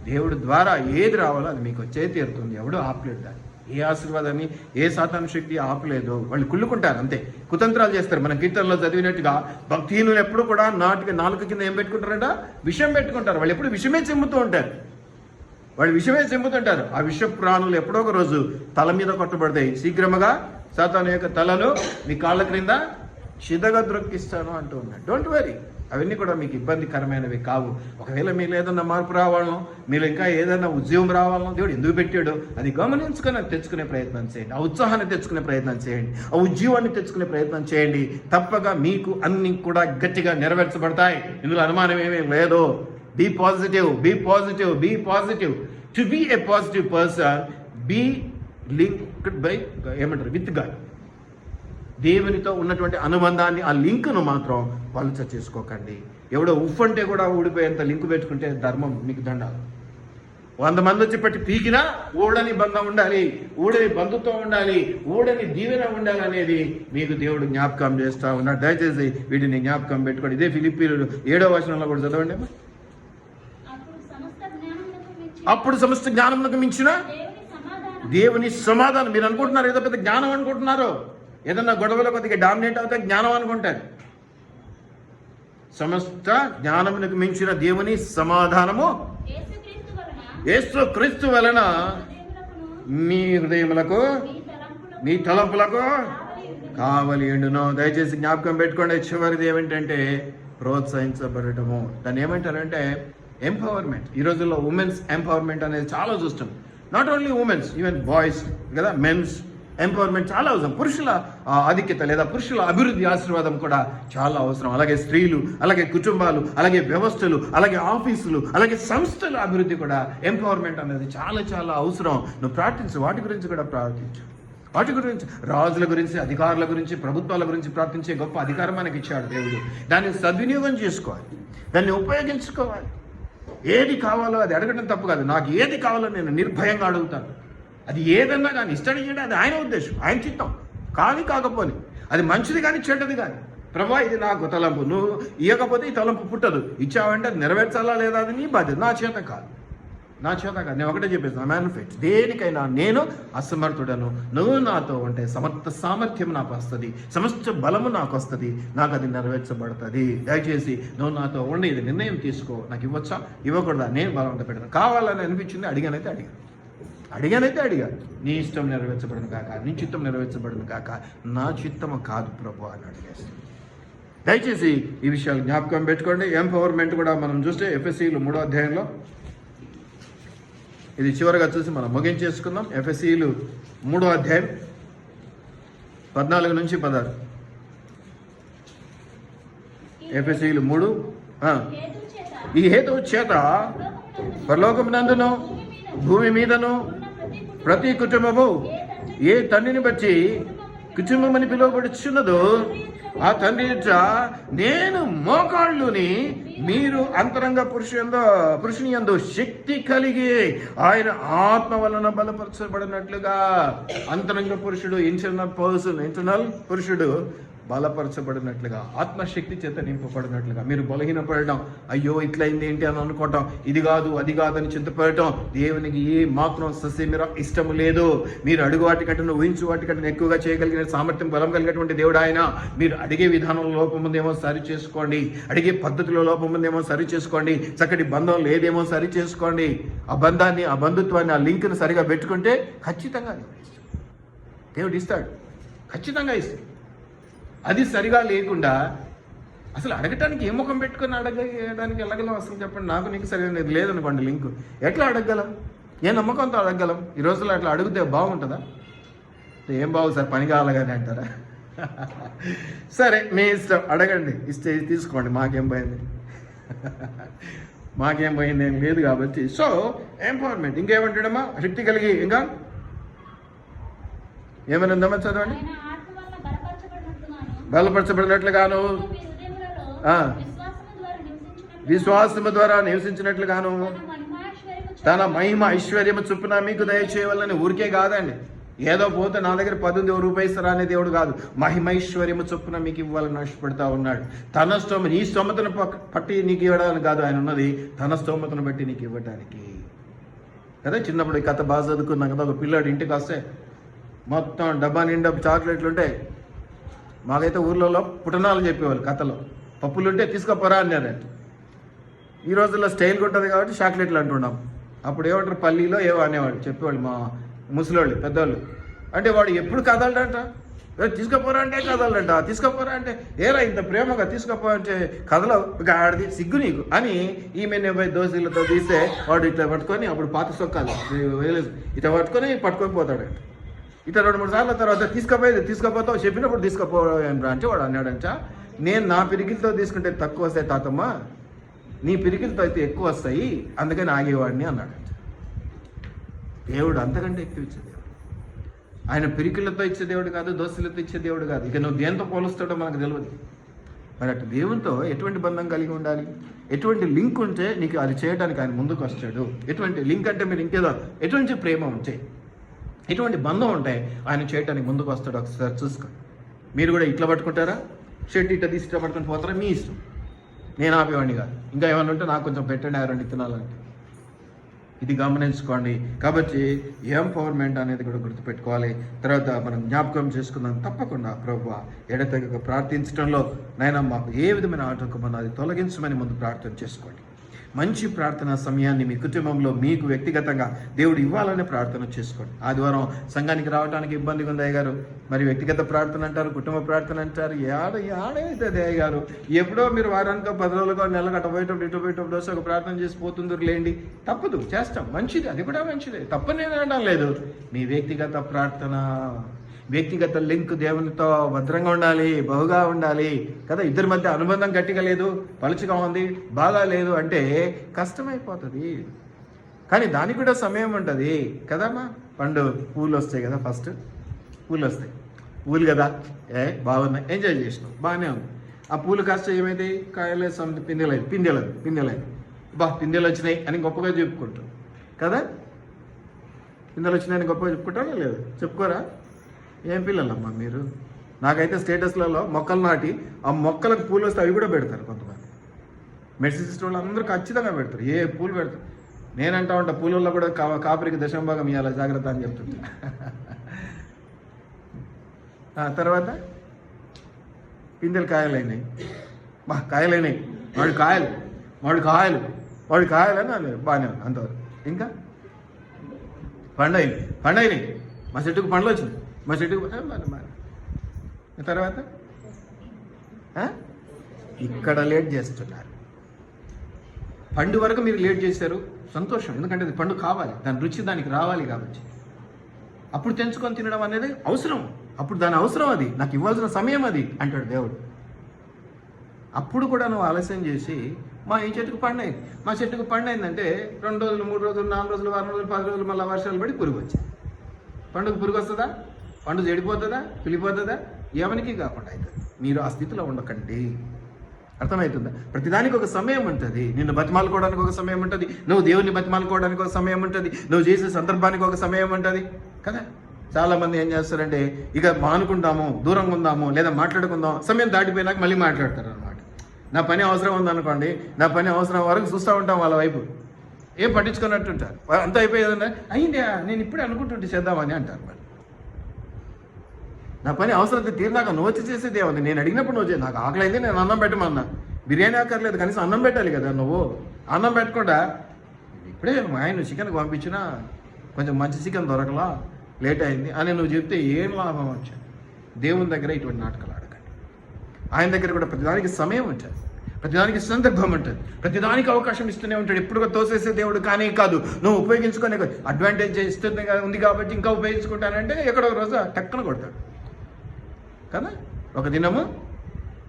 దేవుడి ద్వారా ఏది రావాలో అది మీకు వచ్చే తీరుతుంది. ఎవడు ఆపలేడు దాన్ని. ఏ ఆశీర్వాదాన్ని ఏ సాతాను శక్తి ఆపలేదు. వాళ్ళు కుళ్ళుకుంటారు, అంతే కుతంత్రాలు చేస్తారు. మన కీర్తనలో చదివినట్టుగా భక్తిహీనులు ఎప్పుడు కూడా నాలుక కింద ఏం పెట్టుకుంటారంట? విషం పెట్టుకుంటారు. వాళ్ళు ఎప్పుడు విషమే చెమ్ముతూ ఉంటారు. ఆ విష ప్రాణులు ఎప్పుడో ఒక రోజు తల మీద కొట్టబడతాయి. శీఘ్రముగా సాతాను యొక్క తలను మీ కాళ్ళ క్రింద చిదగా ద్రొక్కిస్తాను అంటూ ఉన్నాడు. Don't worry. అవన్నీ కూడా మీకు ఇబ్బందికరమైనవి కావు. ఒకవేళ మీరు ఏదన్నా మార్పు రావాలనో, మీరు ఇంకా ఏదైనా ఉద్యోగం రావాలనో, దేవుడు ఎందుకు పెట్టాడో అది గమనించుకొని అది తెచ్చుకునే ప్రయత్నం చేయండి. ఆ ఉత్సాహాన్ని తెచ్చుకునే ప్రయత్నం చేయండి. ఆ ఉద్యోగాన్ని తెచ్చుకునే ప్రయత్నం చేయండి. తప్పగా మీకు అన్ని కూడా గట్టిగా నెరవేర్చబడతాయి. ఇందులో అనుమానం ఏమీ లేదు. Be positive. To be a positive person, be linked by with God. దేవునితో ఉన్నటువంటి అనుబంధాన్ని, ఆ లింక్ను మాత్రం పలుచ చేసుకోకండి. ఎవడో ఉఫ్ అంటే కూడా ఊడిపోయేంత లింక్ పెట్టుకుంటే ధర్మం మీకు దండాలి. 100 మంది వచ్చి పెట్టి పీకినా ఊడని బంధం ఉండాలి, ఊడని బంధుత్వం ఉండాలి, ఊడని దీవెన ఉండాలి అనేది మీకు దేవుడు జ్ఞాపకం చేస్తూ ఉన్నాడు. దయచేసి వీటిని జ్ఞాపకం పెట్టుకోండి. ఇదే ఫిలిప్పీలు 7వ వచనంలో కూడా చదవండి. అప్పుడు సమస్త జ్ఞానమునకు మించిన దేవుని సమాధానం. మీరు అనుకుంటున్నారు ఏదో పెద్ద జ్ఞానం అనుకుంటున్నారు. ఏదన్నా గొడవలో కొద్దిగా డామినేట్ అవుతే జ్ఞానం అనుకుంటారు. సమస్త జ్ఞానమునకు మించిన దేవుని సమాధానము యేసు క్రీస్తు వలన మీ హృదయములకు మీ తలంపులకు కావలి ఉండును. దయచేసి జ్ఞాపకం పెట్టుకోండి. చివరిది ఏమిటంటే ప్రోత్సహించబడటము. దాన్ని ఏమంటారంటే ఎంపవర్మెంట్. ఈ రోజుల్లో ఉమెన్స్ ఎంపవర్మెంట్ అనేది చాలా చూస్తాం. Not only women's, even boys కదా, మెన్స్ ఎంపవర్మెంట్ చాలా అవసరం. పురుషుల ఆధిక్యత లేదా పురుషుల అభివృద్ధి ఆశీర్వాదం కూడా చాలా అవసరం. అలాగే స్త్రీలు, అలాగే కుటుంబాలు, అలాగే వ్యవస్థలు, అలాగే ఆఫీసులు, అలాగే సంస్థల అభివృద్ధి కూడా ఎంపవర్మెంట్ అనేది చాలా చాలా అవసరం. నువ్వు ప్రార్థించు, వాటి గురించి కూడా ప్రార్థించు. వాటి గురించి, రాజుల గురించి, అధికారుల గురించి, ప్రభుత్వాల గురించి ప్రార్థించే గొప్ప అధికారం మనకి ఇచ్చాడు దేవుడు. దాన్ని సద్వినియోగం చేసుకోవాలి, దాన్ని ఉపయోగించుకోవాలి. ఏది కావాలో అది అడగడం తప్పు కాదు. నాకు ఏది కావాలో నేను నిర్భయంగా అడుగుతాను. అది ఏదన్నా కానీ ఇష్టం చేయడం అది ఆయన ఉద్దేశం, ఆయన చిత్తం. కాకపోని అది మంచిది కానీ చెడ్డది కానీ, ప్రభా ఇది నాకు తలంపు, నువ్వు ఇవ్వకపోతే ఈ తలంపు పుట్టదు, ఇచ్చావంటే అది నెరవేర్చాలా లేదా అది నీ బాధ్యత. నా చేత కాదు. నేను ఒకటే చెప్పేస్తాను, మ్యానుఫెక్ట్. దేనికైనా నేను అసమర్థుడను, నువ్వు నాతో ఉంటే సమర్థ సామర్థ్యం నాకు వస్తుంది, సమస్త బలము నాకు వస్తుంది, నాకు అది నెరవేర్చబడుతుంది. దయచేసి నువ్వు నాతో ఉండి ఇది నిర్ణయం తీసుకో. నాకు ఇవ్వచ్చా ఇవ్వకూడదా, నేను బలవంత పెడతాను. కావాలని అనిపించింది, అడిగానైతే అడిగాను. నీ ఇష్టం నెరవేర్చబడను కాక, నీ చిత్తం నెరవేర్చబడను కాక, నా చిత్తము కాదు ప్రభు అని అడిగేస్తాను. దయచేసి ఈ విషయాలు జ్ఞాపకం పెట్టుకోండి. ఎంపవర్మెంట్ కూడా మనం చూస్తే ఎఫ్ఎస్సీలు 3వ అధ్యాయంలో, ఇది చివరిగా చూసి మనం ముగించేసుకుందాం. ఎఫెసీయులు 3వ అధ్యాయం 14 నుంచి 16. ఎఫెసీయులు 3. ఈ హేతువు చేత పరలోకమునందును భూమి మీదను ప్రతి కుటుంబము ఏ తండ్రిని బట్టి కుటుంబమని పిలువబడుచున్నదో ఆ తండ్రి నేను మోకాళ్ళుని మీరు అంతరంగ పురుషుని యందు శక్తి కలిగి ఆయన ఆత్మ వలన బలపరచబడినట్లుగా. అంతరంగ పురుషుడు, ఇంటర్నల్ పురుషుడు బలపరచబడినట్లుగా, ఆత్మశక్తి చేత నింపబడినట్లుగా. మీరు బలహీనపడడం, అయ్యో ఇట్లయింది ఏంటి అని అనుకోవటం, ఇది కాదు అది కాదని చింతపడటం దేవునికి ఏ మాత్రం ససేమిరా ఇష్టం లేదు. మీరు అడుగు వాటికంటే ఊహించు వాటికంటే ఎక్కువగా చేయగలిగిన సామర్థ్యం, బలం కలిగినటువంటి దేవుడు ఆయన. మీరు అడిగే విధానంలో లోపం ఉందేమో సరి చేసుకోండి, అడిగే పద్ధతిలో లోపం ఉందేమో సరి చేసుకోండి, చక్కటి బంధం లేదేమో సరి చేసుకోండి. ఆ బంధాన్ని, ఆ బంధుత్వాన్ని, ఆ లింక్ని సరిగా పెట్టుకుంటే ఖచ్చితంగా దేవుడు ఇస్తాడు, ఖచ్చితంగా ఇస్తాడు. అది సరిగా లేకుండా అసలు అడగటానికి ఏ ముఖం పెట్టుకొని అడగడానికి వెళ్ళగలం అసలు చెప్పండి. నాకు నీకు సరైన లేదనుకోండి లింకు, ఎట్లా అడగగలం? ఏ నమ్మకంతో అడగగలం? ఈ రోజుల్లో అట్లా అడిగితే బాగుంటుందా? ఏం బాగు సార్, పని కావాలి కానీ అంటారా? సరే మీ ఇష్టం, అడగండి, ఇస్తే తీసుకోండి, మాకేం పోయింది, మాకేం పోయింది ఏం లేదు కాబట్టి. So empowerment. ఇంకేమంటాడమ్మా? శక్తి కలిగి, ఇంకా ఏమైనా ఉందమ్మా చదవండి. బలపరచబడినట్లుగాను, విశ్వాసము ద్వారా నివసించినట్లుగాను, తన మహిమ ఐశ్వర్యము చొప్పున మీకు దయచేయవలని. ఊరికే కాదండి, ఏదో పోతే నా దగ్గర 10 రూపాయలు ఇస్తారా అనే దేవుడు కాదు. మహిమైశ్వర్యము చొప్పున మీకు ఇవ్వాలని ఆశపడతా ఉన్నాడు. తన స్తోమ, నీ స్తోమతను పట్టి నీకు ఇవ్వడానికి కాదు ఆయన ఉన్నది, తన స్తోమతను బట్టి నీకు ఇవ్వడానికి కదా. చిన్నప్పుడు ఈ కథ బాగా చదువుకున్నాం కదా. ఒక పిల్లాడు ఇంటికి వస్తే మొత్తం డబ్బా నిండా చాక్లెట్లు ఉంటాయి. మాకైతే ఊర్లలో పుటనాలు చెప్పేవాళ్ళు కథలో. పప్పులుంటే తీసుకోపోరా అన్నారంట. ఈ రోజుల్లో స్టైల్గా ఉంటుంది కాబట్టి చాక్లెట్లు అంటున్నాం. అప్పుడు ఏమంటారు, పల్లీలో ఏవో అనేవాళ్ళు చెప్పేవాళ్ళు మా ముసలోళ్ళు పెద్దవాళ్ళు. అంటే వాడు ఎప్పుడు కదలడంట, తీసుకుపోరా అంటే కదలడంట, తీసుకుపోరా అంటే ఏరా ఇంత ప్రేమగా తీసుకోపో అంటే కథలో ఆడిది సిగ్గు నీకు అని ఈమె దోశలతో తీస్తే వాడు ఇట్లా పట్టుకొని, అప్పుడు పాత సొక్కాలి ఇట్లా పట్టుకొని పోతాడంట. ఇట్లా 2-3 సార్ల తర్వాత తీసుకుపోతావు చెప్పినప్పుడు తీసుకుపోరా అంటే వాడు అన్నాడంట, నేను నా పిరికిలతో తీసుకుంటే తక్కువ వస్తాయి తాతమ్మ, నీ పిరికిలతో అయితే ఎక్కువ వస్తాయి, అందుకని ఆగేవాడిని అన్నాడంట. దేవుడు అంతకంటే ఎక్కువ ఇచ్చే దేవుడు. ఆయన పిరికిలతో ఇచ్చే దేవుడు కాదు, దోస్తులతో ఇచ్చే దేవుడు కాదు. ఇక నువ్వు దేంతో పోలుస్తాడో మనకు తెలియదు. మరి అటు దేవునితో ఎటువంటి బంధం కలిగి ఉండాలి, ఎటువంటి లింక్ ఉంటే నీకు అది చేయడానికి ఆయన ముందుకు వస్తాడు. ఎటువంటి లింక్ అంటే మీరు ఇంకేదో ఎటువంటి ప్రేమ ఉంటే, ఎటువంటి బంధం ఉంటే ఆయన చేయడానికి ముందుకు వస్తాడు. ఒకసారి చూసుకో. మీరు కూడా ఇట్లా పట్టుకుంటారా, షర్ట్ ఇట్లా తీసి ఇట్లా పట్టుకొని పోతారా, మీ ఇష్టం. నేను ఆపేవాడిని కాదు. ఇంకా ఏమన్నా ఉంటే నాకు కొంచెం పెట్టండి 2 విత్తనాలంటే. ఇది గమనించుకోండి. కాబట్టి ఎంపవర్మెంట్ అనేది కూడా గుర్తుపెట్టుకోవాలి. తర్వాత మనం జ్ఞాపకం చేసుకుందాం తప్పకుండా. ప్రభువా, ఎడతెగక ప్రార్థించడంలో నైనా మాకు ఏ విధమైన ఆటంకం అది తొలగించమని ముందు ప్రార్థన చేసుకోండి. మంచి ప్రార్థన సమయాన్ని మీ కుటుంబంలో మీకు వ్యక్తిగతంగా దేవుడు ఇవ్వాలని ప్రార్థన చేసుకోండి. ఆదివారం సంఘానికి రావడానికి ఇబ్బందిగా ఉంది అయ్యగారు, మరి వ్యక్తిగత ప్రార్థన అంటారు, కుటుంబ ప్రార్థన అంటారు, ఏడైతుంది అయ్యగారు. ఎప్పుడో మీరు వారానికి 10 రోజులుగా నెలకు అటు పోయేటప్పుడు ఒక ప్రార్థన చేసి పోతుందరు లేండి, తప్పదు, చేస్తాం, మంచిది, అది కూడా మంచిదే, తప్పని నేను అనడం లేదు. మీ వ్యక్తిగత ప్రార్థన, వ్యక్తిగత లింక్ దేవునితో భద్రంగా ఉండాలి, బహుగా ఉండాలి కదా. ఇద్దరి మధ్య అనుబంధం గట్టిగా లేదు, పలుచగా ఉంది, బాగా లేదు అంటే కష్టమైపోతుంది. కానీ దానికి కూడా సమయం ఉంటుంది కదమ్మా. పూలు వస్తాయి కదా, ఫస్ట్ పూలు వస్తాయి, పూలు కదా, బాగున్నాయి, ఎంజాయ్ చేసినాం, బాగానే ఉంది. ఆ పూలు కాస్త ఏమైతే కాయలేదు, పిందెలేదు పిందెలు వచ్చినాయి అని గొప్పగా చెప్పుకుంటాం కదా. పిందెలు వచ్చినాయని గొప్పగా చెప్పుకుంటారా లేదు? చెప్పుకోరా? ఏం పిల్లలమ్మా మీరు? నాకైతే స్టేటస్లలో మొక్కలు నాటి ఆ మొక్కలకు పూలు వస్తే అవి కూడా పెడతారు కొంతమంది. మెడిసిన్ సిస్టర్ వాళ్ళు అందరూ ఖచ్చితంగా పెడతారు, ఏ పూలు పెడతారు. నేనంటా ఉంటా పూలల్లో కూడా కాపరికి దశంభాగం ఇవ్వాలి, జాగ్రత్త అని చెప్తుంటా. తర్వాత పిందెలు కాయలైనాయి, కాయలైనాయి, వాడు కాయలు అని బాగానే ఉంది అంతవరకు. ఇంకా పండైనాయి, మా చెట్టుకు పండ్లు వచ్చినాయి, మా చెట్టుకు తర్వాత ఇక్కడ లేట్ చేస్తున్నారు. పండు వరకు మీరు లేట్ చేశారు, సంతోషం, ఎందుకంటే అది పండు కావాలి, దాని రుచి దానికి రావాలి కాబట్టి. అప్పుడు తెంచుకొని తినడం అనేది అవసరం, అప్పుడు దాని అవసరం, అది నాకు ఇవ్వాల్సిన సమయం అది అంటాడు దేవుడు. అప్పుడు కూడా నువ్వు ఆలస్యం చేసి ఈ చెట్టుకు పండైంది, మా చెట్టుకు పండైందంటే 2 రోజులు 3 రోజులు 4 రోజులు 6 రోజులు 10 రోజులు మళ్ళీ వర్షాలు పడి పురుగు వచ్చింది. పండుగ పురుగు వస్తుందా? పండు చెడిపోతుందా? పిలిపోతుందా? ఎవరికి కాకుండా అవుతుంది. మీరు ఆ స్థితిలో ఉండకండి. అర్థమవుతుందా? ప్రతిదానికి ఒక సమయం ఉంటుంది. నిన్ను బతిమాలుకోవడానికి ఒక సమయం ఉంటుంది, నువ్వు దేవుని బతిమాలుకోవడానికి ఒక సమయం ఉంటుంది, నువ్వు చేసే సందర్భానికి ఒక సమయం ఉంటుంది కదా. చాలామంది ఏం చేస్తారంటే ఇక మానుకుంటాము, దూరంగా ఉందాము, లేదా మాట్లాడుకుందాం, సమయం దాటిపోయినాక మళ్ళీ మాట్లాడతారు అనమాట. నా పని అవసరం ఉందనుకోండి, నా పని అవసరం వరకు చూస్తూ ఉంటాం వాళ్ళ వైపు, ఏం పట్టించుకున్నట్టుంటారు. అంత అయిపోయేదంటే అయిందే, నేను ఇప్పుడే అనుకుంటుంటే చేద్దామని అంటారు. మరి నా పని అవసరం తీరినాక నువ్వు వచ్చి చేసేది ఏముంది, నేను అడిగినప్పుడు నువ్వు చేయి. నాకు ఆకలి అయింది, నేను అన్నం పెట్టమన్నా. బిర్యానీ ఆకర్లేదు, కనీసం అన్నం పెట్టాలి కదా. నువ్వు అన్నం పెట్టకుండా ఇప్పుడే మా ఆయన చికెన్ పంపించినా కొంచెం మంచి చికెన్ దొరకలా, లేట్ అయింది అని నువ్వు చెప్తే ఏం లాభం వచ్చాను? దేవుని దగ్గర ఇటువంటి నాటకాలు ఆడకండి. ఆయన దగ్గర కూడా ప్రతిదానికి సమయం ఉంటుంది, ప్రతిదానికి సందర్భం ఉంటుంది, ప్రతిదానికి అవకాశం ఇస్తూనే ఉంటాడు. ఎప్పుడు తోసేసే దేవుడు కానీ కాదు. నువ్వు ఉపయోగించుకునే అడ్వాంటేజ్ ఇస్తుంది ఉంది కాబట్టి ఇంకా ఉపయోగించుకుంటానంటే ఎక్కడో రోజు టక్కన కొడతాడు కదా. ఒక దినము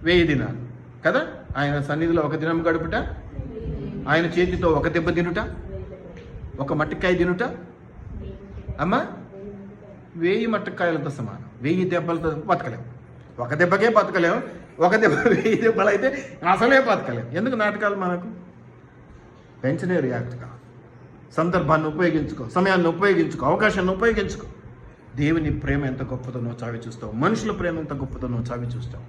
1000 దినాలు కదా. ఆయన సన్నిధిలో ఒక దినం గడుపుట, ఆయన చేతితో ఒక దెబ్బ తినుట, ఒక మట్టికాయ తినుట అమ్మా 1000 మట్టకాయలతో సమానం. 1000 దెబ్బలతో బతకలేము. ఒక దెబ్బకే బతకలేము, ఒక దెబ్బ 1000 దెబ్బలు అయితే అసలే బతకలేము. ఎందుకు నాటకాలు? మనకు వెంటనే రియాక్ట్ కావాలి. సందర్భాన్ని ఉపయోగించుకో, సమయాన్ని ఉపయోగించుకో, అవకాశాన్ని ఉపయోగించుకో. దేవుని ప్రేమ ఎంత గొప్పదో నువ్వు చావి చూస్తావు, మనుషుల ప్రేమ ఎంత గొప్పదో నువ్వు చావి చూస్తావు.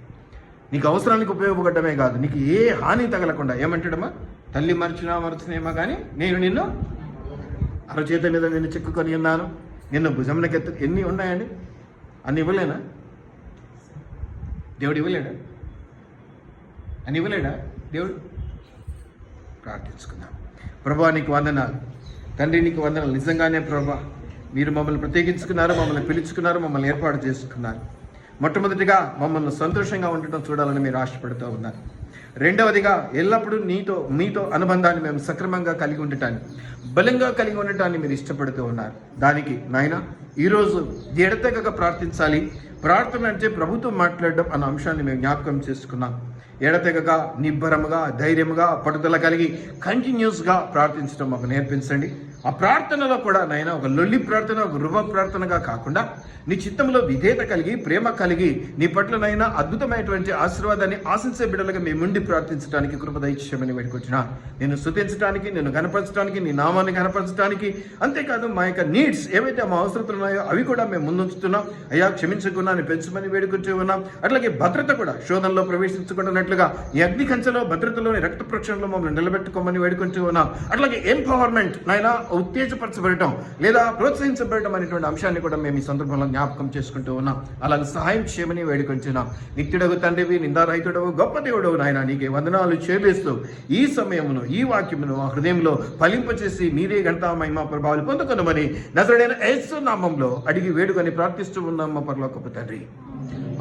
నీకు అవసరానికి ఉపయోగపడమే కాదు, నీకు ఏ హాని తగలకుండా. ఏమంటాడమ్మా? తల్లి మరచినేమో కానీ నేను నిన్ను అరచేత మీద నిన్ను చెక్కుకొని ఉన్నాను, నిన్ను భుజంలోకెత్తు. ఎన్ని ఉన్నాయండి? అన్ని ఇవ్వలేనా? దేవుడు ఇవ్వలేడా? అని ఇవ్వలేడా దేవుడు? ప్రార్థించుకుందాం. ప్రభువా నీకు వందనాలు, తండ్రి నీకు వందనాలు. నిజంగానే ప్రభువా, మీరు మమ్మల్ని ప్రత్యేకించుకున్నారు, మమ్మల్ని పిలుచుకున్నారు, మమ్మల్ని ఏర్పాటు చేసుకున్నారు. మొట్టమొదటిగా మమ్మల్ని సంతోషంగా ఉండటం చూడాలని మీరు ఆశపడుతూ ఉన్నారు. రెండవదిగా ఎల్లప్పుడూ మీతో అనుబంధాన్ని మేము సక్రమంగా కలిగి ఉండటాన్ని, బలంగా కలిగి ఉండటాన్ని మీరు ఇష్టపడుతూ ఉన్నారు. దానికి నాయన ఈరోజు ఎడతెగక ప్రార్థించాలి. ప్రార్థన అంటే ప్రభుత్వం మాట్లాడడం అన్న అంశాన్ని మేము జ్ఞాపకం చేసుకున్నాం. ఎడతెగగా, నిబ్బరముగా, ధైర్యముగా, పట్టుదల కలిగి కంటిన్యూస్గా ప్రార్థించడం మాకు నేర్పించండి. ఆ ప్రార్థనలో కూడా నాయన ఒక లొల్లి ప్రార్థన, ఒక రుభ ప్రార్థనగా కాకుండా నీ చిత్తంలో విధేయత కలిగి, ప్రేమ కలిగి, నీ పట్లనైనా అద్భుతమైనటువంటి ఆశీర్వాదాన్ని ఆశించే బిడ్డలుగా మేము ఉండి ప్రార్థించడానికి కృప దయచేయమని వేడుకొచ్చినా. నేను స్తుతించడానికి, నేను కనపరచడానికి, నీ నామాన్ని కనపరచడానికి, అంతేకాదు మా యొక్క నీడ్స్ ఏవైతే మా అవసరతలు ఉన్నాయో అవి కూడా మేము ముందుంచుతున్నాం. అయ్యా క్షమించకున్నాను పెంచమని వేడుకొచ్చి ఉన్నాం. అట్లాగే భద్రత కూడా శోధనలో ప్రవేశించకుండానట్లుగా ఈ అగ్ని కంచెలో, భద్రతలోని రక్త ప్రక్షణలో మమ్మల్ని నిలబెట్టుకోమని వేడుకొచ్చి ఉన్నాం. అట్లాగే ఎంపవర్మెంట్ నాయన, ఉత్తేజపరచబడటం లేదా ప్రోత్సహించబడటం అనేటువంటి అంశాన్ని కూడా మేము ఈ సందర్భంలో జ్ఞాపకం చేసుకుంటూ ఉన్నాం. అలాగే సహాయం చేయమని వేడుకొంచున్నాం. నిత్యుడగు తండ్రివి, నిందారహితుడవు, గొప్ప దేవుడవు నాయన, నీకే వందనాలు చెల్లిస్తూ ఈ సమయమును, ఈ వాక్యమును ఆ హృదయంలో ఫలింపచేసి మీరే ఘనత మహిమ ప్రభావాలు పొందుకొనమని నజరేయుడైన యేసు నామములో అడిగి వేడుకొని ప్రార్థిస్తూ ఉన్నాం మా పరలోకపు తండ్రి.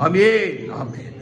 ఆమేన్, ఆమేన్.